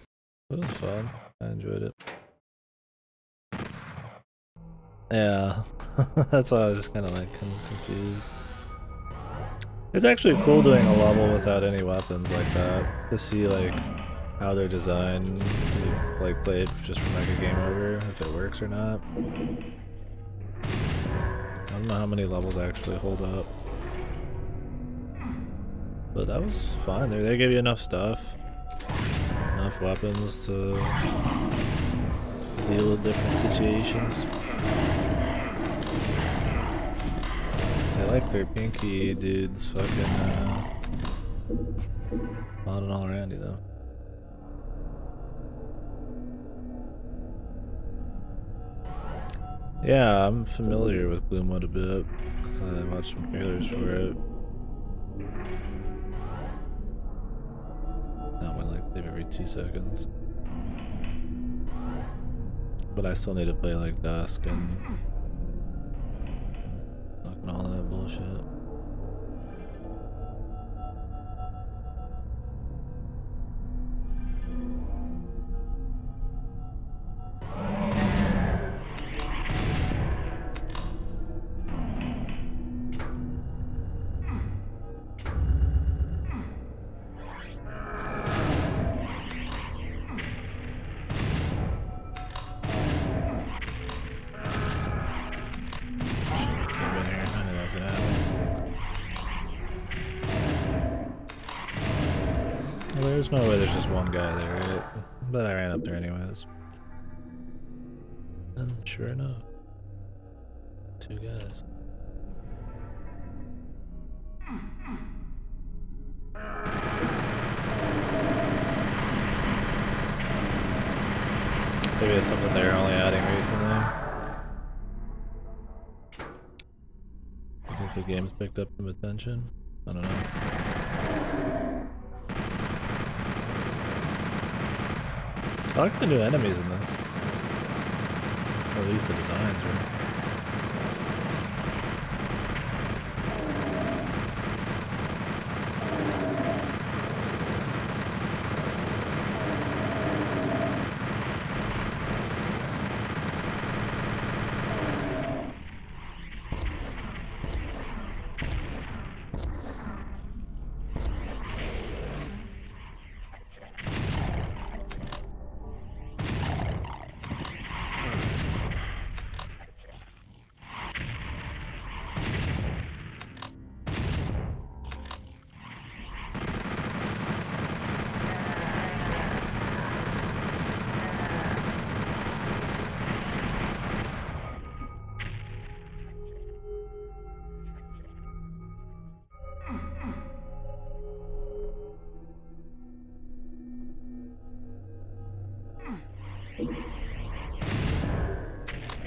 Speaker 1: was fun. I enjoyed it. Yeah, that's why I was just kind of like confused. It's actually cool doing a level without any weapons like that, to see like how they're designed to like play it just from like a game over, if it works or not. I don't know how many levels actually hold up, but that was fine. They gave you enough stuff, enough weapons to deal with different situations. I like their pinky dudes fucking spawning all around you though. Yeah, I'm familiar with Gloomwood a bit because I watched some trailers for it. Not one like live every 2 seconds. But I still need to play like Dusk and fucking all that bullshit. There's no way there's just one guy there, right? But I ran up there anyways. And sure enough, 2 guys. Maybe it's something they're only adding recently. Because the game's picked up some attention. I don't know. I like the new enemies in this. Or at least the designs, right?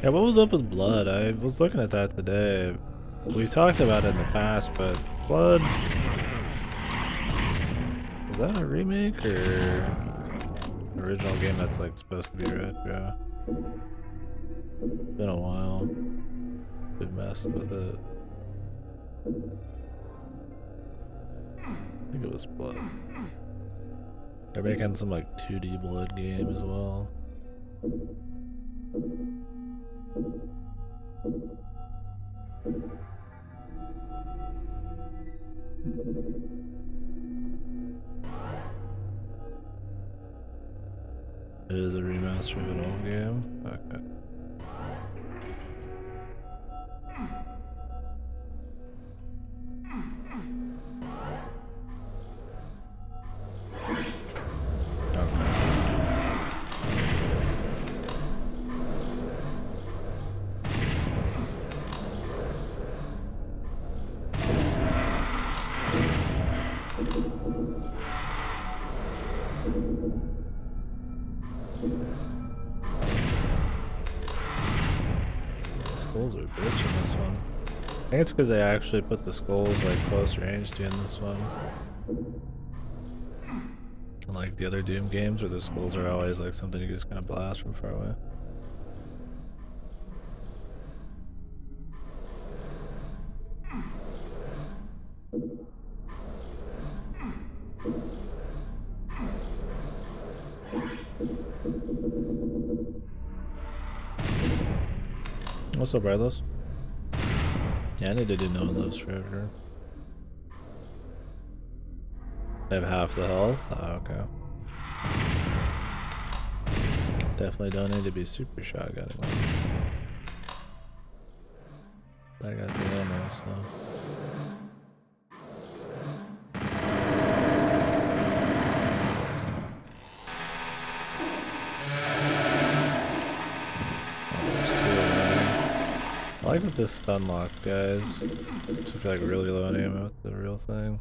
Speaker 1: Yeah, what was up with Blood? I was looking at that today. We talked about it in the past, but Blood... is that a remake or an original game that's like supposed to be retro? It's been a while. Good mess with it. I think it was Blood. They're making some like 2D Blood game as well. It is a remaster of an old game? Okay. Skulls are a bitch in this one. I think it's because they actually put the skulls like close range to in this one. Unlike the other Doom games where the skulls are always like something you just kind of blast from far away. What's up, Bradless? Yeah, I need to do no one lives forever. I have half the health? Oh, okay. Definitely don't need to be super shotgunning. I got the ammo, so. I like that this stun lock, guys. It took like really low on ammo with the real thing.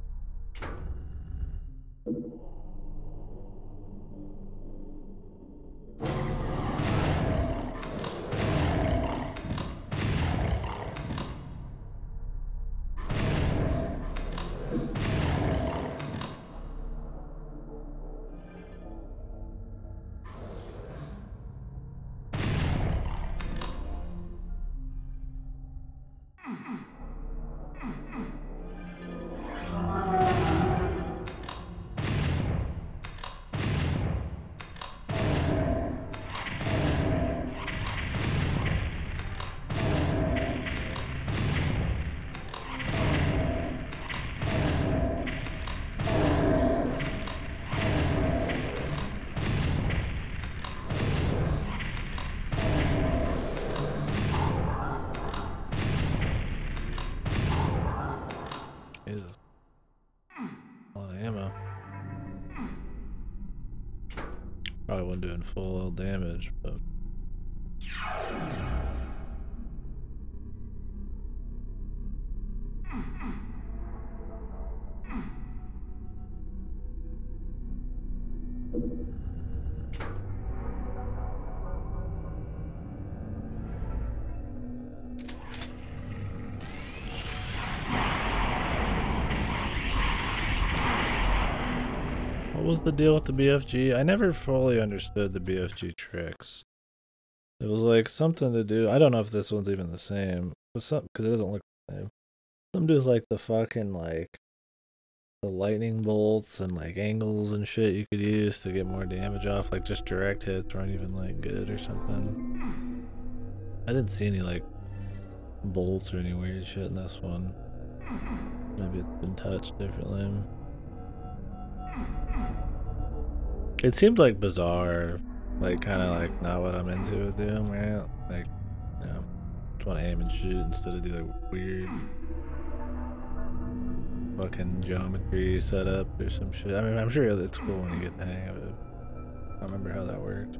Speaker 1: Jesus. A lot of ammo. Probably wasn't doing full damage, but. What was the deal with the BFG? I never fully understood the BFG tricks. It was like something to do. I don't know if this one's even the same. But some, because it doesn't look the same. Some dudes like the fucking like the lightning bolts and like angles and shit you could use to get more damage off. Like just direct hits aren't even like good or something. I didn't see any like bolts or any weird shit in this one. Maybe it's been touched differently. It seemed like bizarre, like kind of like not what I'm into with Doom, right? Like, you know, just want to aim and shoot instead of do like weird fucking geometry setup or some shit. I mean, I'm sure it's cool when you get the hang of it. I don't remember how that worked.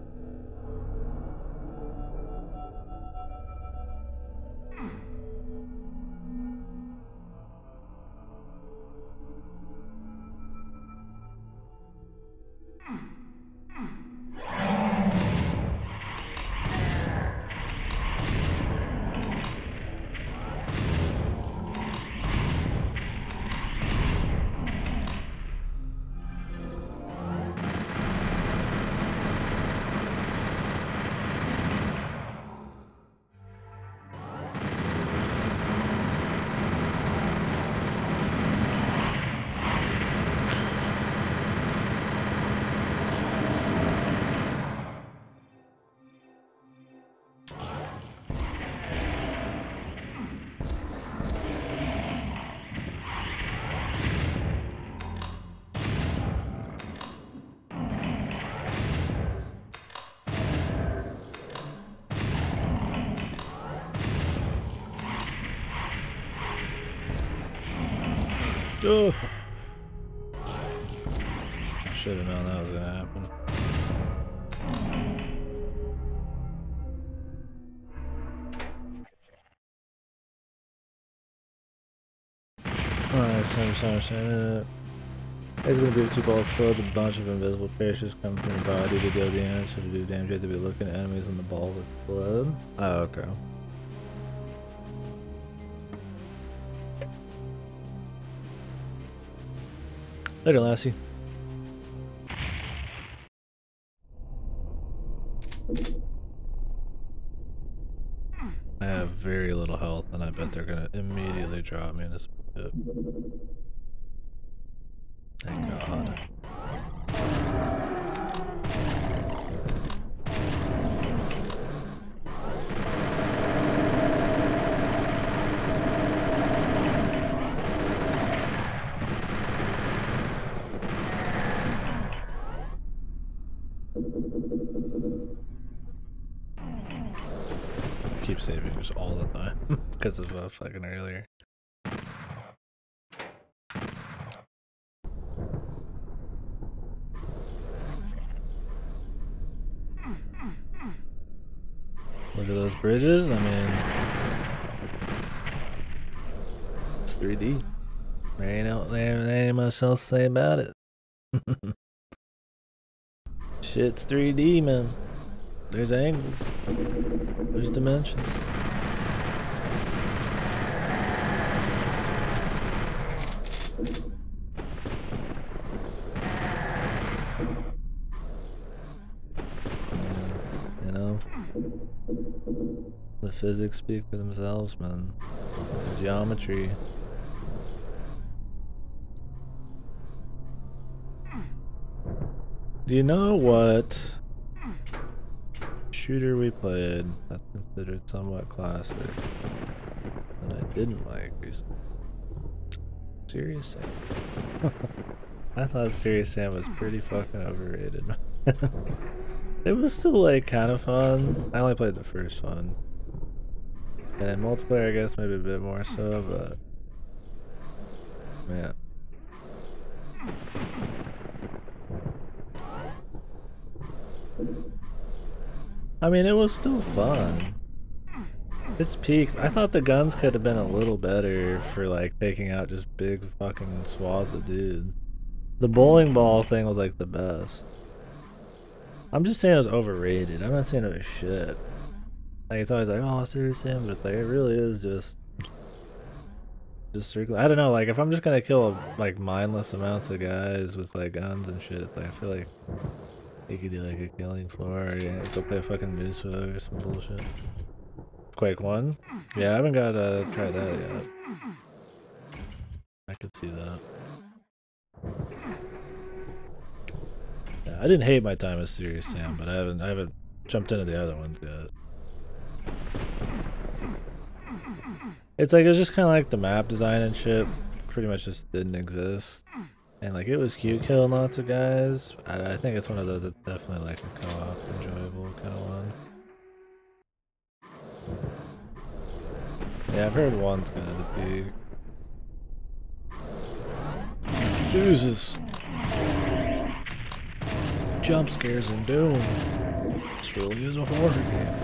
Speaker 1: Oh. I should have known that was gonna happen. Alright, so it's gonna be 2 ball explodes, a bunch of invisible parachutes come from your body to deal damage. So to do damage, you have to be looking at enemies when the balls explode. Oh, okay. Later, Lassie. I have very little health, and I bet they're gonna immediately drop me in this pit. Thank God. saving just all the time because of fucking earlier. Look at those bridges. I mean, it's 3D. There ain't much else to say about it. Shit's 3D, man. There's angles. There's dimensions. You know, the physics speak for themselves, man. The geometry. Do you know what shooter we played that's considered somewhat classic that I didn't like recently? Serious Sam. I thought Serious Sam was pretty fucking overrated. It was still like kind of fun. I only played the first one. And in multiplayer I guess maybe a bit more so, but man. I mean, it was still fun. It's peak. I thought the guns could have been a little better for like taking out just big fucking swaths of dude. The bowling ball thing was like the best. I'm just saying it was overrated. I'm not saying it was shit. Like it's always like, oh, Serious Sam, but like it really is just strictly. I don't know. Like if I'm just gonna kill like mindless amounts of guys with like guns and shit, like I feel like you could do like a killing floor, or yeah, go play a fucking Moose Hook or some bullshit. Quake 1? Yeah, I haven't got to try that yet. I could see that. Yeah, I didn't hate my time as Serious Sam, but I haven't jumped into the other ones yet. It's like, it's just kind of like the map design and shit pretty much just didn't exist. And like it was KDkill lots of guys. I think it's one of those that's definitely like a co-op enjoyable kind of one. Yeah, I've heard one's kind of the peak. Jesus. Jump scares in Doom. This really is a horror game.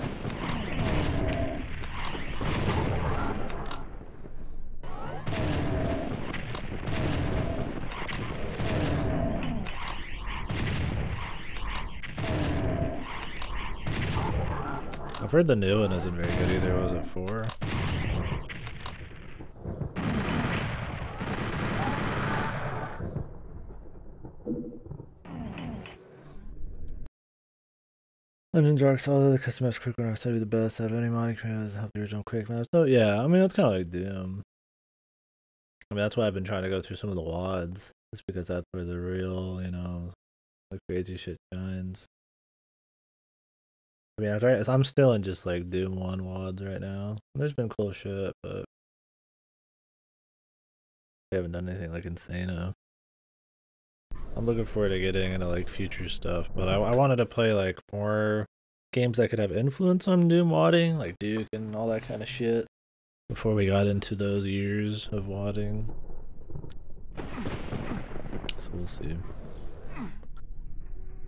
Speaker 1: I've heard the new one isn't very good either. Was it 4? Legends Dark Solid, the customized quick one are the best out of any modding trailers. Help the original quick maps. So yeah, I mean that's kind of like Doom. I mean that's why I've been trying to go through some of the WODs. It's because that's where the real, you know, the crazy shit shines. I mean, I'm still in just like Doom 1 WODs right now. There's been cool shit, but we haven't done anything like insane. I'm looking forward to getting into like future stuff, but I wanted to play like more games that could have influence on Doom WODing, like Duke and all that kind of shit, before we got into those years of WODing. So we'll see.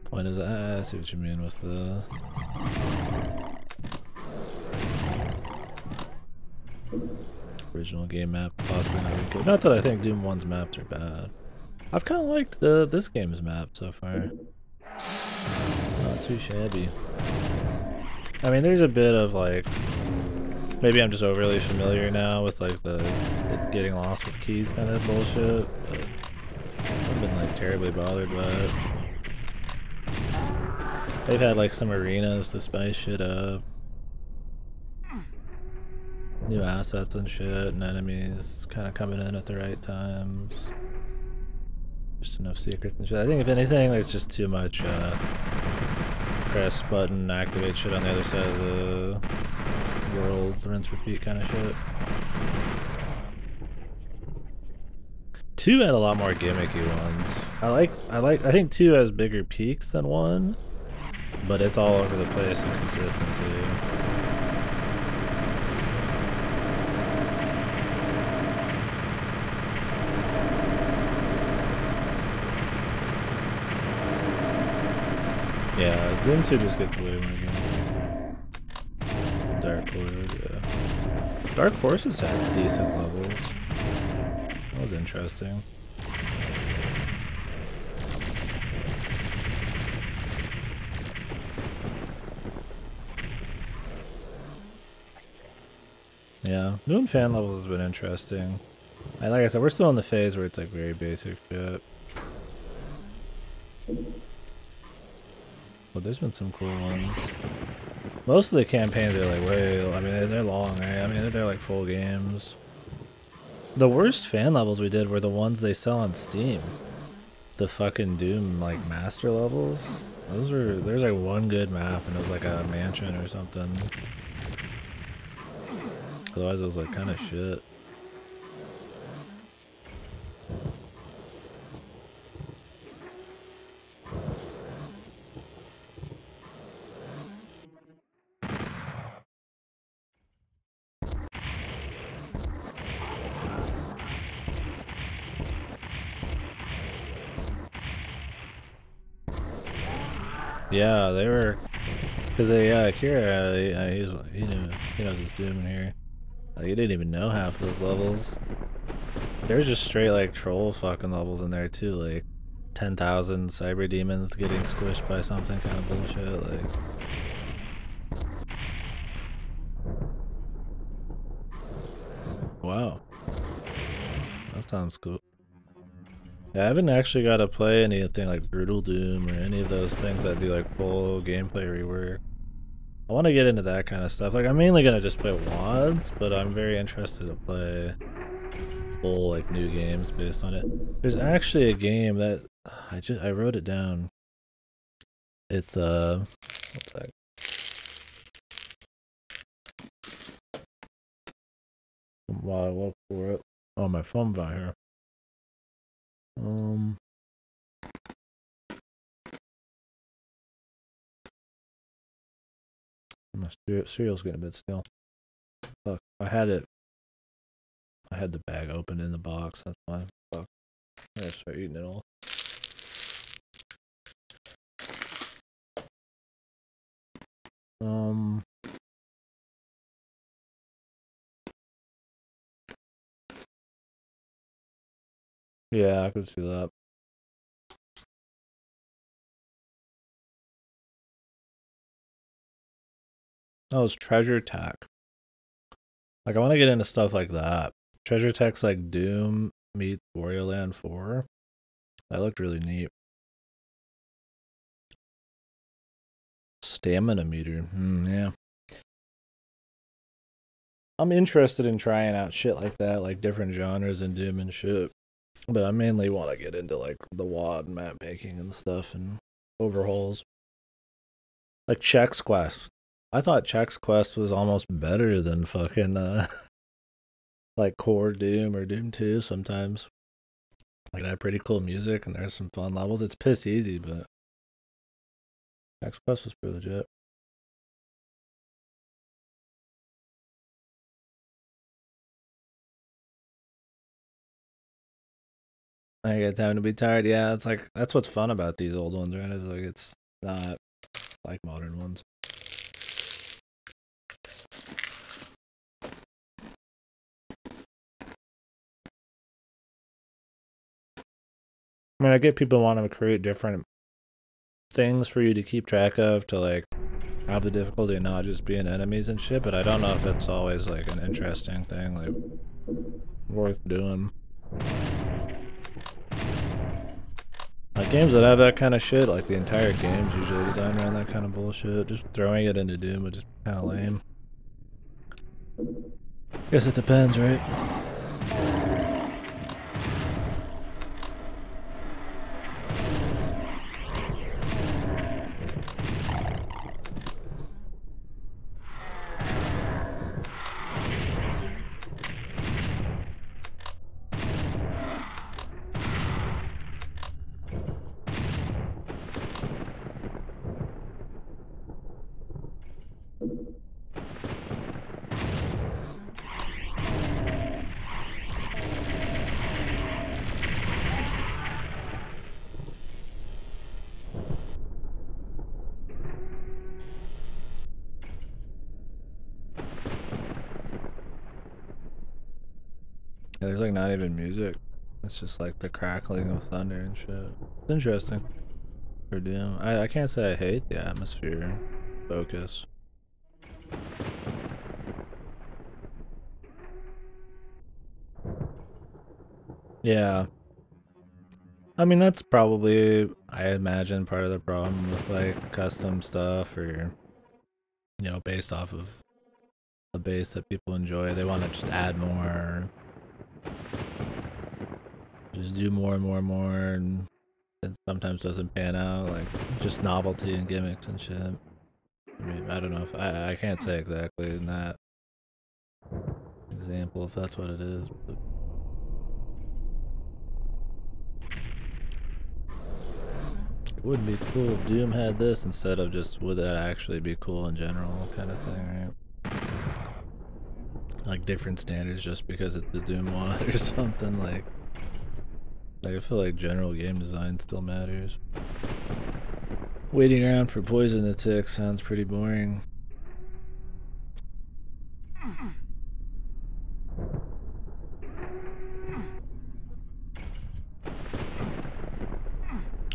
Speaker 1: Point is, I see what you mean with the original game map possibly not be good. Not that I think Doom 1's maps are bad. I've kind of liked this game's map so far. Not too shabby. I mean, there's a bit of like, maybe I'm just overly familiar now with like the getting lost with keys kind of bullshit, but I haven't been like terribly bothered by it. They've had like some arenas to spice shit up. New assets and shit, and enemies kind of coming in at the right times. Just enough secrets and shit. I think if anything, there's just too much press button, activate shit on the other side of the world, rinse repeat kind of shit. 2 had a lot more gimmicky ones. I think 2 has bigger peaks than 1, but it's all over the place in consistency. Doom 2 just gets way more game. Dark Lord, yeah. Dark Forces had decent levels. That was interesting. Yeah, doing fan levels has been interesting. Like I said, we're still in the phase where it's like very basic shit. But there's been some cool ones. Most of the campaigns are like way, I mean, they're long, right? I mean, they're like full games. The worst fan levels we did were the ones they sell on Steam. The fucking Doom, like, master levels. There's like one good map and it was like a mansion or something. Otherwise it was like kind of shit. Yeah, they were, cause Kira, he knows his Doom in here. Like, he didn't even know half of those levels. There's just straight like troll fucking levels in there too, like 10,000 cyber demons getting squished by something kind of bullshit. Like, wow, that sounds cool. Yeah, I haven't actually got to play anything like Brutal Doom or any of those things that do like full gameplay rework. I want to get into that kind of stuff. Like, I'm mainly gonna just play WADs, but I'm very interested to play full like new games based on it. There's actually a game that I wrote it down. It's what's that? While I look for it. Oh, my phone's out here. My cereal's getting a bit stale. Fuck, I had the bag open in the box. That's fine. Fuck, I gotta start eating it all. Yeah, I could see that. Oh, it's Treasure Tech. Like, I want to get into stuff like that. Treasure Tech's like Doom meets Wario Land 4. That looked really neat. Stamina meter. Yeah. I'm interested in trying out shit like that, like different genres in Doom and shit. But I mainly want to get into like the WAD map making and stuff and overhauls. Like Chex Quest. I thought Chex Quest was almost better than fucking like core Doom or Doom 2 sometimes. Like, they have pretty cool music and there's some fun levels. It's piss easy, but Chex Quest was pretty legit. I get time to be tired. Yeah, it's like that's what's fun about these old ones, right? Is like it's not like modern ones. I mean, I get people wanting to create different things for you to keep track of to like have the difficulty of not just being enemies and shit, but I don't know if it's always like an interesting thing, like worth doing. Like games that have that kind of shit, like the entire game's usually designed around that kind of bullshit. Just throwing it into Doom would just kind of lame. Guess it depends, right? Yeah, there's like not even music. It's just like the crackling of thunder and shit. It's interesting for Doom. I can't say I hate the atmosphere focus. Yeah. I mean, that's probably, I imagine, part of the problem with like custom stuff or, you know, based off of a base that people enjoy. They want to just add more, just do more and more and more, and it sometimes doesn't pan out, like just novelty and gimmicks and shit. I mean, I don't know if, I can't say exactly in that example if that's what it is, but it would be cool if Doom had this instead of just would that actually be cool in general kind of thing, right? Like different standards just because it's the Doom mod or something. Like I feel like general game design still matters. Waiting around for poison to tick sounds pretty boring.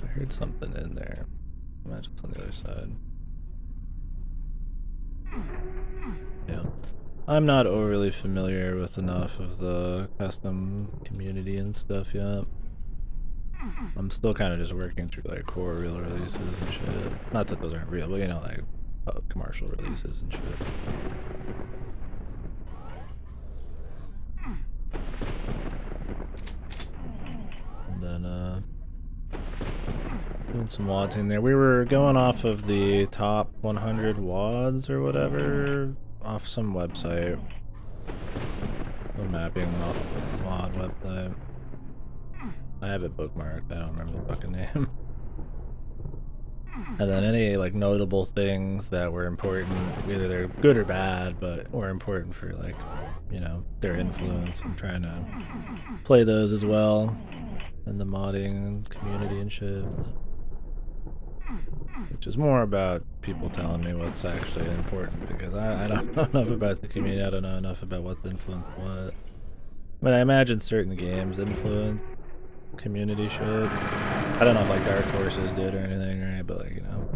Speaker 1: I heard something in there. Imagine it's on the other side. Yeah. I'm not overly familiar with enough of the custom community and stuff yet. I'm still kind of just working through like core real releases and shit. Not that those aren't real, but you know, like commercial releases and shit. And then doing some wadding there. We were going off of the top 100 wads or whatever off some website. A mapping wad website. I have it bookmarked, I don't remember the fucking name. And then any like notable things that were important, either they're good or bad, but were important for like, you know, their influence. I'm trying to play those as well in the modding community and shit. Which is more about people telling me what's actually important, because I don't know enough about the community, I don't know enough about what's influenced what. But I imagine certain games influence community shit. I don't know if like Dark Forces did or anything, right? But like, you know,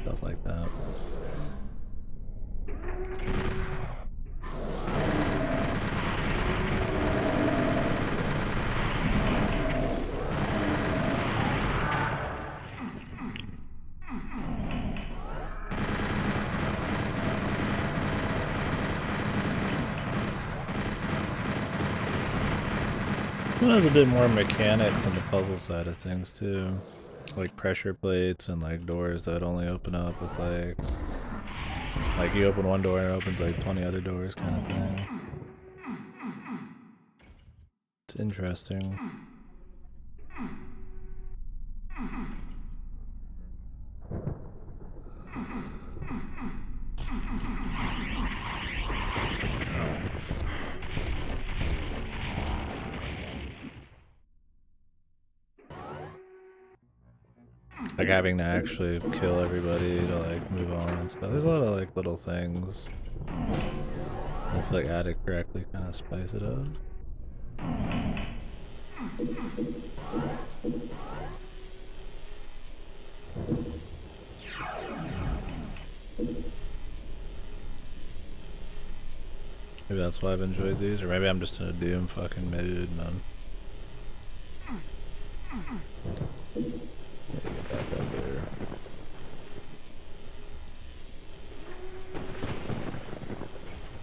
Speaker 1: stuff like that. It has a bit more mechanics on the puzzle side of things too, like pressure plates and like doors that only open up with like you open one door and it opens like 20 other doors kind of thing. It's interesting. Like having to actually kill everybody to like move on and stuff. There's a lot of like little things. I feel like add it correctly kind of spice it up. Maybe that's why I've enjoyed these, or maybe I'm just in a Doom fucking mood, man. Get back up there.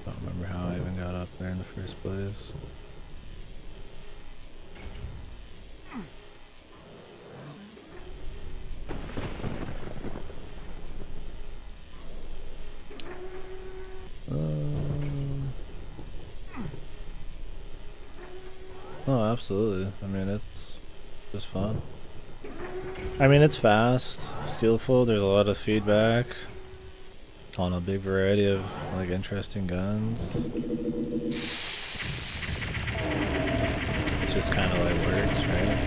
Speaker 1: Don't remember how I even got up there in the first place. Oh, absolutely. I mean, it's just fun. I mean, it's fast, skillful, there's a lot of feedback on a big variety of, like, interesting guns. It just kind of, like, works, right?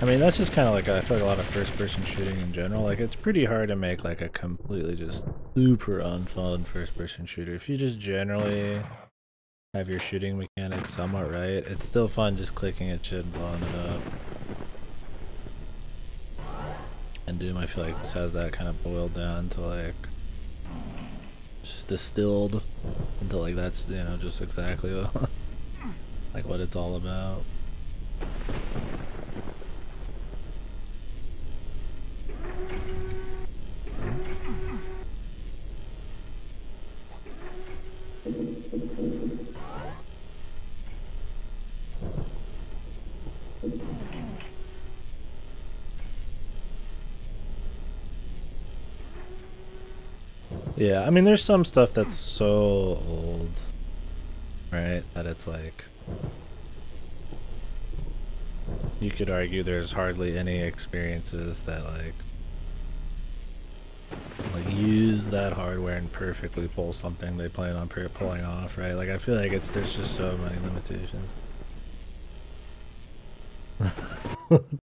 Speaker 1: I mean, that's just kind of like, I feel like a lot of first-person shooting in general. Like, it's pretty hard to make like a completely just super unfun first-person shooter. If you just generally have your shooting mechanics somewhat right, it's still fun just clicking at shit and blowing it up. And Doom, I feel like, just has that kind of boiled down to like, just distilled into like, that's, you know, just exactly what, like what it's all about. Yeah, I mean, there's some stuff that's so old, right, that it's like, you could argue there's hardly any experiences that like use that hardware and perfectly pull something they plan on pulling off, right? Like, I feel like there's just so many limitations.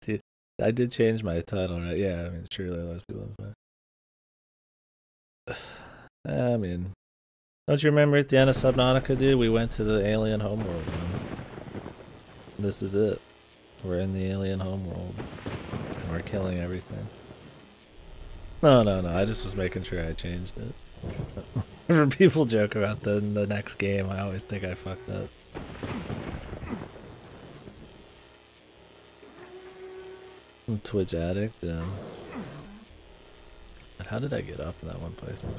Speaker 1: Dude, I did change my title, right? Yeah, I mean, surely a lot of people have I mean, don't you remember at the end of Subnautica, dude? We went to the alien homeworld, man. This is it. We're in the alien homeworld. And we're killing everything. No, I just was making sure I changed it. Whenever people joke about the next game, I always think I fucked up. I'm Twitch addict, yeah. And how did I get up in that one place before?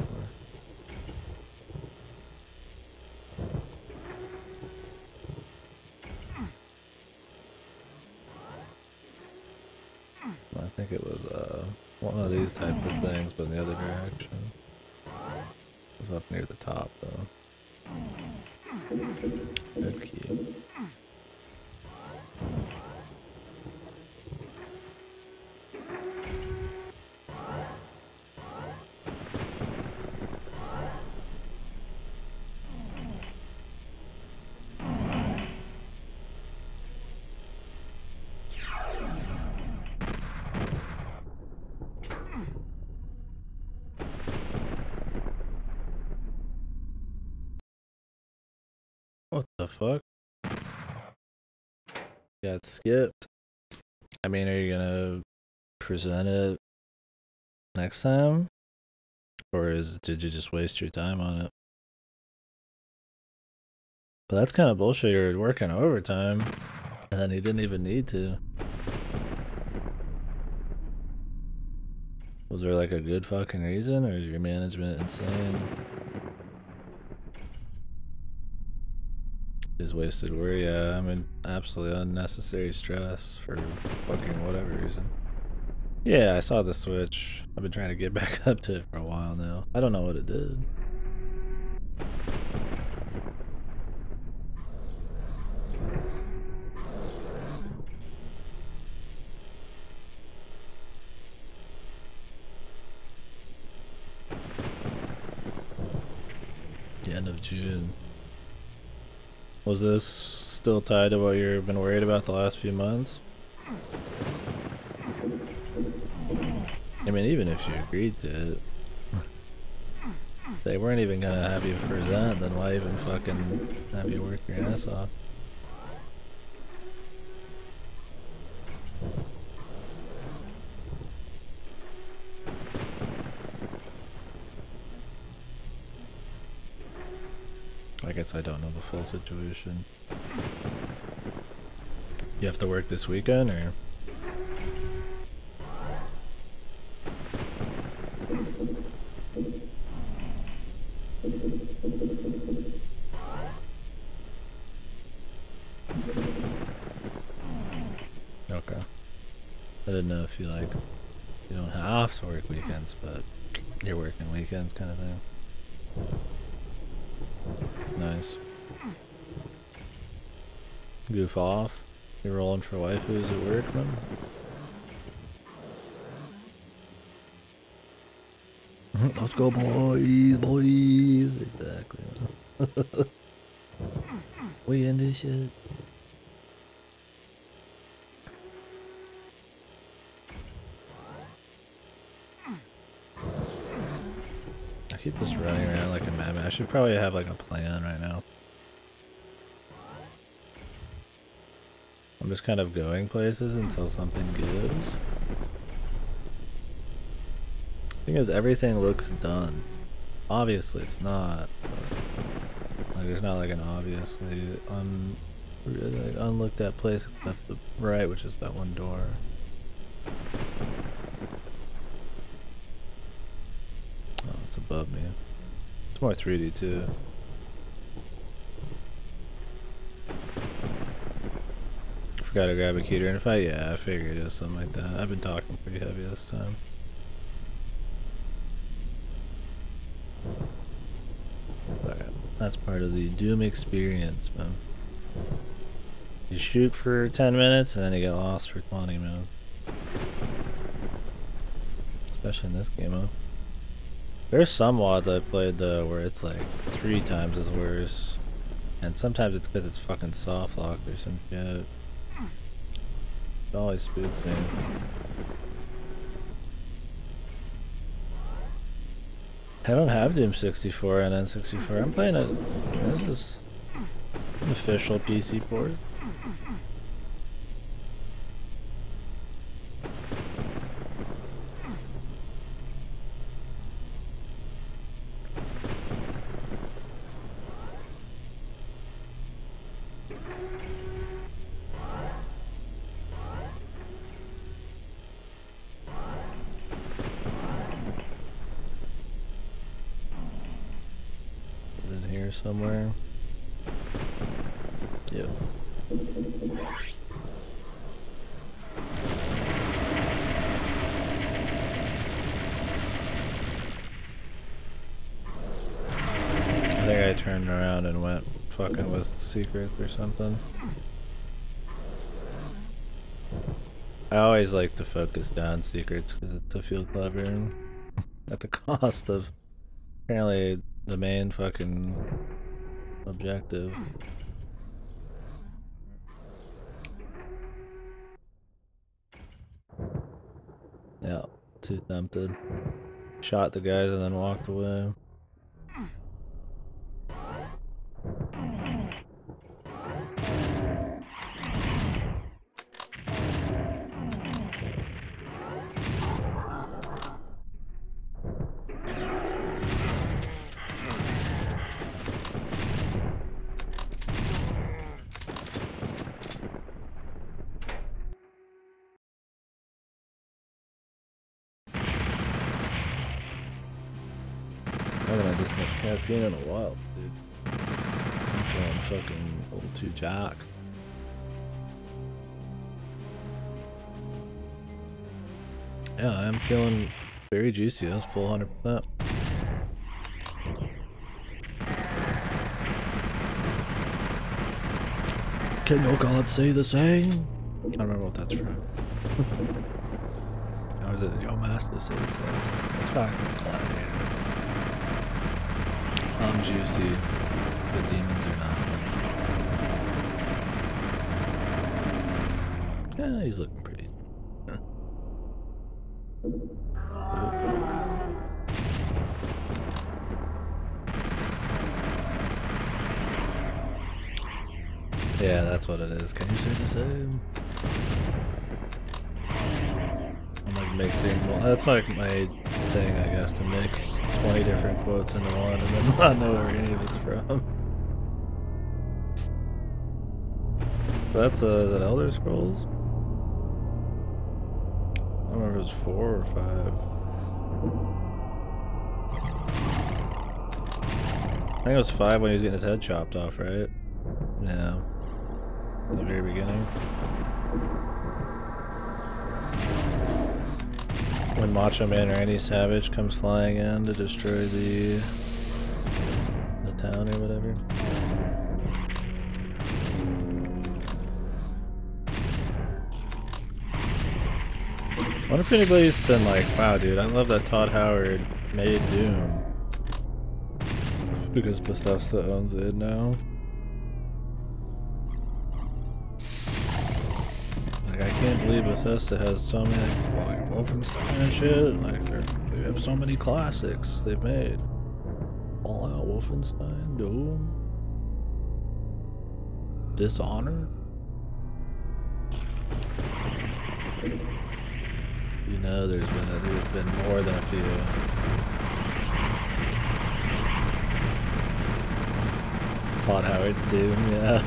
Speaker 1: I think it was one of these type of things, but in the other direction. It was up near the top though. Good key. What the fuck? Got skipped. I mean, are you gonna present it next time? Or did you just waste your time on it? But that's kind of bullshit. You're working overtime, and then you didn't even need to. Was there like a good fucking reason, or is your management insane? Is wasted work. Yeah, I mean, absolutely unnecessary stress for fucking whatever reason. Yeah, I saw the Switch. I've been trying to get back up to it for a while now. I don't know what it did. The end of June. Was this still tied to what you've been worried about the last few months? I mean, even if you agreed to it, they weren't even gonna have you present, then why even fucking have you work your ass off? I guess I don't know the full situation. You have to work this weekend, or? Okay. I didn't know if you like, you don't have to work weekends, but you're working weekends kind of thing. Nice. Goof off. You're rolling for waifus at work, man? Let's go, boys! Exactly. We in this shit. like a madman. I should probably have like a plan right now. I'm just kind of going places until something gives. Thing is, everything looks done. Obviously, it's not. But, like, there's not like an obviously unlooked at place except the right, which is that one door. Oh, it's above me. It's more 3D too. Forgot to grab a key during a fight. Yeah, I figured it was something like that. I've been talking pretty heavy this time. Okay, that's part of the Doom experience, man. You shoot for 10 minutes and then you get lost for 20, man. Especially in this game, huh? There's some WODs I've played though where it's like 3 times as worse. And sometimes it's because it's fucking soft locked or some shit. It always spooked me. I don't have Doom 64 and N64. I'm playing it. This is an official PC port. Somewhere. Yep. I think I turned around and went fucking with secrets or something. I always like to focus down secrets because it's to feel clever at the cost of apparently the main fucking objective. Yeah, too tempted. Shot the guys and then walked away. I haven't had this much caffeine in a while, dude. I'm feeling fucking a little too jacked. Yeah, I'm feeling very juicy. That's full 100%. Can your God say the same? I don't remember what that's from. Or is it your master say the same? It's fine. I'm juicy. The demons are not. Yeah, he's looking pretty. Yeah, that's what it is. Can you say the same? I'm like mixing. Well, that's like my thing, I guess, to mix 20 different quotes into one and then not know where any of it's from. That's is that Elder Scrolls? I don't remember if it was 4 or 5. I think it was 5 when he was getting his head chopped off, right? Yeah. At the very beginning. When Macho Man Randy Savage comes flying in to destroy the town or whatever. I wonder if anybody's been like, wow dude, I love that Todd Howard made Doom. Because Bethesda owns it now. Like, I can't believe Bethesda has so many, like, Wolfenstein and shit, and like, they have so many classics they've made. Fallout, Wolfenstein, Doom, Dishonored. You know, there's been more than a few. Todd Howard's Doom, yeah.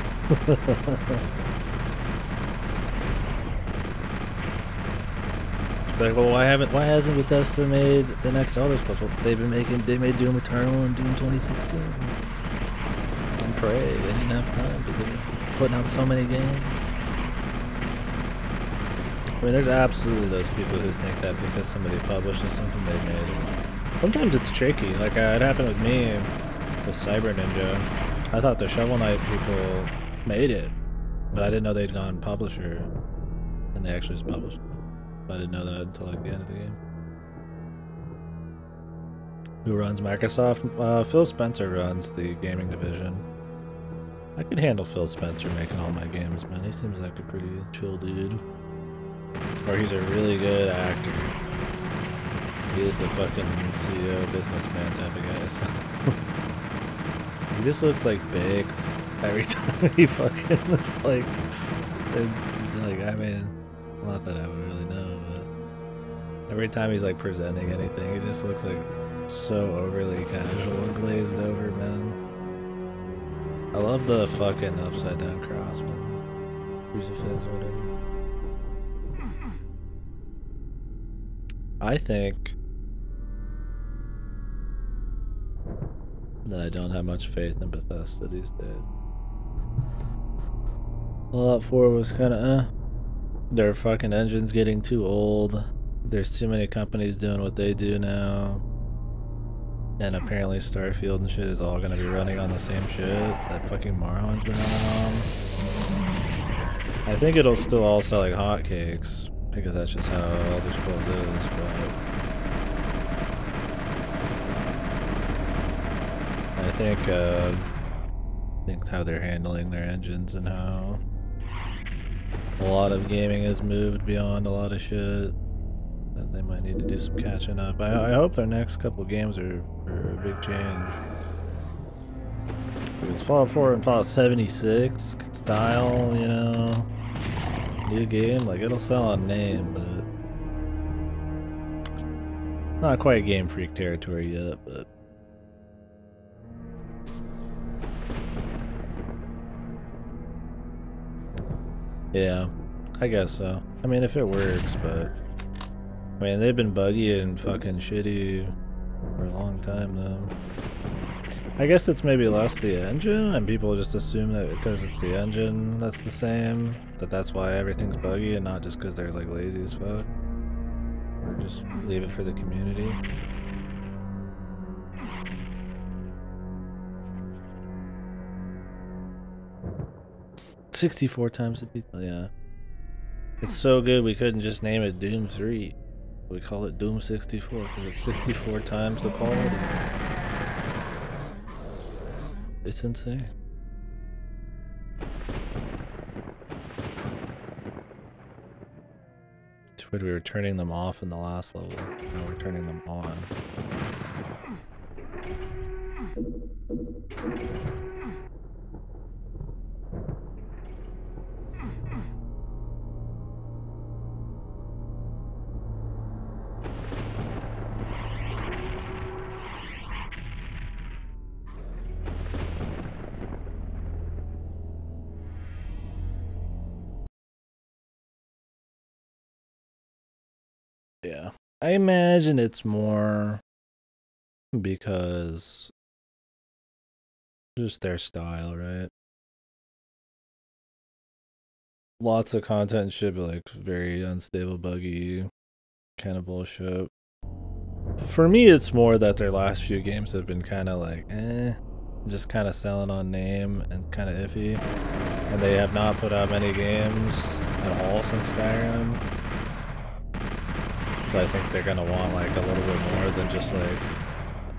Speaker 1: Like, well, why hasn't Bethesda made the next Elder Scrolls? Well, they made Doom Eternal and Doom 2016. And Prey, they didn't have time because they're putting out so many games. I mean, there's absolutely those people who think that because somebody publishes something they made it. Sometimes it's tricky. Like, it happened with me with Cyber Ninja. I thought the Shovel Knight people made it, but I didn't know they'd gone publisher, and they actually just published it. I didn't know that until like the end of the game. Who runs Microsoft? Phil Spencer runs the gaming division. I could handle Phil Spencer making all my games, man. He seems like a pretty chill dude. Or he's a really good actor. He is a fucking CEO, businessman type of guy. So. He just looks like Biggs every time he fucking was like, I mean, not that I would really know, but every time he's like presenting anything, he just looks like so overly casual and glazed over, man. I love the fucking upside down cross, man. Crucifix, whatever. I think that I don't have much faith in Bethesda these days. Fallout 4 was kinda Their fucking engine's getting too old. There's too many companies doing what they do now. And apparently Starfield and shit is all gonna be running on the same shit that fucking Morrowind's been running on. I think it'll still all sell like hotcakes, because that's just how Elder Scrolls is, but I think how they're handling their engines and how a lot of gaming has moved beyond a lot of shit, and they might need to do some catching up. I hope their next couple games are a big change. Because Fallout 4 and Fallout 76 style, you know, new game, like it'll sell on name, but not quite Game Freak territory yet, but yeah, I guess so. I mean, if it works, but I mean, they've been buggy and fucking shitty for a long time though. I guess it's maybe less the engine, and people just assume that because it's the engine that's the same, that's why everything's buggy, and not just because they're like lazy as fuck. Or just leave it for the community. $64 times the detail, yeah. It's so good we couldn't just name it Doom 3. We call it Doom 64 because it's 64 times the quality. It's insane. It's weird we were turning them off in the last level. Now we're turning them on. Yeah. I imagine it's more because just their style, right? Lots of content should be like very unstable, buggy kind of bullshit. For me, it's more that their last few games have been kind of like, just kind of selling on name and kind of iffy. And they have not put out many games at all since Skyrim. So I think they're gonna want like a little bit more than just like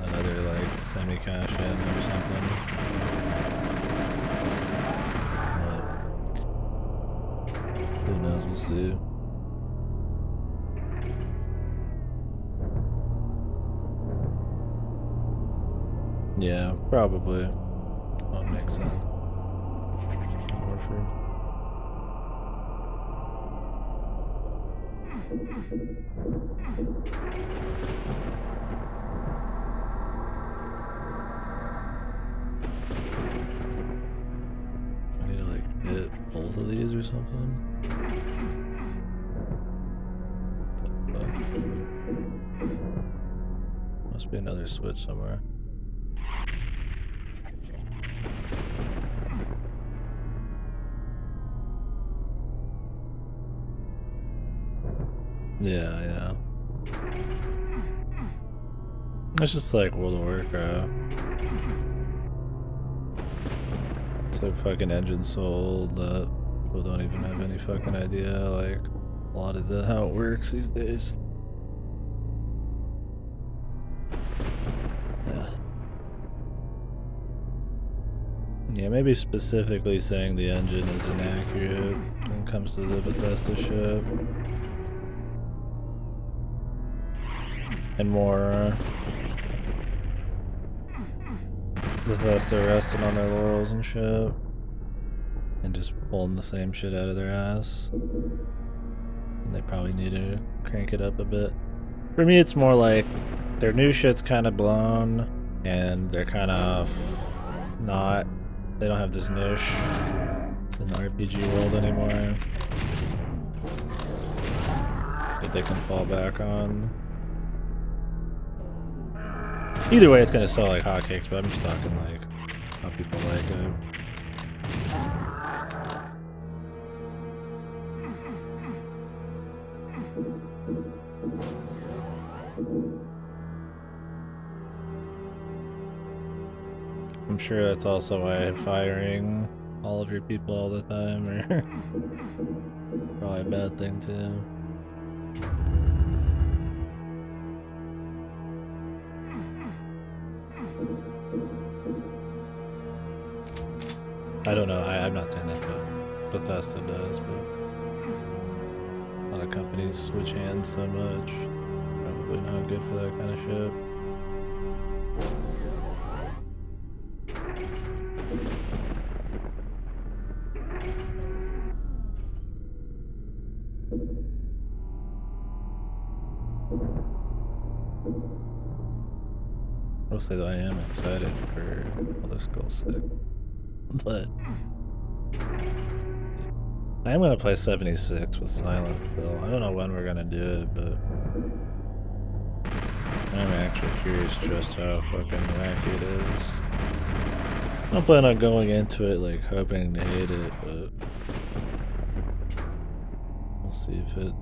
Speaker 1: another like semi-cash in or something. But who knows, we'll see. Yeah, probably. That would make sense. Warfare. I need to like hit both of these or something. Must be another switch somewhere. Yeah. It's just like World of Warcraft. It's a fucking engine sold that people don't even have any fucking idea, like, a lot of how it works these days. Yeah, maybe specifically saying the engine is inaccurate when it comes to the Bethesda ship. And more Bethesda resting on their laurels and shit. And just pulling the same shit out of their ass. And they probably need to crank it up a bit. For me, it's more like their new shit's kind of blown, and they're kind of not. They don't have this niche in the RPG world anymore that they can fall back on. Either way, it's gonna sell like hotcakes, but I'm just talking like how people like it. I'm sure that's also why firing all of your people all the time are probably a bad thing too. I don't know, I'm not saying that Bethesda does, but a lot of companies switch hands so much. Probably not good for that kind of shit. I'll say that I am excited for Elder Scrolls 6, but I am gonna play 76 with Silent Hill. I don't know when we're gonna do it, but I'm actually curious just how fucking wacky it is. I don't plan on going into it like hoping to hate it, but we'll see if it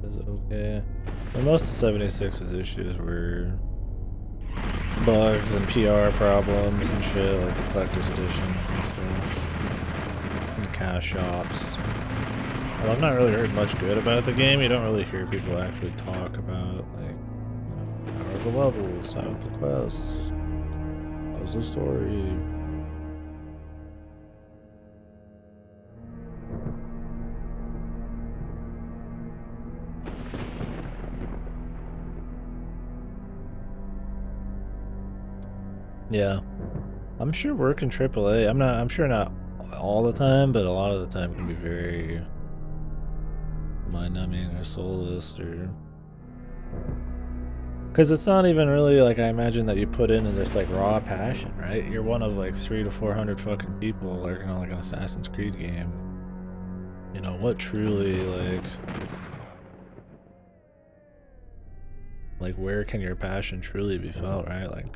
Speaker 1: is okay. And most of 76's issues were bugs and PR problems and shit, like the collector's editions and stuff, and cash shops. Well, I've not really heard much good about the game. You don't really hear people actually talk about, like, you know, how are the levels, how are the quests, how's the story. Yeah, I'm sure working AAA. I'm sure not all the time, but a lot of the time can be very mind-numbing or soulless, or because it's not even really like I imagine that you put in this like raw passion, right? You're one of like 300 to 400 fucking people working on like an Assassin's Creed game. You know what truly like where can your passion truly be felt, right? Like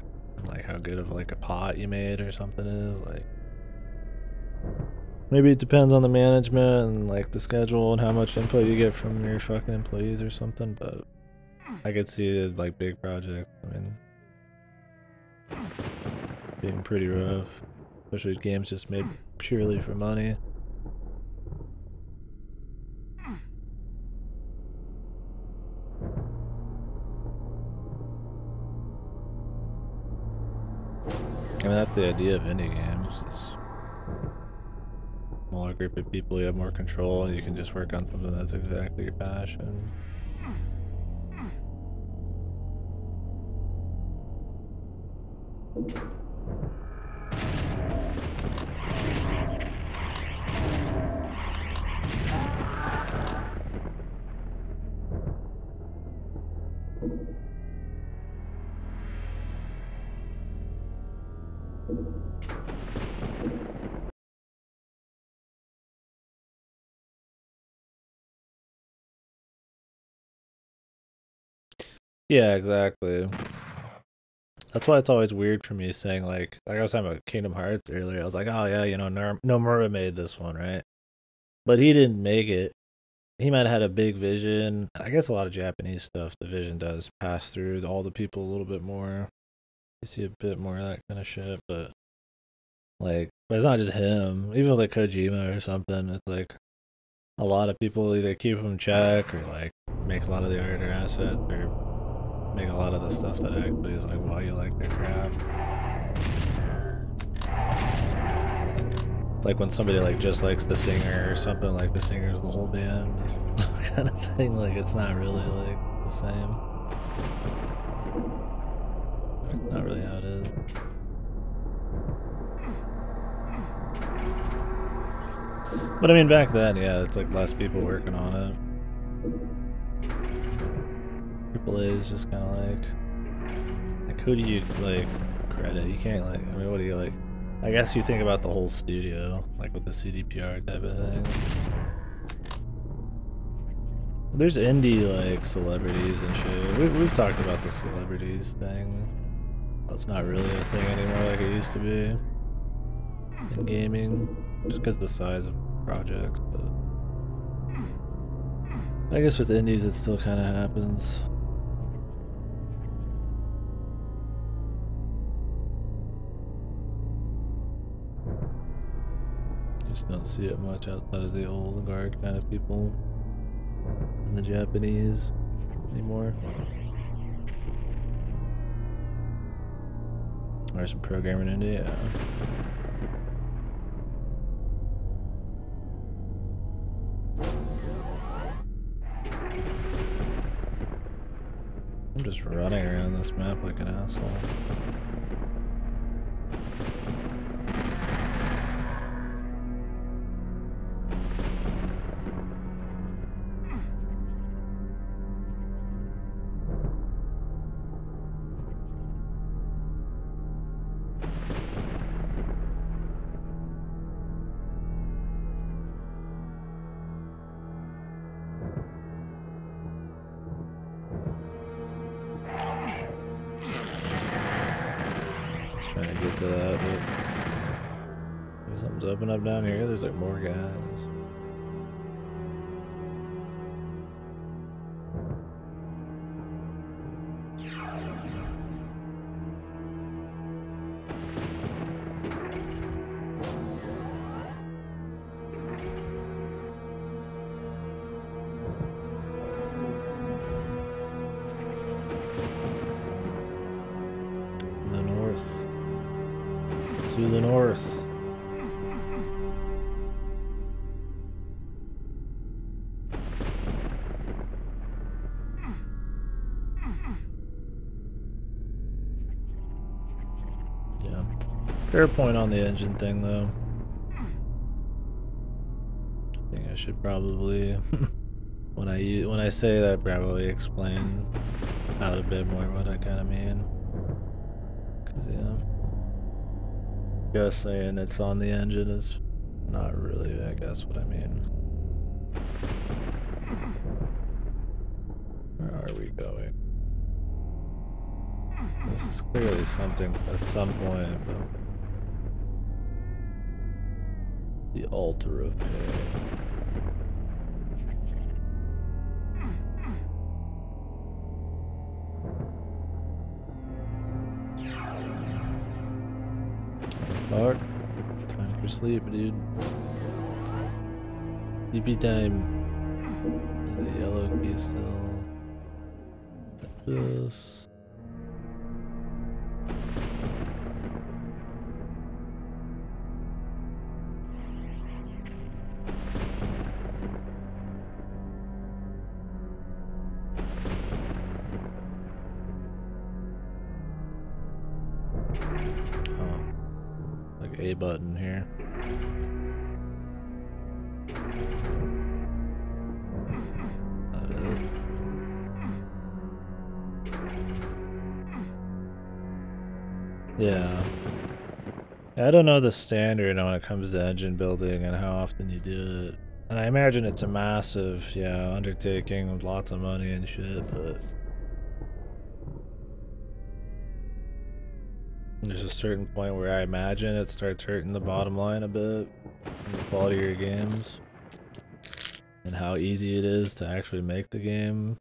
Speaker 1: how good of like a pot you made or something is, like maybe it depends on the management and like the schedule and how much input you get from your fucking employees or something, but I could see it like big project, I mean, being pretty rough, especially games just made purely for money. I mean, that's the idea of indie games, is smaller group of people, you have more control, and you can just work on something that's exactly your passion. Yeah, exactly. That's why it's always weird for me saying, like I was talking about Kingdom Hearts earlier. I was like, oh yeah, you know, Nomura made this one, right? But he didn't make it. He might have had a big vision. I guess a lot of Japanese stuff, the vision does pass through all the people a little bit more. You see a bit more of that kind of shit, but but it's not just him. Even with like Kojima or something, it's like a lot of people either keep him in check or like make a lot of the art or assets or make a lot of the stuff that actually is like why you like their craft. It's like when somebody like just likes the singer or something, like the singer's the whole band kind of thing. Like it's not really like the same. It's not really how it is. But I mean, back then, yeah, it's like less people working on it. AAA is just kind of like who do you like credit? You can't like, I mean, what do you like? I guess you think about the whole studio, like with the CDPR type of thing. There's indie like celebrities and shit. We've talked about the celebrities thing. That's not really a thing anymore like it used to be in gaming, just because of the size of projects. But I guess with indies it still kind of happens. Just don't see it much outside of the old guard kind of people in the Japanese anymore. Or some programming in India. I'm just running around this map like an asshole. Trying to get to that, but maybe something's open up down here. There's like more guys. The north. To the north. Yeah. Fair point on the engine thing though. I think I should probably when I say that probably explain out a bit more what I kinda mean. Cause yeah. Just saying it's on the engine is not really, I guess, what I mean. Where are we going? This is clearly something at some point, but the altar of pain. Fuck. Time for sleep, dude. Sleepy time. The yellow key still. This. Oh, like A button here. That it. Yeah. I don't know the standard when it comes to engine building and how often you do it. And I imagine it's a massive, yeah, undertaking with lots of money and shit, but there's a certain point where I imagine it starts hurting the bottom line a bit, the quality of your games, and how easy it is to actually make the game,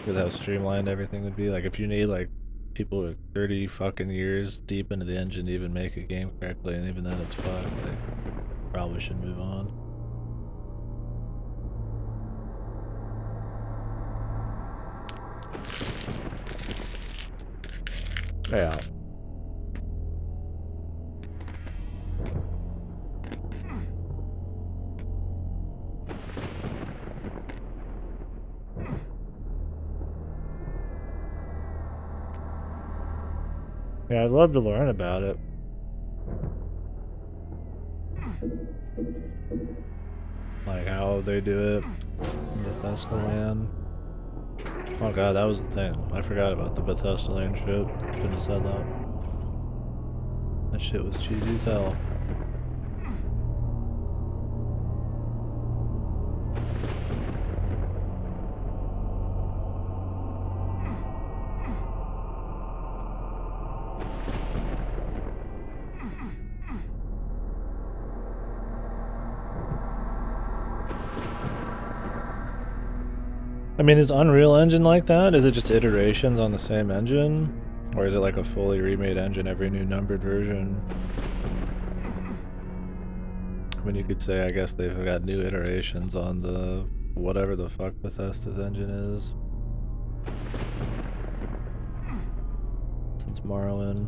Speaker 1: with how streamlined everything would be. Like if you need like people with 30 fucking years deep into the engine to even make a game correctly, and even then it's fucked, like probably should move on. Yeah. Yeah, I'd love to learn about it. Like how they do it in Bethesda land. Oh god, that was the thing. I forgot about the Bethesda land shit. Couldn't have said that. That shit was cheesy as hell. I mean, is Unreal Engine like that? Is it just iterations on the same engine? Or is it like a fully remade engine every new numbered version? I mean, you could say, I guess they've got new iterations on the whatever the fuck Bethesda's engine is. Since Morrowind.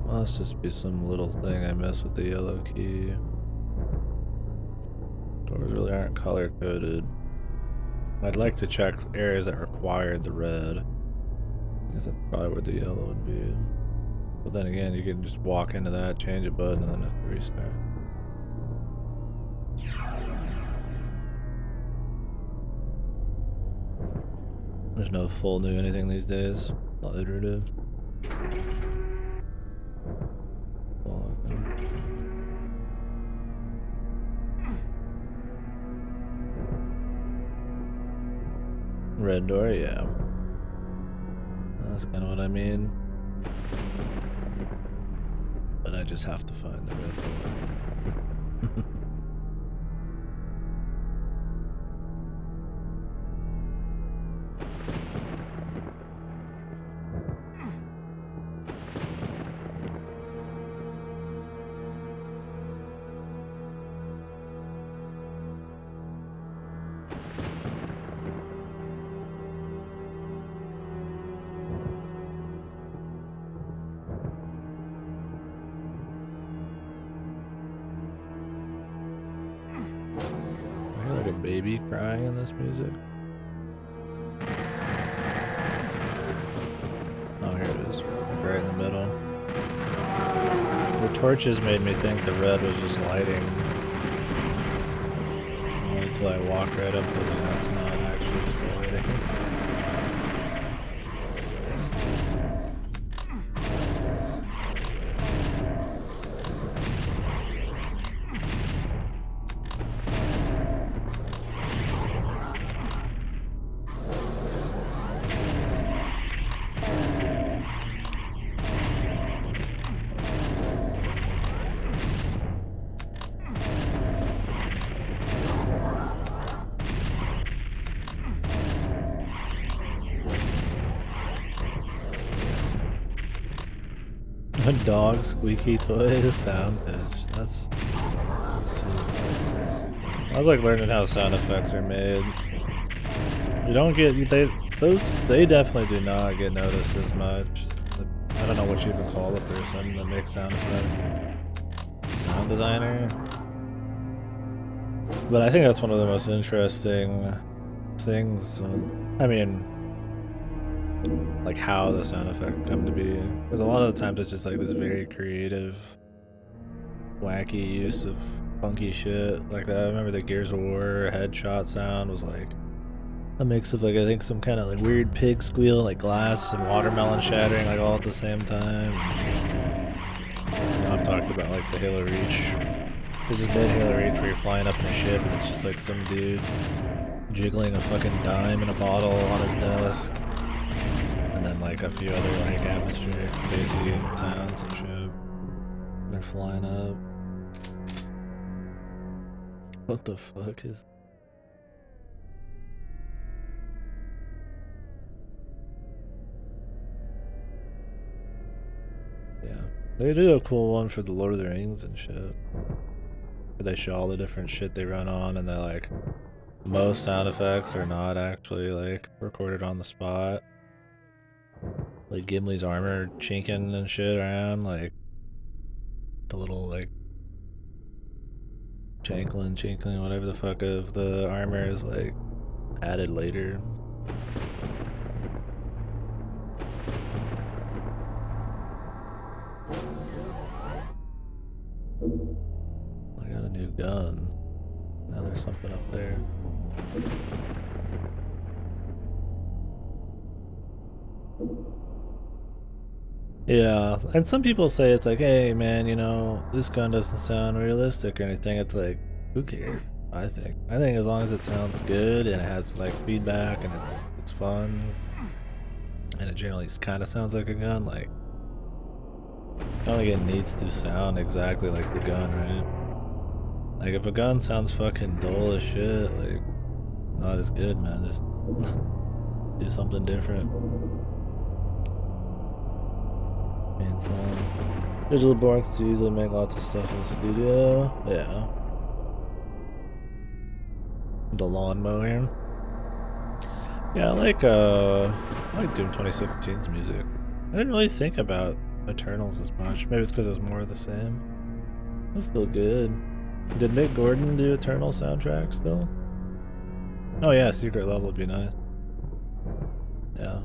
Speaker 1: Must just be some little thing I missed with the yellow key. Doors really aren't color coded. I'd like to check areas that required the red. I guess that's probably where the yellow would be. But then again, you can just walk into that, change a button, and then have to restart. There's no full new anything these days. Not iterative. Red door, yeah. That's kind of what I mean. But I just have to find the red door. Baby crying in this music. Oh, here it is. Right in the middle. The torches made me think the red was just lighting. Until I walk right up to it, and that's not actually just lighting. A dog squeaky toy sound pitch. That's I was like learning how sound effects are made. You don't get they definitely do not get noticed as much. I don't know what you even call the person that makes sound effects. Sound designer. But I think that's one of the most interesting things. I mean, like how the sound effect come to be. Because a lot of the times it's just like this very creative, wacky use of funky shit like that. I remember the Gears of War headshot sound was like a mix of like I think some kind of like weird pig squeal, like glass and watermelon shattering like all at the same time. I've talked about like the Halo Reach. There's this mid Halo Reach where you're flying up in a ship and it's just like some dude jiggling a fucking dime in a bottle on his desk. And then like a few other like atmospheric bassy sounds and shit. They're flying up. What the fuck is... Yeah. They do a cool one for the Lord of the Rings and shit. Where they show all the different shit they run on and they're like... Most sound effects are not actually like recorded on the spot. Like Gimli's armor chinking and shit around, like... The little like... Chinkling, whatever the fuck of the armor is like... Added later. I got a new gun. Now there's something up there. Yeah, and some people say it's like, hey man, you know, this gun doesn't sound realistic or anything. It's like, who cares? I think as long as it sounds good and it has like feedback and it's fun and it generally kind of sounds like a gun, like I don't think it needs to sound exactly like the gun, right? Like if a gun sounds fucking dull as shit, like not as good, man. Just do something different. Sounds. Digital boards to easily make lots of stuff in the studio. Yeah. The lawnmower. Yeah, I like Doom 2016's music. I didn't really think about Eternals as much. Maybe it's because it was more of the same. It's still good. Did Mick Gordon do Eternal soundtrack still? Oh yeah, Secret Level would be nice. Yeah.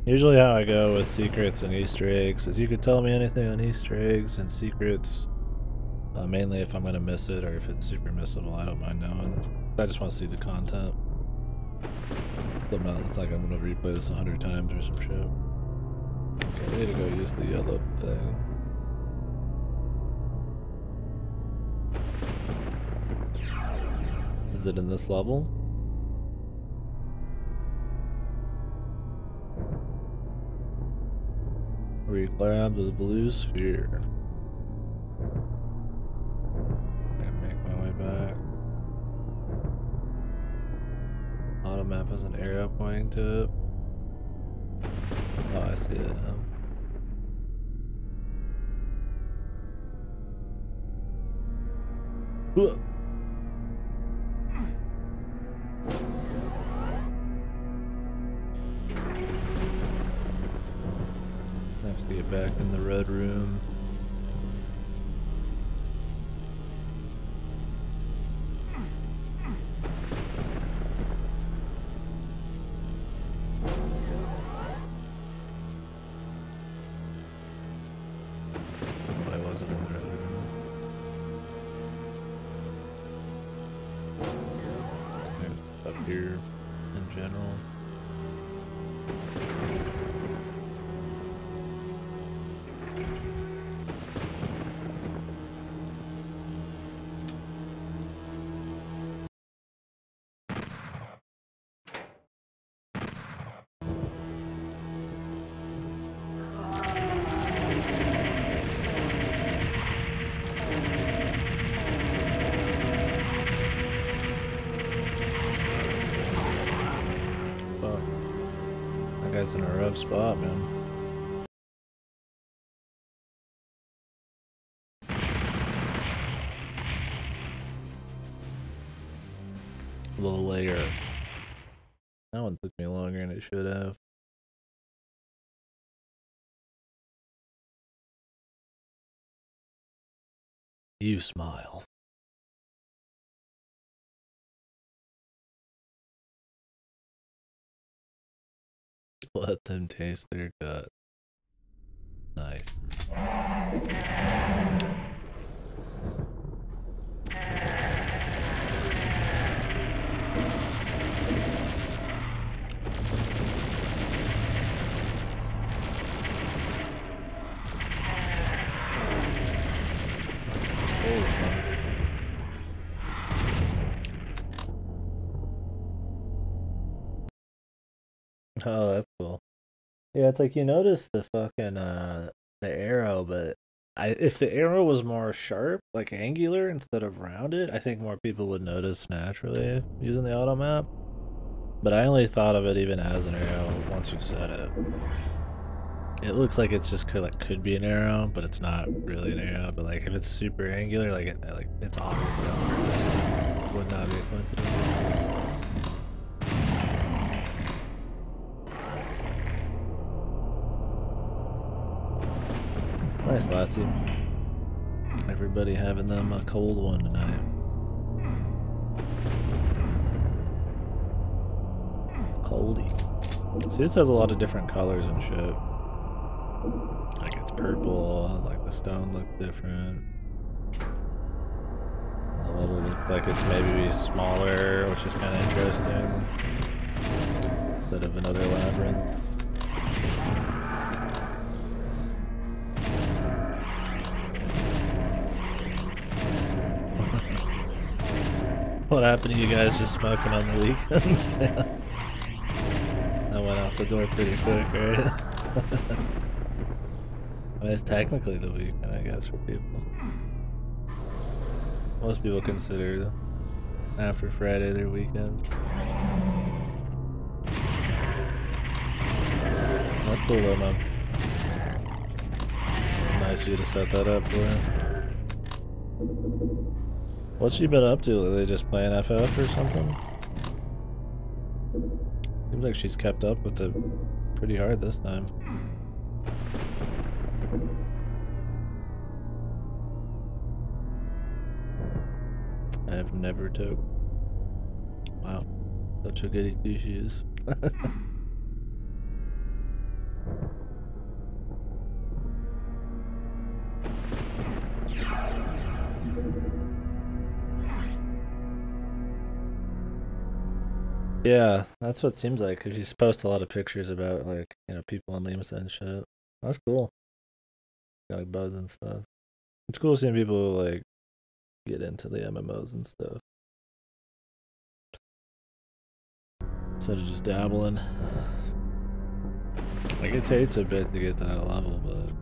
Speaker 1: Usually how I go with secrets and Easter eggs is you could tell me anything on Easter eggs and secrets. Mainly if I'm gonna miss it or if it's super missable, I don't mind knowing. I just want to see the content. It's like I'm gonna replay this 100 times or some shit. Okay, I need to go use the yellow thing. Is it in this level? Where you grab the blue sphere. I make my way back. Auto map has an arrow pointing to it. That's how I see it. I have to get back in the red room. I wasn't in the red room. Up here in general. In a rough spot, man. A little later. That one took me longer than it should have. You smile. Let them taste their gut. Nice. Oh, that's cool. Yeah, it's like you notice the fucking the arrow, but if the arrow was more sharp, like angular instead of rounded, I think more people would notice naturally using the auto map. But I only thought of it even as an arrow once you said it. It looks like it's just could be an arrow, but it's not really an arrow. But like if it's super angular, like it's obviously on purpose. Would not be a coincidence. Nice, Lassie. Everybody having them a cold one tonight. Coldy. See, this has a lot of different colors and shit. Like it's purple, like the stone looks different. The level looks like it's maybe smaller, which is kind of interesting. Instead of another labyrinth. What happened to you guys just smoking on the weekends? Yeah. I went out the door pretty quick, right? I mean, it's technically the weekend, I guess, for people. Most people consider after Friday their weekend. That's cool though, man. It's nice of you to set that up for her. What's she been up to? Are they just playing FF or something? Seems like she's kept up with it pretty hard this time. I've never took. Wow. Such a goody two shoes. Yeah, that's what it seems like, because she's posted a lot of pictures about, like, you know, people on Limsa and shit. That's cool. Got, like, buds and stuff. It's cool seeing people, like, get into the MMOs and stuff. Instead of just dabbling. Like, it takes a bit to get to that level, but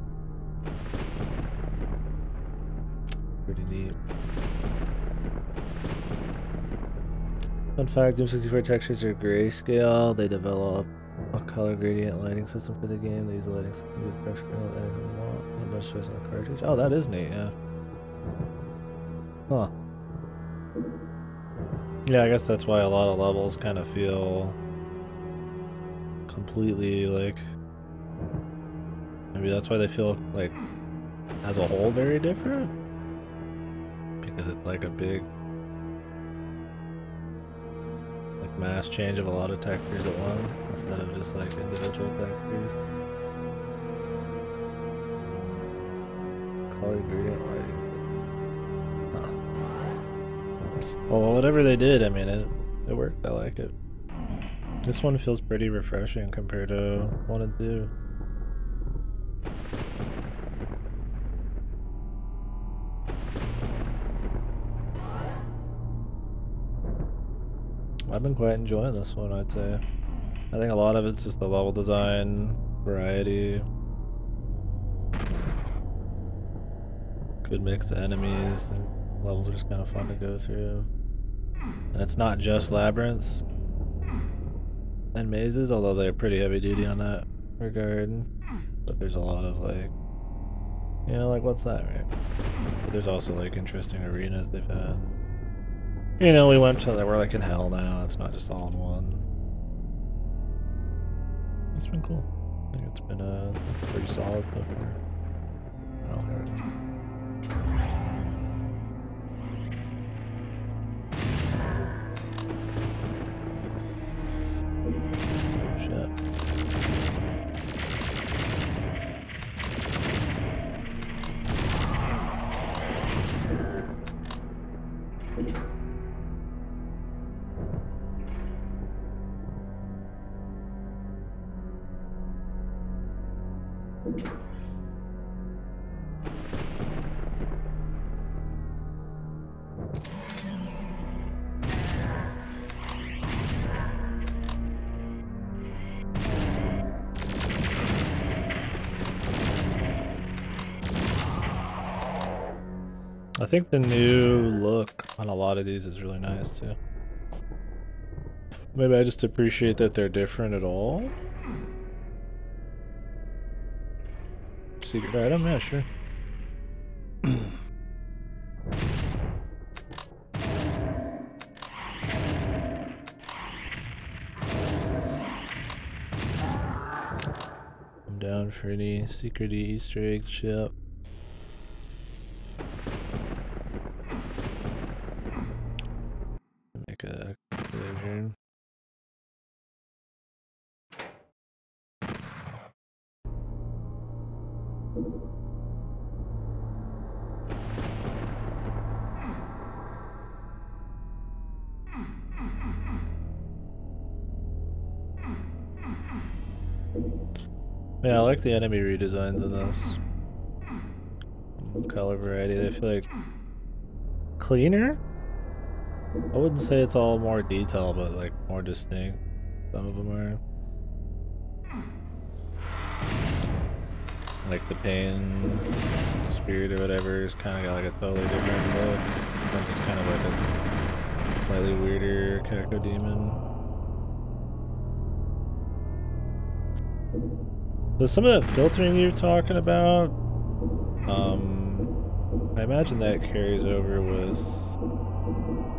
Speaker 1: pretty neat. Fun fact, Doom 64 textures are grayscale. They develop a color gradient lighting system for the game. They use the lighting system with brush scale editing the wall and a bunch of choice on the cartridge. Oh, that is neat, yeah. Huh. Yeah, I guess that's why a lot of levels kind of feel completely like, maybe that's why they feel like as a whole very different, because it's like a big like mass change of a lot of textures at once instead of just like individual textures. Color gradient lighting. Huh. Well, whatever they did, I mean, it worked. I like it. This one feels pretty refreshing compared to 1 and 2. I've been quite enjoying this one, I'd say. I think a lot of it's just the level design, variety, good mix of enemies, and levels are just kind of fun to go through. And it's not just labyrinths and mazes, although they're pretty heavy duty on that regard. But there's a lot of like, you know, like what's that, right? But there's also like interesting arenas they've had. You know, we went to that, we're like in hell now, it's not just all in one. It's been cool. I think it's been pretty solid so far. I think the new look on a lot of these is really nice too. Maybe I just appreciate that they're different at all. Secret item? Yeah, sure. I'm down for any secret Easter egg shit. Make a collision. Yeah, I like the enemy redesigns in this. Color variety, they feel like cleaner? I wouldn't say it's all more detail, but like more distinct. Some of them are. Like the pain spirit or whatever is kind of got like a totally different look. Not just kind of like a slightly weirder Cacto Demon. There's some of that filtering you're talking about. I imagine that carries over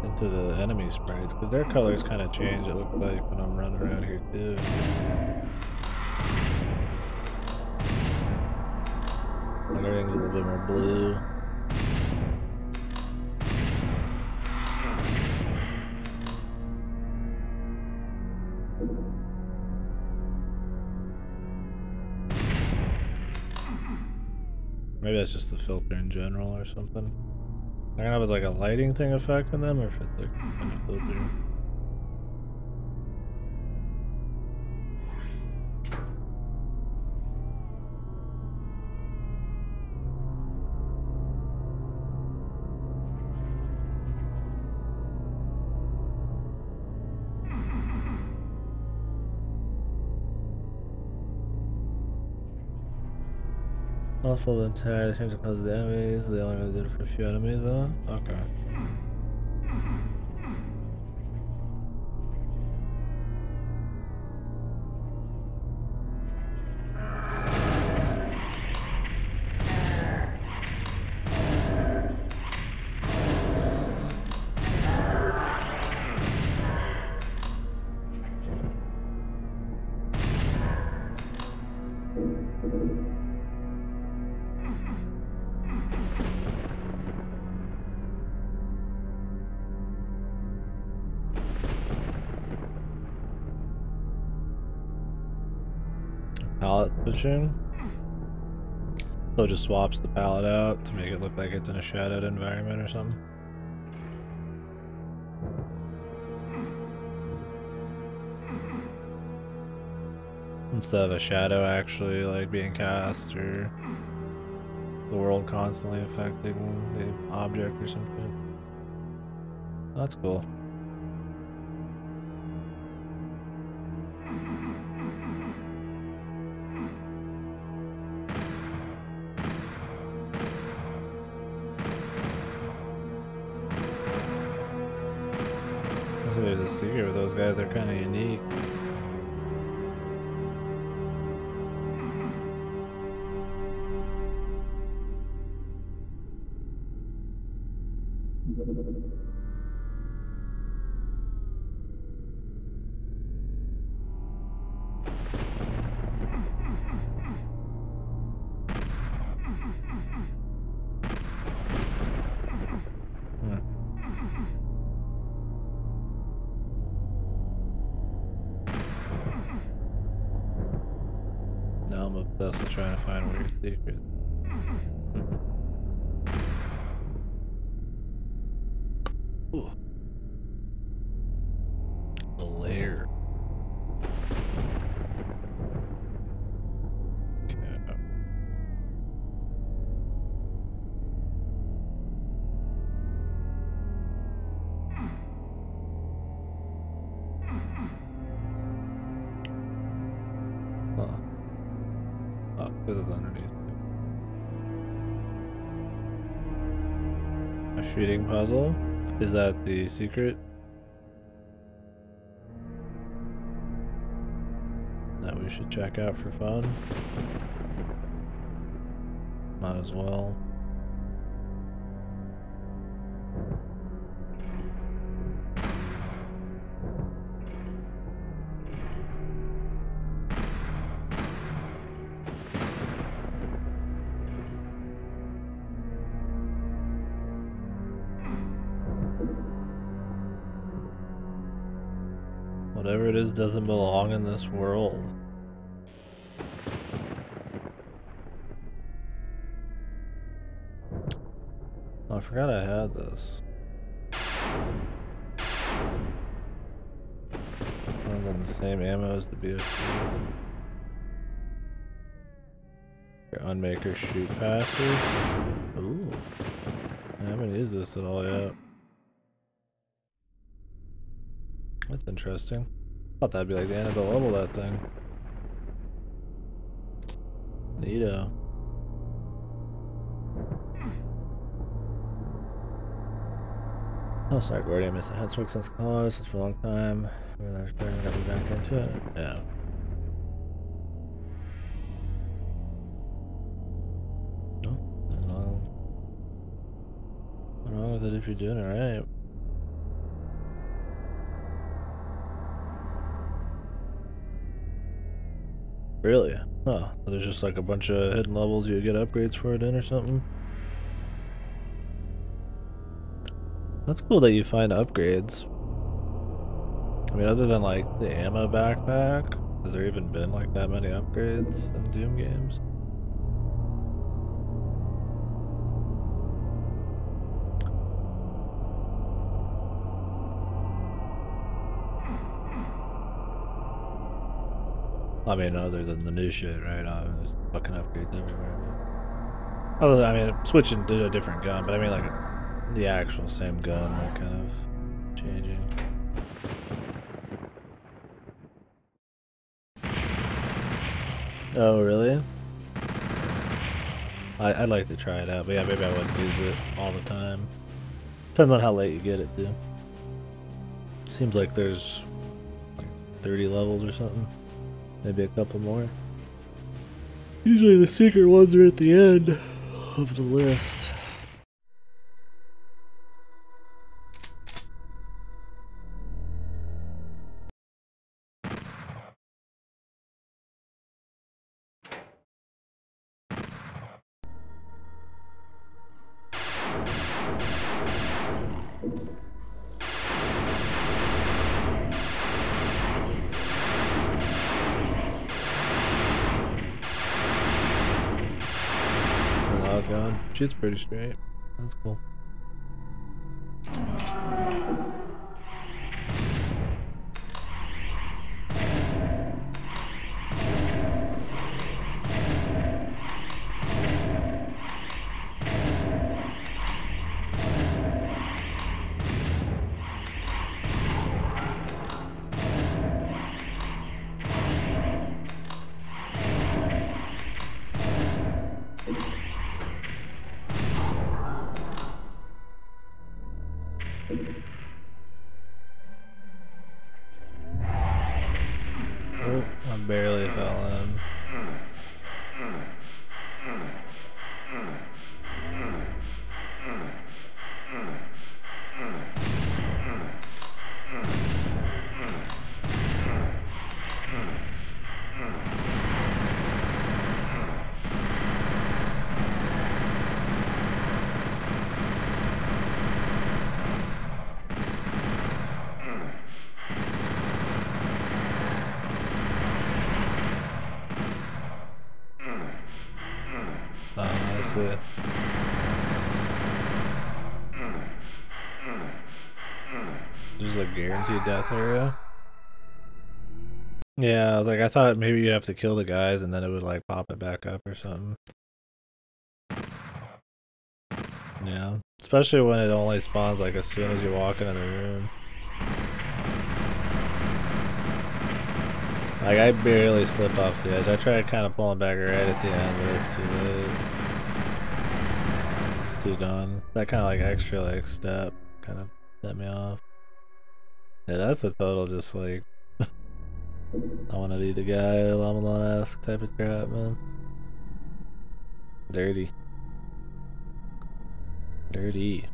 Speaker 1: into the enemy sprites because their colors kind of change. It looks like when I'm running around here too. Like everything's a little bit more blue. Maybe that's just the filter in general or something. I don't know if it's like a lighting thing affecting them or if it's like kind of filter. Awful and tired, change the cause of the enemies. They only really did it for a few enemies though? Okay. Palette switching. So it just swaps the palette out to make it look like it's in a shadowed environment or something. Instead of a shadow actually like being cast or the world constantly affecting the object or something. That's cool. There's a secret with those guys, they're kind of unique. Now I'm obsessed with trying to find weird secrets. Ooh. The lair. Okay. Huh. Oh, because it's underneath. A shooting puzzle? Is that the secret? That we should check out for fun? Might as well. Whatever it is doesn't belong in this world. Oh, I forgot I had this. Runs on the same ammo as the BFG. Your unmaker shoot faster. Ooh. I haven't used this at all yet. That's interesting. Thought that'd be like the end of the level, that thing. Neato. Oh, sorry, Gordy. I missed the headstroke since college. It's for a long time. I was starting to get back into it. Yeah. No, nothing wrong with it if you're doing it right. Really? Huh. So there's just like a bunch of hidden levels you get upgrades for it in or something? That's cool that you find upgrades. I mean, other than like the ammo backpack, has there even been like that many upgrades in Doom games? I mean, other than the new shit, right? There's fucking upgrades everywhere. Other than, I mean, switching to a different gun, but I mean, like the actual same gun, they're kind of changing. Oh, really? I'd like to try it out, but yeah, maybe I wouldn't use it all the time. Depends on how late you get it, too. Seems like there's like 30 levels or something. Maybe a couple more. Usually the secret ones are at the end of the list. Gun. Shit's pretty straight. That's cool. Oh, I barely fell in. I see it. This is a guaranteed death area. Yeah, I was like, I thought maybe you'd have to kill the guys and then it would like pop it back up or something. Yeah, especially when it only spawns like as soon as you walk into the room. Like I barely slipped off the edge. I tried kind of pulling back right at the end, but it's too late. It's too done. That kind of like extra like step kind of set me off. Yeah, that's a total just like I want to be the guy, Lamalon-esque type of trap, man. Dirty. Dirty.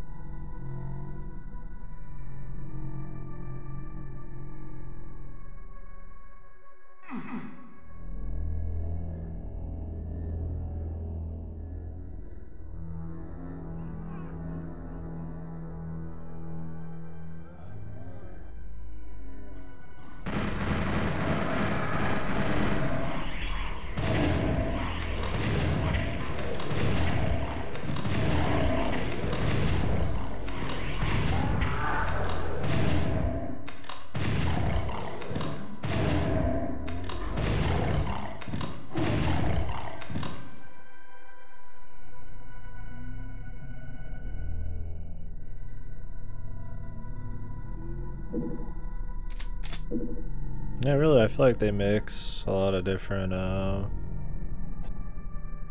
Speaker 1: Yeah, really, I feel like they mix a lot of different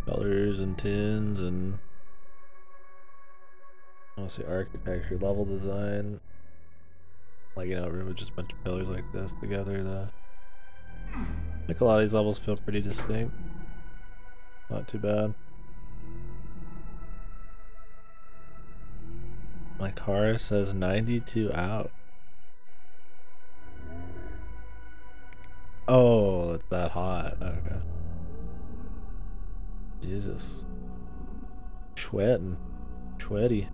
Speaker 1: colors and tints and I want to say architecture, level design. Like, you know, a room with just a bunch of pillars like this together to make a lot of these levels feel pretty distinct. Not too bad. My car says 92 out. Oh, it's that hot. Okay. Jesus. Sweating. Sweaty.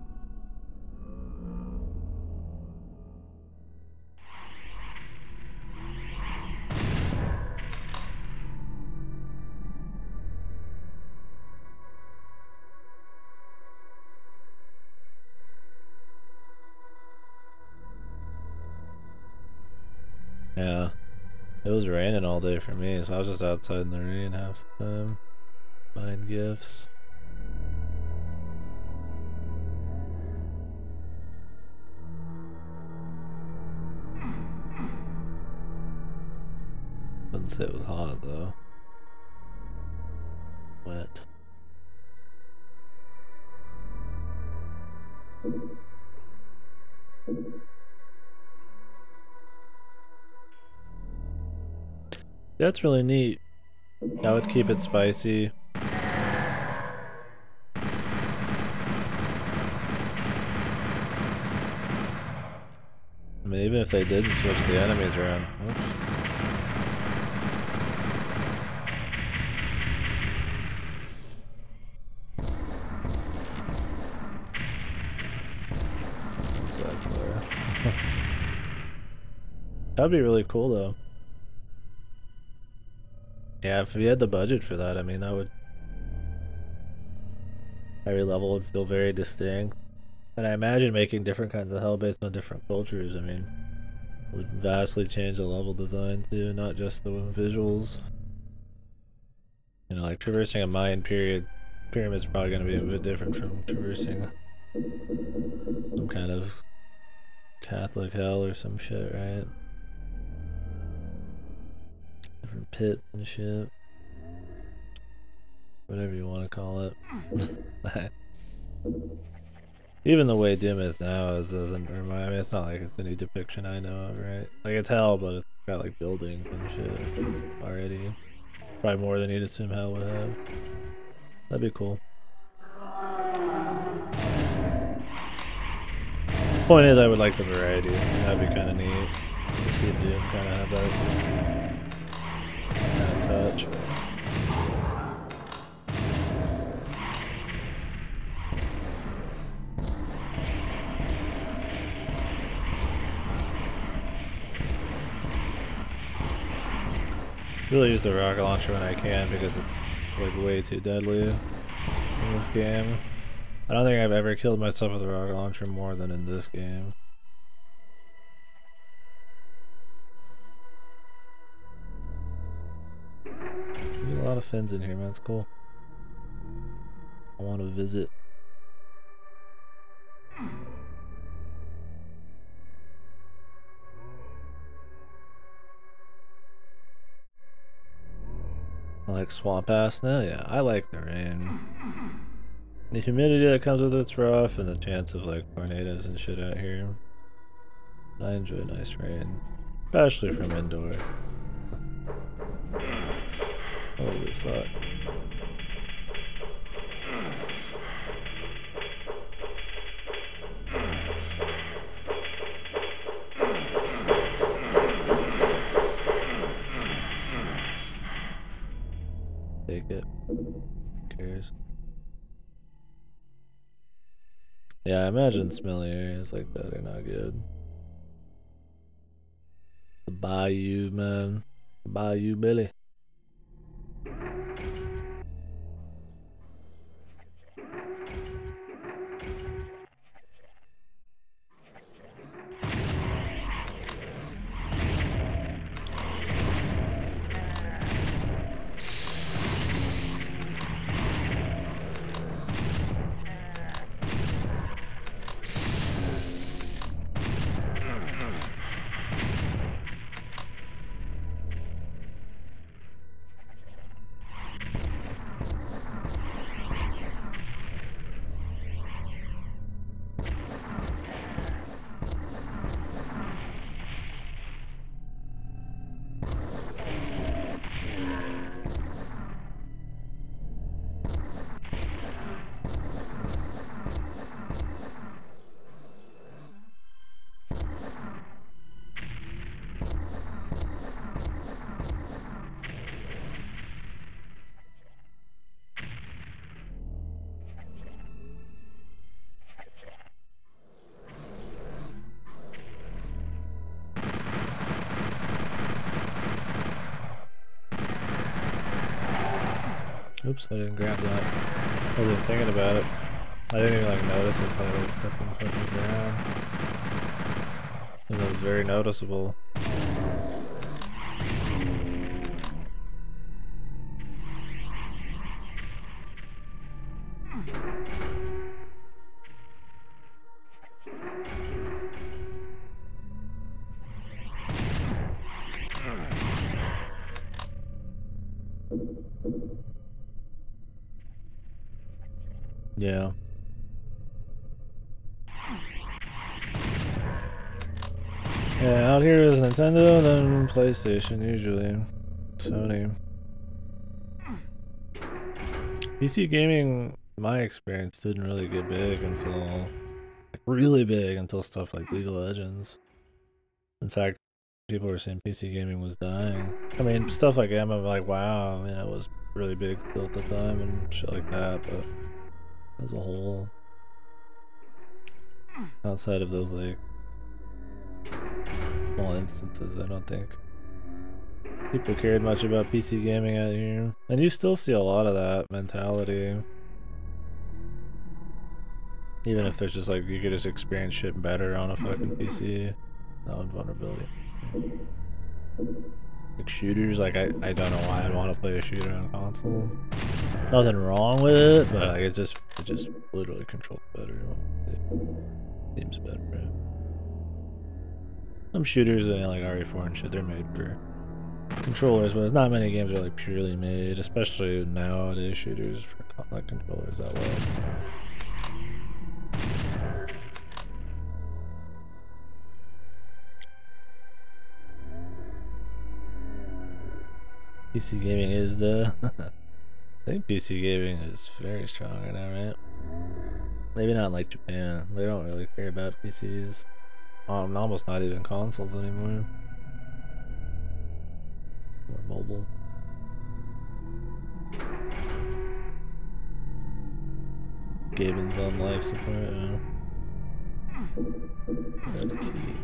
Speaker 1: Yeah. It was raining all day for me, so I was just outside in the rain half the time. Buying gifts. Wouldn't say it was hot though. Wet. That's really neat. That would keep it spicy. I mean, even if they didn't switch the enemies around. Oops. That'd be really cool though. Yeah, if we had the budget for that, I mean, that would... Every level would feel very distinct. And I imagine making different kinds of hell based on different cultures, I mean, would vastly change the level design too, not just the visuals. You know, like traversing a Mayan pyramid's probably going to be a bit different from traversing some kind of Catholic hell or some shit, right? Different pits and shit. Whatever you want to call it. Even the way Doom is now doesn't remind me. I mean, it's not like it's any depiction I know of, right? Like it's hell, but it's got like buildings and shit already. Probably more than you'd assume hell would have. That'd be cool. Point is, I would like the variety. That'd be kind of neat to see Doom kind of have that kind of touch. Really use the rocket launcher when I can because it's like way too deadly in this game. I don't think I've ever killed myself with a rocket launcher more than in this game. of fins in here, man. It's cool. I want to visit. I like swamp ass now. Yeah, I like the rain. The humidity that comes with it's rough, and the chance of like tornadoes and shit out here. I enjoy nice rain, especially from indoor. Holy fuck. Take it. Who cares? Yeah, I imagine smelly areas like that are not good. The bayou, man. The bayou Billy. Oops, I didn't grab that. I wasn't thinking about it. I didn't even like notice it until I like put the fucking ground. And it was very noticeable. Yeah. Yeah, out here is Nintendo, then PlayStation usually. Sony. PC gaming, in my experience, didn't really get big until, like, really big until stuff like League of Legends. In fact, people were saying PC gaming was dying. I mean, stuff like MMO, like WoW, you know, was really big still at the time and shit like that, but as a whole, outside of those like small instances, I don't think people cared much about PC gaming out here. And you still see a lot of that mentality. Even if there's just like, you could just experience shit better on a fucking PC. No vulnerability. Like shooters, like I don't know why I'd want to play a shooter on console. Nothing wrong with it, but like it just literally controls better. It seems better, right? Some shooters, like RE4 and shit, they're made for controllers, but there's not many games that are like purely made, especially nowadays shooters for like controllers that way. PC gaming is the I think PC gaming is very strong right now, right? Maybe not like Japan. They don't really care about PCs. Almost not even consoles anymore. More mobile. Gaben's on life support. Red key.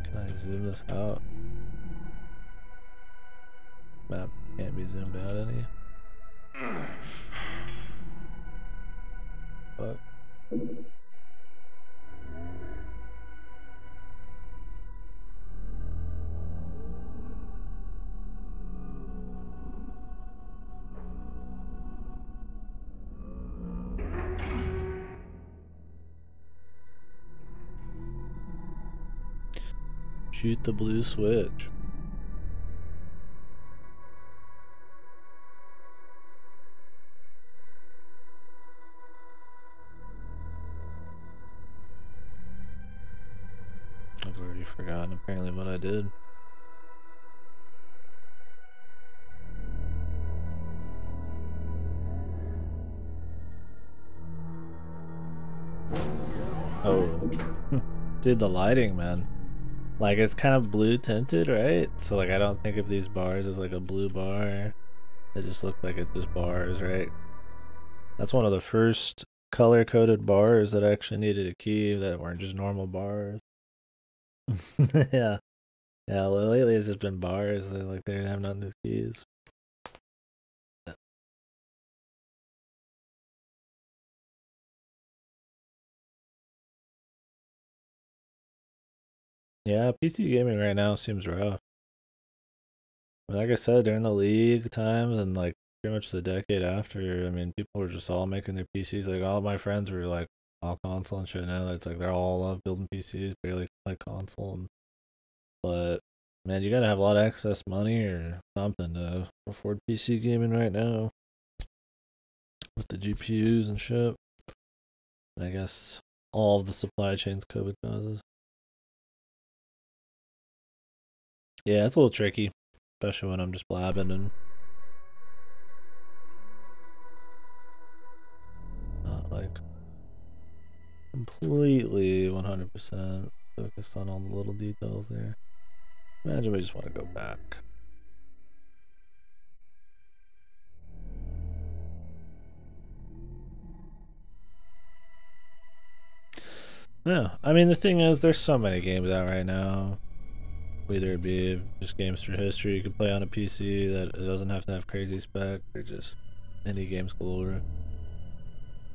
Speaker 1: Can I zoom this out? Map can't be zoomed out any. Fuck. Shoot the blue switch. I've already forgotten apparently what I did. Oh. Dude, the lighting, man. Like, it's kind of blue tinted, right? So, like, I don't think of these bars as, like, a blue bar. It just looked like it's just bars, right? That's one of the first color-coded bars that actually needed a key that weren't just normal bars. Yeah. Yeah, well, lately it's just been bars. They didn't have nothing to keys. Yeah, PC gaming right now seems rough. Like I said, during the league times and like pretty much the decade after, I mean, people were just all making their PCs. Like all my friends were like all console and shit. Now it's like they're all love building PCs, barely play console. But man, you gotta have a lot of excess money or something to afford PC gaming right now with the GPUs and shit. And I guess all of the supply chains COVID causes. Yeah, it's a little tricky, especially when I'm just blabbing and not like completely 100% focused on all the little details there. Imagine we just want to go back. Yeah, I mean, the thing is, there's so many games out right now. Whether it be just games through history you can play on a PC that it doesn't have to have crazy spec, or just indie games galore.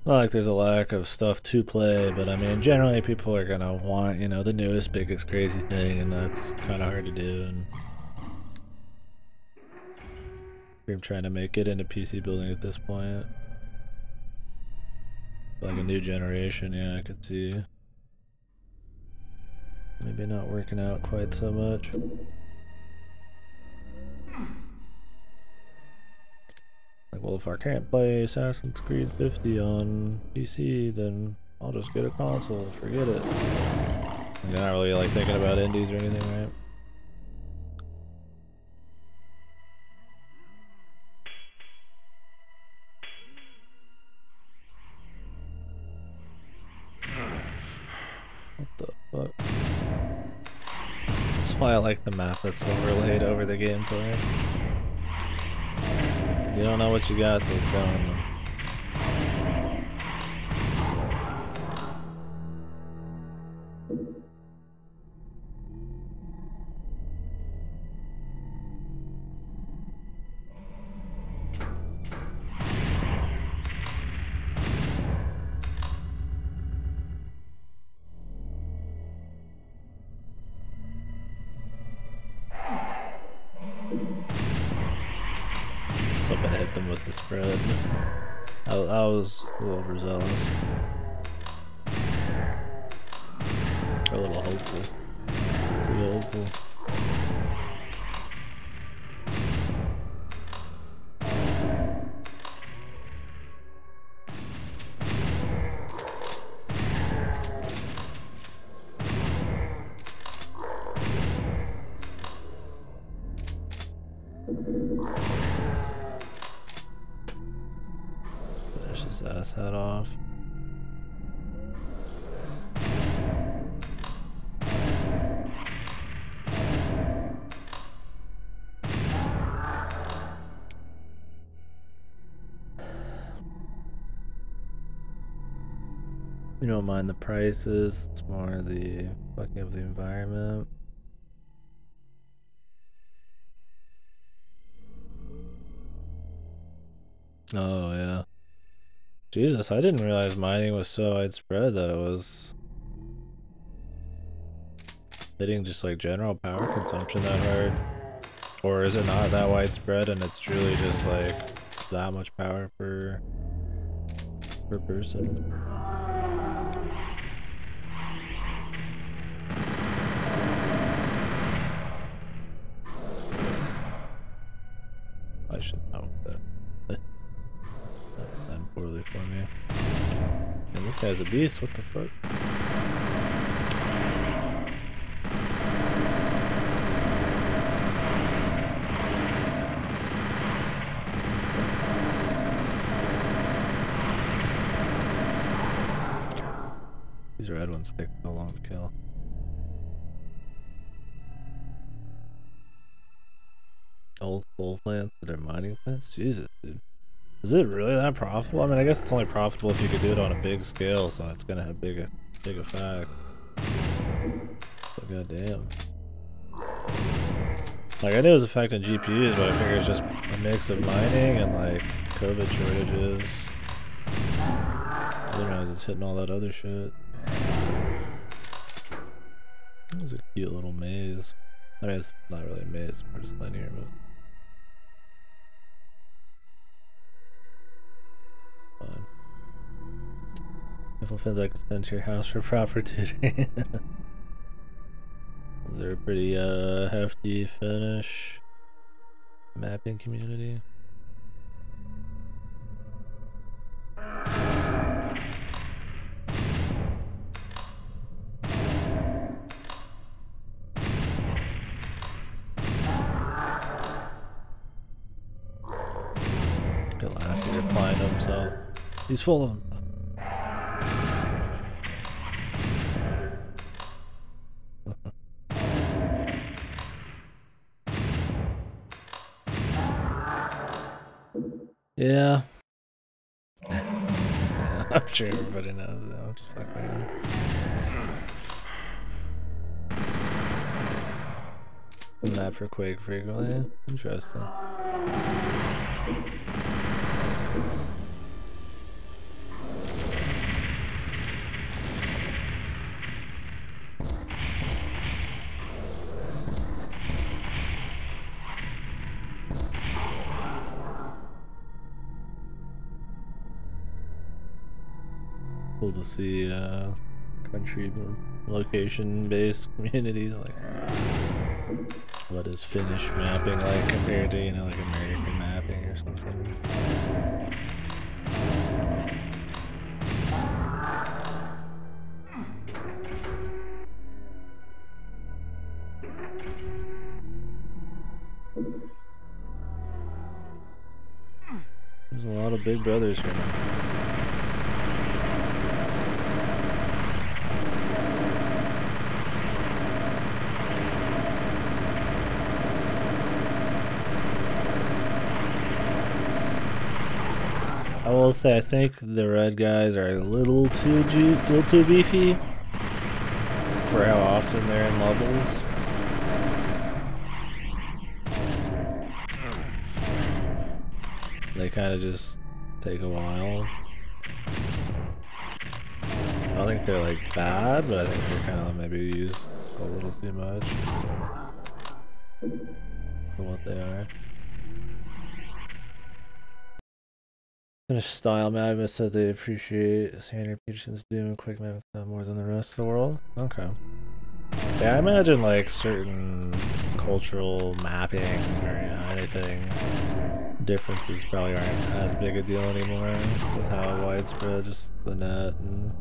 Speaker 1: Not like there's a lack of stuff to play, but I mean, generally people are gonna want, you know, the newest, biggest, crazy thing, and that's kind of hard to do. And I'm trying to make it into PC building at this point. Like a new generation, yeah, I could see. Maybe not working out quite so much. Like, well, if I can't play Assassin's Creed 50 on PC, then I'll just get a console. Forget it. You're not really like thinking about indies or anything, right? What the fuck? That's why I like the map that's overlaid over the gameplay. You don't know what you got till it's gone. I was hoping to hit them with the spread. I was a little overzealous. A little hopeful. Too hopeful. Finish his ass head off. You don't mind the prices, it's more the fucking of the environment. Oh yeah. Jesus, I didn't realize mining was so widespread that it was hitting just like general power consumption that hard. Or is it not that widespread and it's truly just like that much power per person? I should know that. That done poorly for me. And this guy's a beast, what the fuck? These red ones take so long to kill. Old coal plants for their mining plants? Jesus, dude. Is it really that profitable? I mean, I guess it's only profitable if you could do it on a big scale, so it's gonna have big effect. But goddamn. Like, I knew it was affecting GPUs, but I figure it's just a mix of mining and, like, COVID shortages. I didn't realize it's hitting all that other shit. It was a cute little maze. I mean, it's not really a maze, it's more just linear, but fun. If fins I could send to your house for proper tutoring. They're a pretty hefty Finnish mapping community. At last he's replying to himself. He's full of them. Yeah. I'm sure everybody knows that. Just fuck around. Map for Quake frequently. Interesting. Cool to see country location based communities, like what is Finnish mapping like compared to, you know, like American mapping or something. There's a lot of big brothers here now. I will say, I think the red guys are a little too beefy for how often they're in levels. They kind of just take a while. I don't think they're like bad, but I think they're kind of maybe used a little too much for what they are. Finnish style Magnus said they appreciate Sandra Peterson's Doom and Quick Magnus more than the rest of the world. Okay. Yeah, I imagine like certain cultural mapping or, you know, anything differences probably aren't as big a deal anymore with how widespread just the net and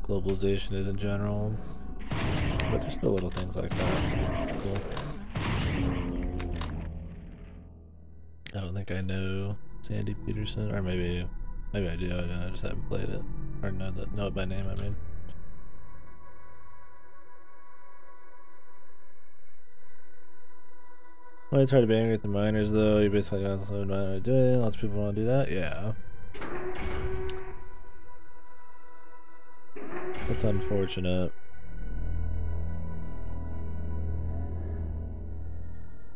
Speaker 1: globalization is in general. But there's still little things like that. Cool. I don't think I know Sandy Peterson, or maybe I do. I just haven't played it or know it by name. I mean. When I try to be angry at the miners, though, you basically got to slow down doing. Lots of people want to do that. Yeah. That's unfortunate.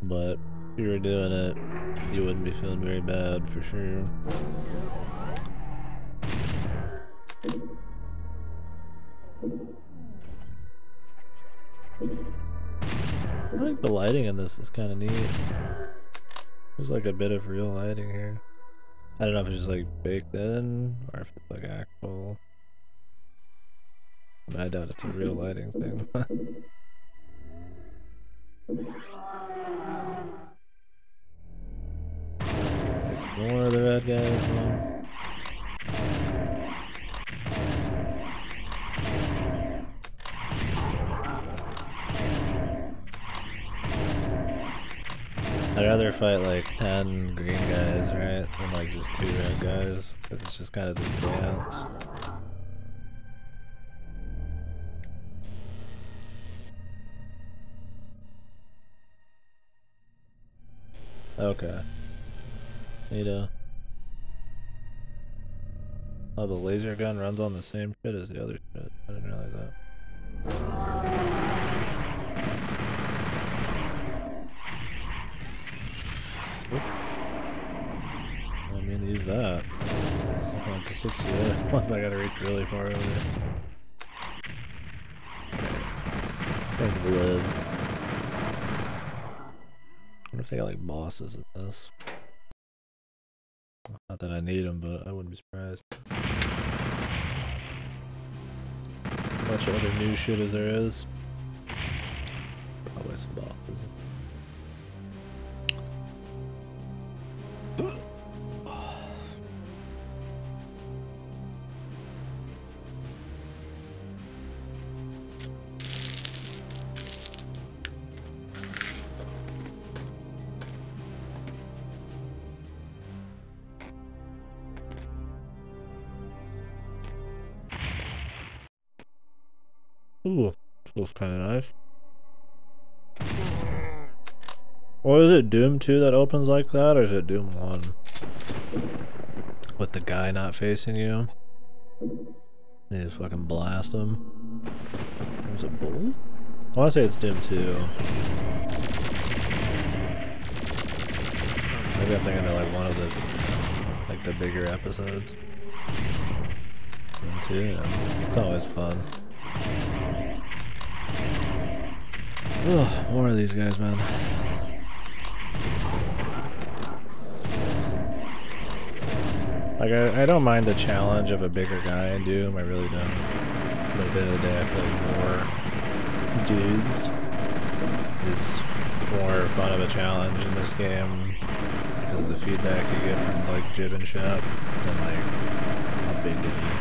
Speaker 1: But if you were doing it, you wouldn't be feeling very bad for sure. I think the lighting in this is kind of neat. There's like a bit of real lighting here. I don't know if it's just like baked in or if it's like actual. I mean, I doubt it's a real lighting thing. More of the red guys, man. I'd rather fight like 10 green guys, right? Than like just 2 red guys. Because it's just kind of this dance. Okay. Neato. Oh, the laser gun runs on the same shit as the other shit. I didn't realize that. Oop. I didn't mean to use that. I want to switch to the other one. I gotta reach really far over there. Thank blood. I wonder if they got like bosses in this. Not that I need them, but I wouldn't be surprised. A bunch of other new shit as there is. Probably some bosses. Ooh, feels kind of nice. Or is it Doom 2 that opens like that, or is it Doom 1? With the guy not facing you? You just fucking blast him. Was it Bull? I want to say it's Doom 2. Maybe I'm thinking of like one of the, like the bigger episodes. Doom 2, yeah. It's always fun. Ugh, more of these guys, man. Like, I don't mind the challenge of a bigger guy in Doom, I really don't. But at the end of the day, I feel like more dudes is more fun of a challenge in this game because of the feedback you get from, like, Jib and Shep than, like, a big guy.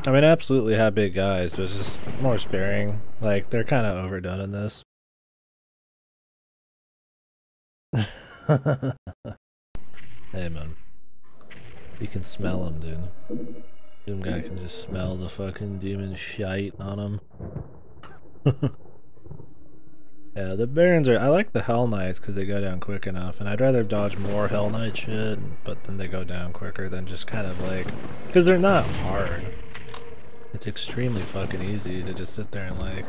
Speaker 1: I mean, I absolutely have big guys, but it's just more sparing. Like, they're kind of overdone in this. Hey, man. You can smell them, dude. Doom guy can just smell the fucking demon shite on him. Yeah, the Barons are... I like the Hell Knights because they go down quick enough, and I'd rather dodge more Hell Knight shit, but then they go down quicker than just kind of like... Because they're not hard. It's extremely fucking easy to just sit there and like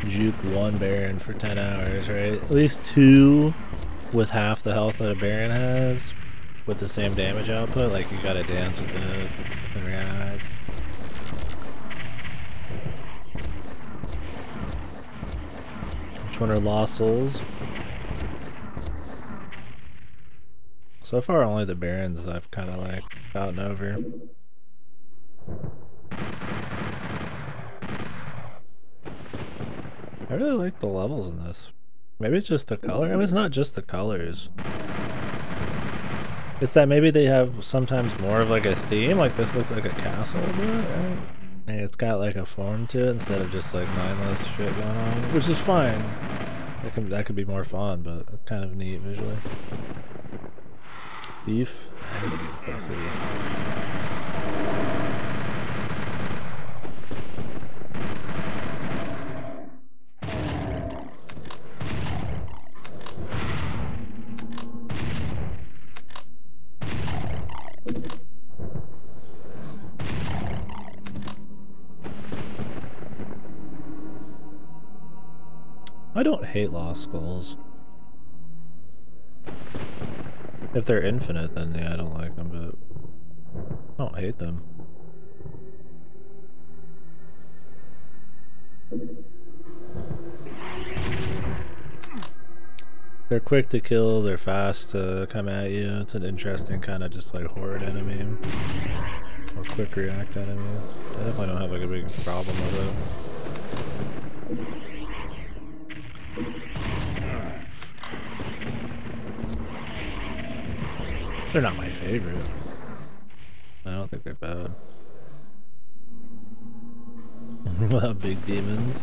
Speaker 1: juke one Baron for 10 hours, right? At least 2 with half the health that a Baron has with the same damage output. Like, you gotta dance with it and react. Which one are Lost Souls? So far only the Barons I've kind of like gotten over. I really like the levels in this. Maybe it's just the color. I mean, it's not just the colors. It's that maybe they have sometimes more of like a theme. Like this looks like a castle, right? And it's got like a form to it instead of just like mindless shit going on, which is fine. That could be more fun, but it's kind of neat visually. Beef. I don't hate Lost Skulls. If they're infinite, then yeah, I don't like them, but I don't hate them. They're quick to kill, they're fast to come at you. It's an interesting kind of just like horde enemy. Or quick react enemy. I definitely don't have like a big problem with it. They're not my favorite. I don't think they're bad. Big demons.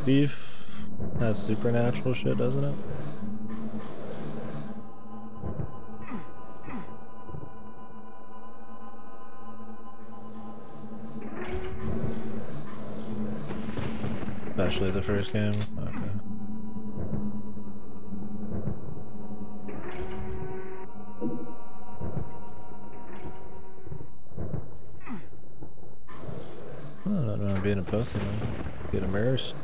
Speaker 1: Beef has supernatural shit, doesn't it? Especially the first game. Okay. Oh, I don't know, I'm being a pussy, man. Get immersed.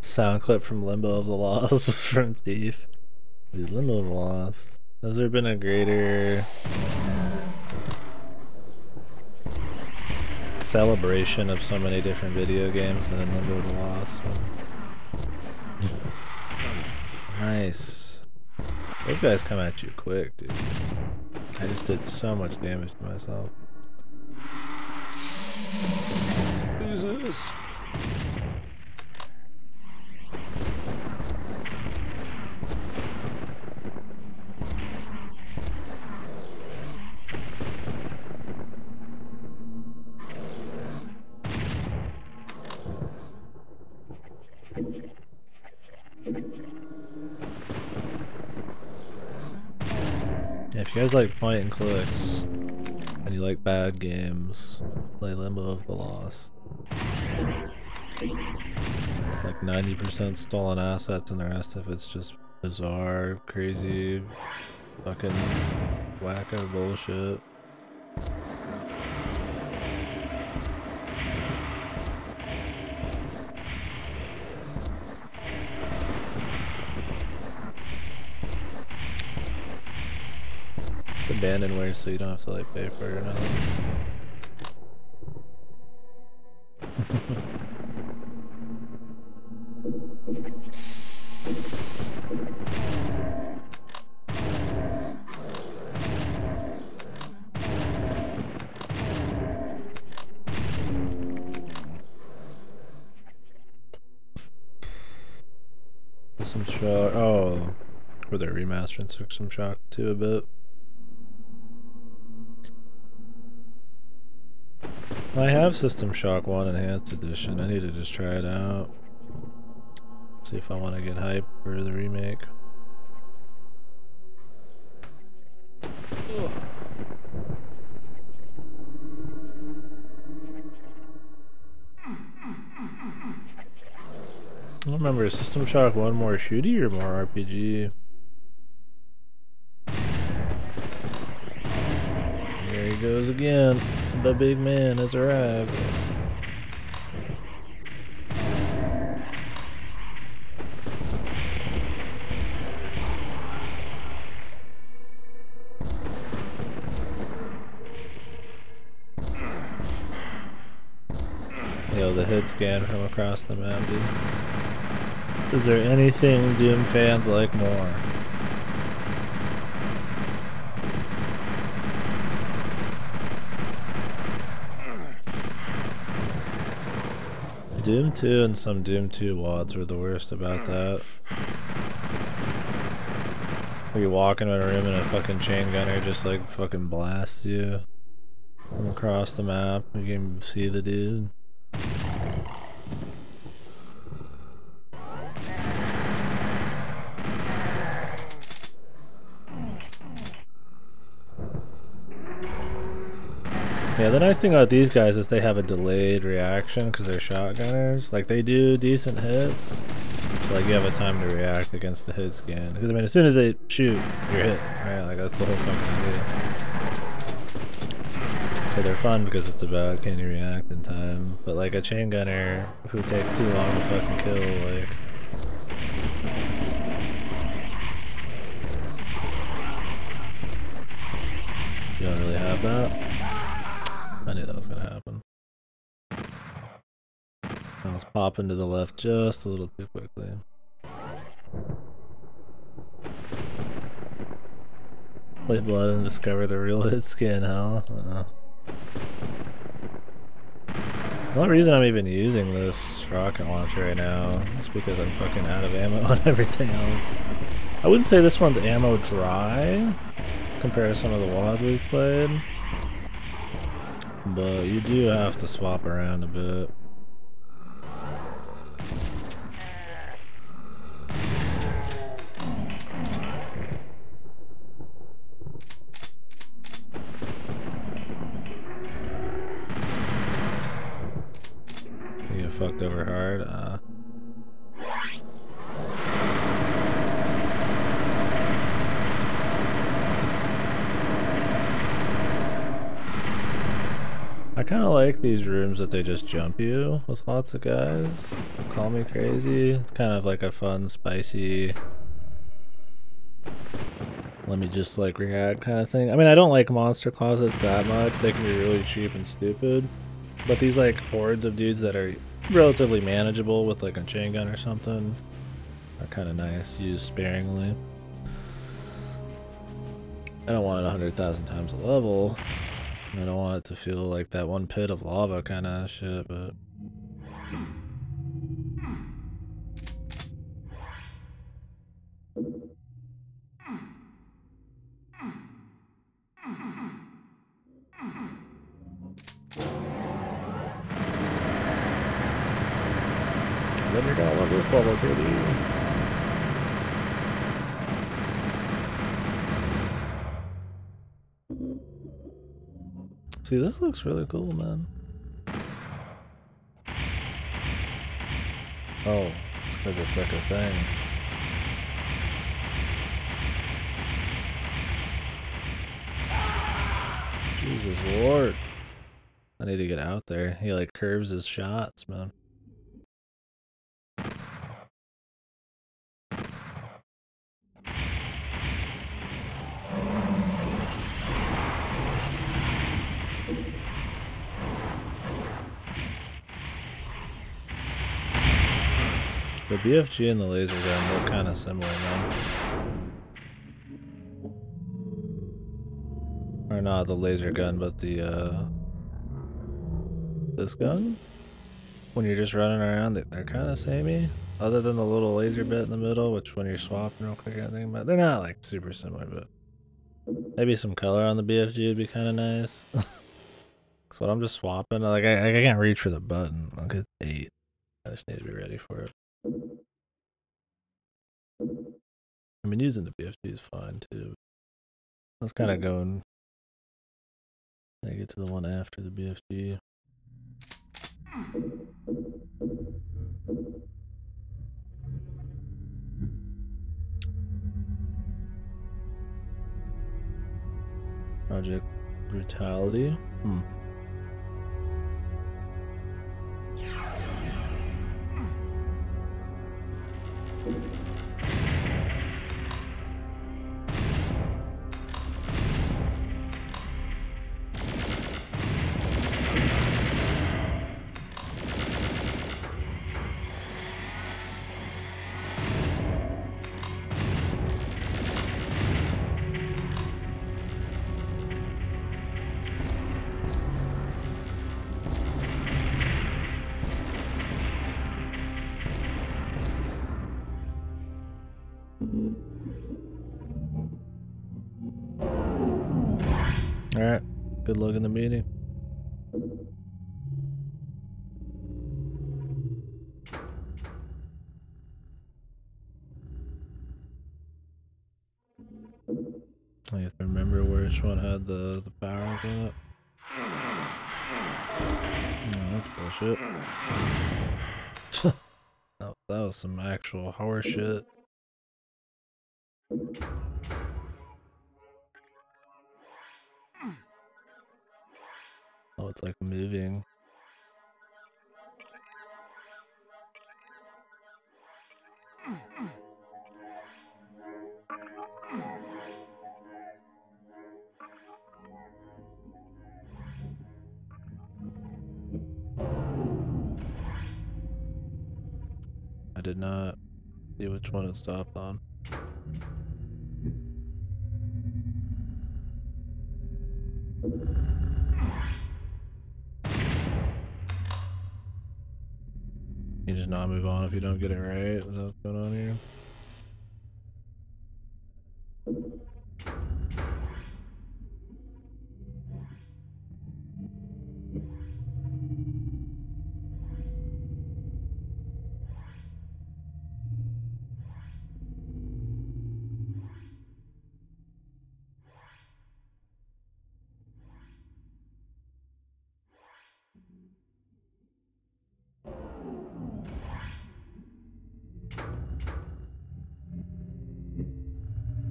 Speaker 1: Sound clip from Limbo of the Lost from Thief. Dude, Limbo of the Lost. Has there been a greater celebration of so many different video games than in Limbo of the Lost? Nice. Those guys come at you quick, dude. I just did so much damage to myself. Jesus. If you guys like point and clicks and you like bad games, play Limbo of the Lost. It's like 90% stolen assets and the rest of it's just bizarre, crazy, fucking wacko bullshit. Abandonware so you don't have to like pay for it or nothing. System Shock. Oh, where they're remastering System Shock 2 a bit. I have System Shock 1 Enhanced Edition. I need to just try it out. See if I want to get hyped for the remake. Ugh. I don't remember, is System Shock 1 more shooty or more RPG? There he goes again. The big man has arrived. Yo, the hit scan from across the map, dude. Is there anything Doom fans like more? Doom 2 and some Doom 2 WODs were the worst about that. Where you walk into a room and a fucking chain gunner just like fucking blasts you from across the map. You can see the dude. Yeah, the nice thing about these guys is they have a delayed reaction because they're shotgunners. Like, they do decent hits. So, like, you have a time to react against the hit scan. Because, I mean, as soon as they shoot, you're hit, right? Like, that's the whole fucking idea. So they're fun because it's about can you react in time. But, like, a chain gunner who takes too long to fucking kill, like... You don't really have that. I knew that was gonna happen. I was popping to the left just a little too quickly. Play blood and discover the real hit skin, hell. The only reason I'm even using this rocket launcher right now is because I'm fucking out of ammo on everything else. I wouldn't say this one's ammo dry compared to some of the WADs we've played, but you do have to swap around a bit. You get fucked over hard. I kind of like these rooms that they just jump you with lots of guys. Call me crazy. It's kind of like a fun, spicy, let me just like react kind of thing. I mean, I don't like monster closets that much. They can be really cheap and stupid. But these like hordes of dudes that are relatively manageable with like a chain gun or something are kind of nice. Used sparingly. I don't want it 100,000 times a level. I don't want it to feel like that one pit of lava kind of shit, but... Then you're gonna love this level, baby. See, this looks really cool, man. Oh, it's because it's like a thing. Jesus Lord. I need to get out there. He like curves his shots, man. The BFG and the laser gun look kind of similar, man. Or not the laser gun, but the, this gun? When you're just running around, they're kind of samey. Other than the little laser bit in the middle, which when you're swapping real quick, I think, but they're not like super similar, but maybe some color on the BFG would be kind of nice. That's what I'm just swapping. Like, I can't reach for the button. I'll get 8. I just need to be ready for it. I mean, using the BFG is fine too. I was kind of going. I get to the one after the BFG. Project Brutality. Alright, good luck in the meeting. I have to remember which one had the power in it. No, that's bullshit. No, that was some actual horror shit. Oh, it's like moving. I did not see which one it stopped on. You just not move on if you don't get it right. Is that what's going on here?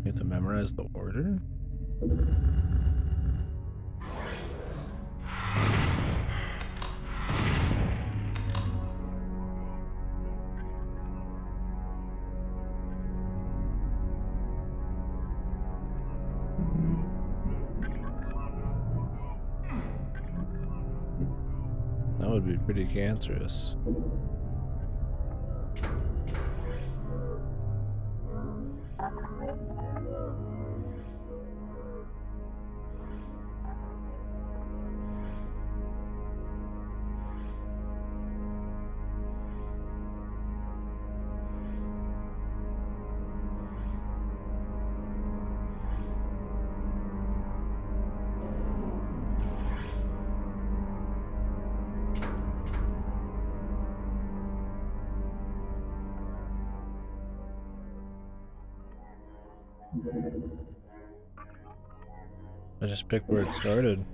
Speaker 1: You have to memorize the order? That would be pretty cancerous. I just picked where it started.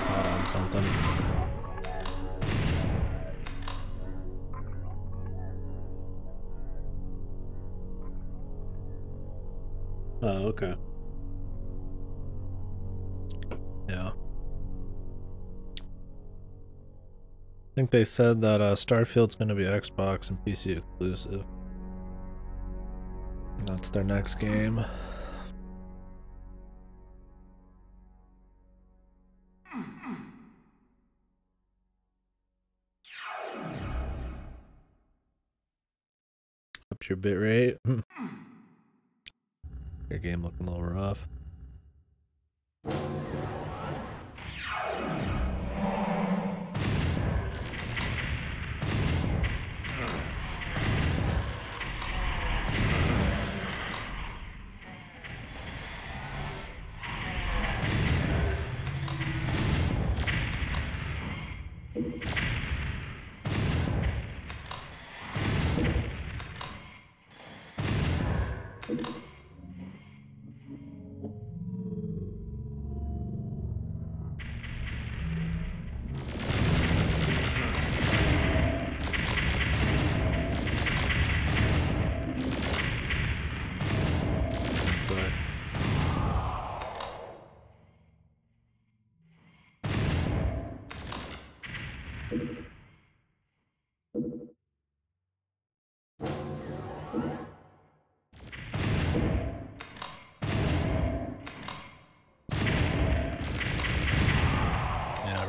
Speaker 1: Caught on something. Oh, okay. Yeah. I think they said that Starfield's going to be Xbox and PC exclusive. And that's their next game. Up your bit rate. Your game looking a little rough.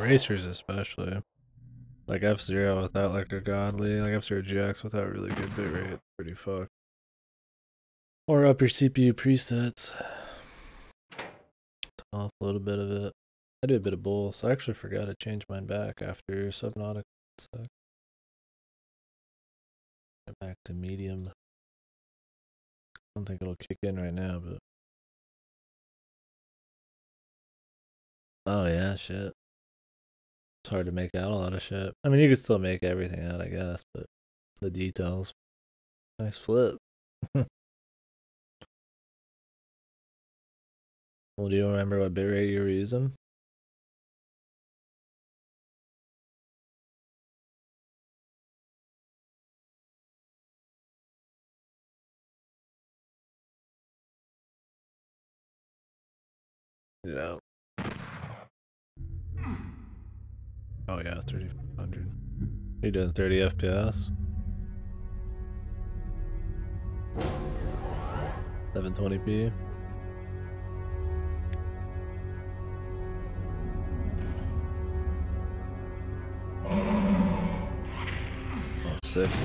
Speaker 1: Racers especially. Like F-Zero without like a godly, like F-Zero GX without really good bitrate. Pretty fucked. Or up your CPU presets. To offload a bit of it. I do a bit of both. I actually forgot to change mine back after Subnautica. Back to medium. I don't think it'll kick in right now, but. Oh yeah, shit. It's hard to make out a lot of shit. I mean, you could still make everything out, I guess, but the details. Nice flip. Well, do you remember what bitrate you were using? Yeah. Oh yeah, 3500. You doing 30 FPS? 720p. Oh, 6.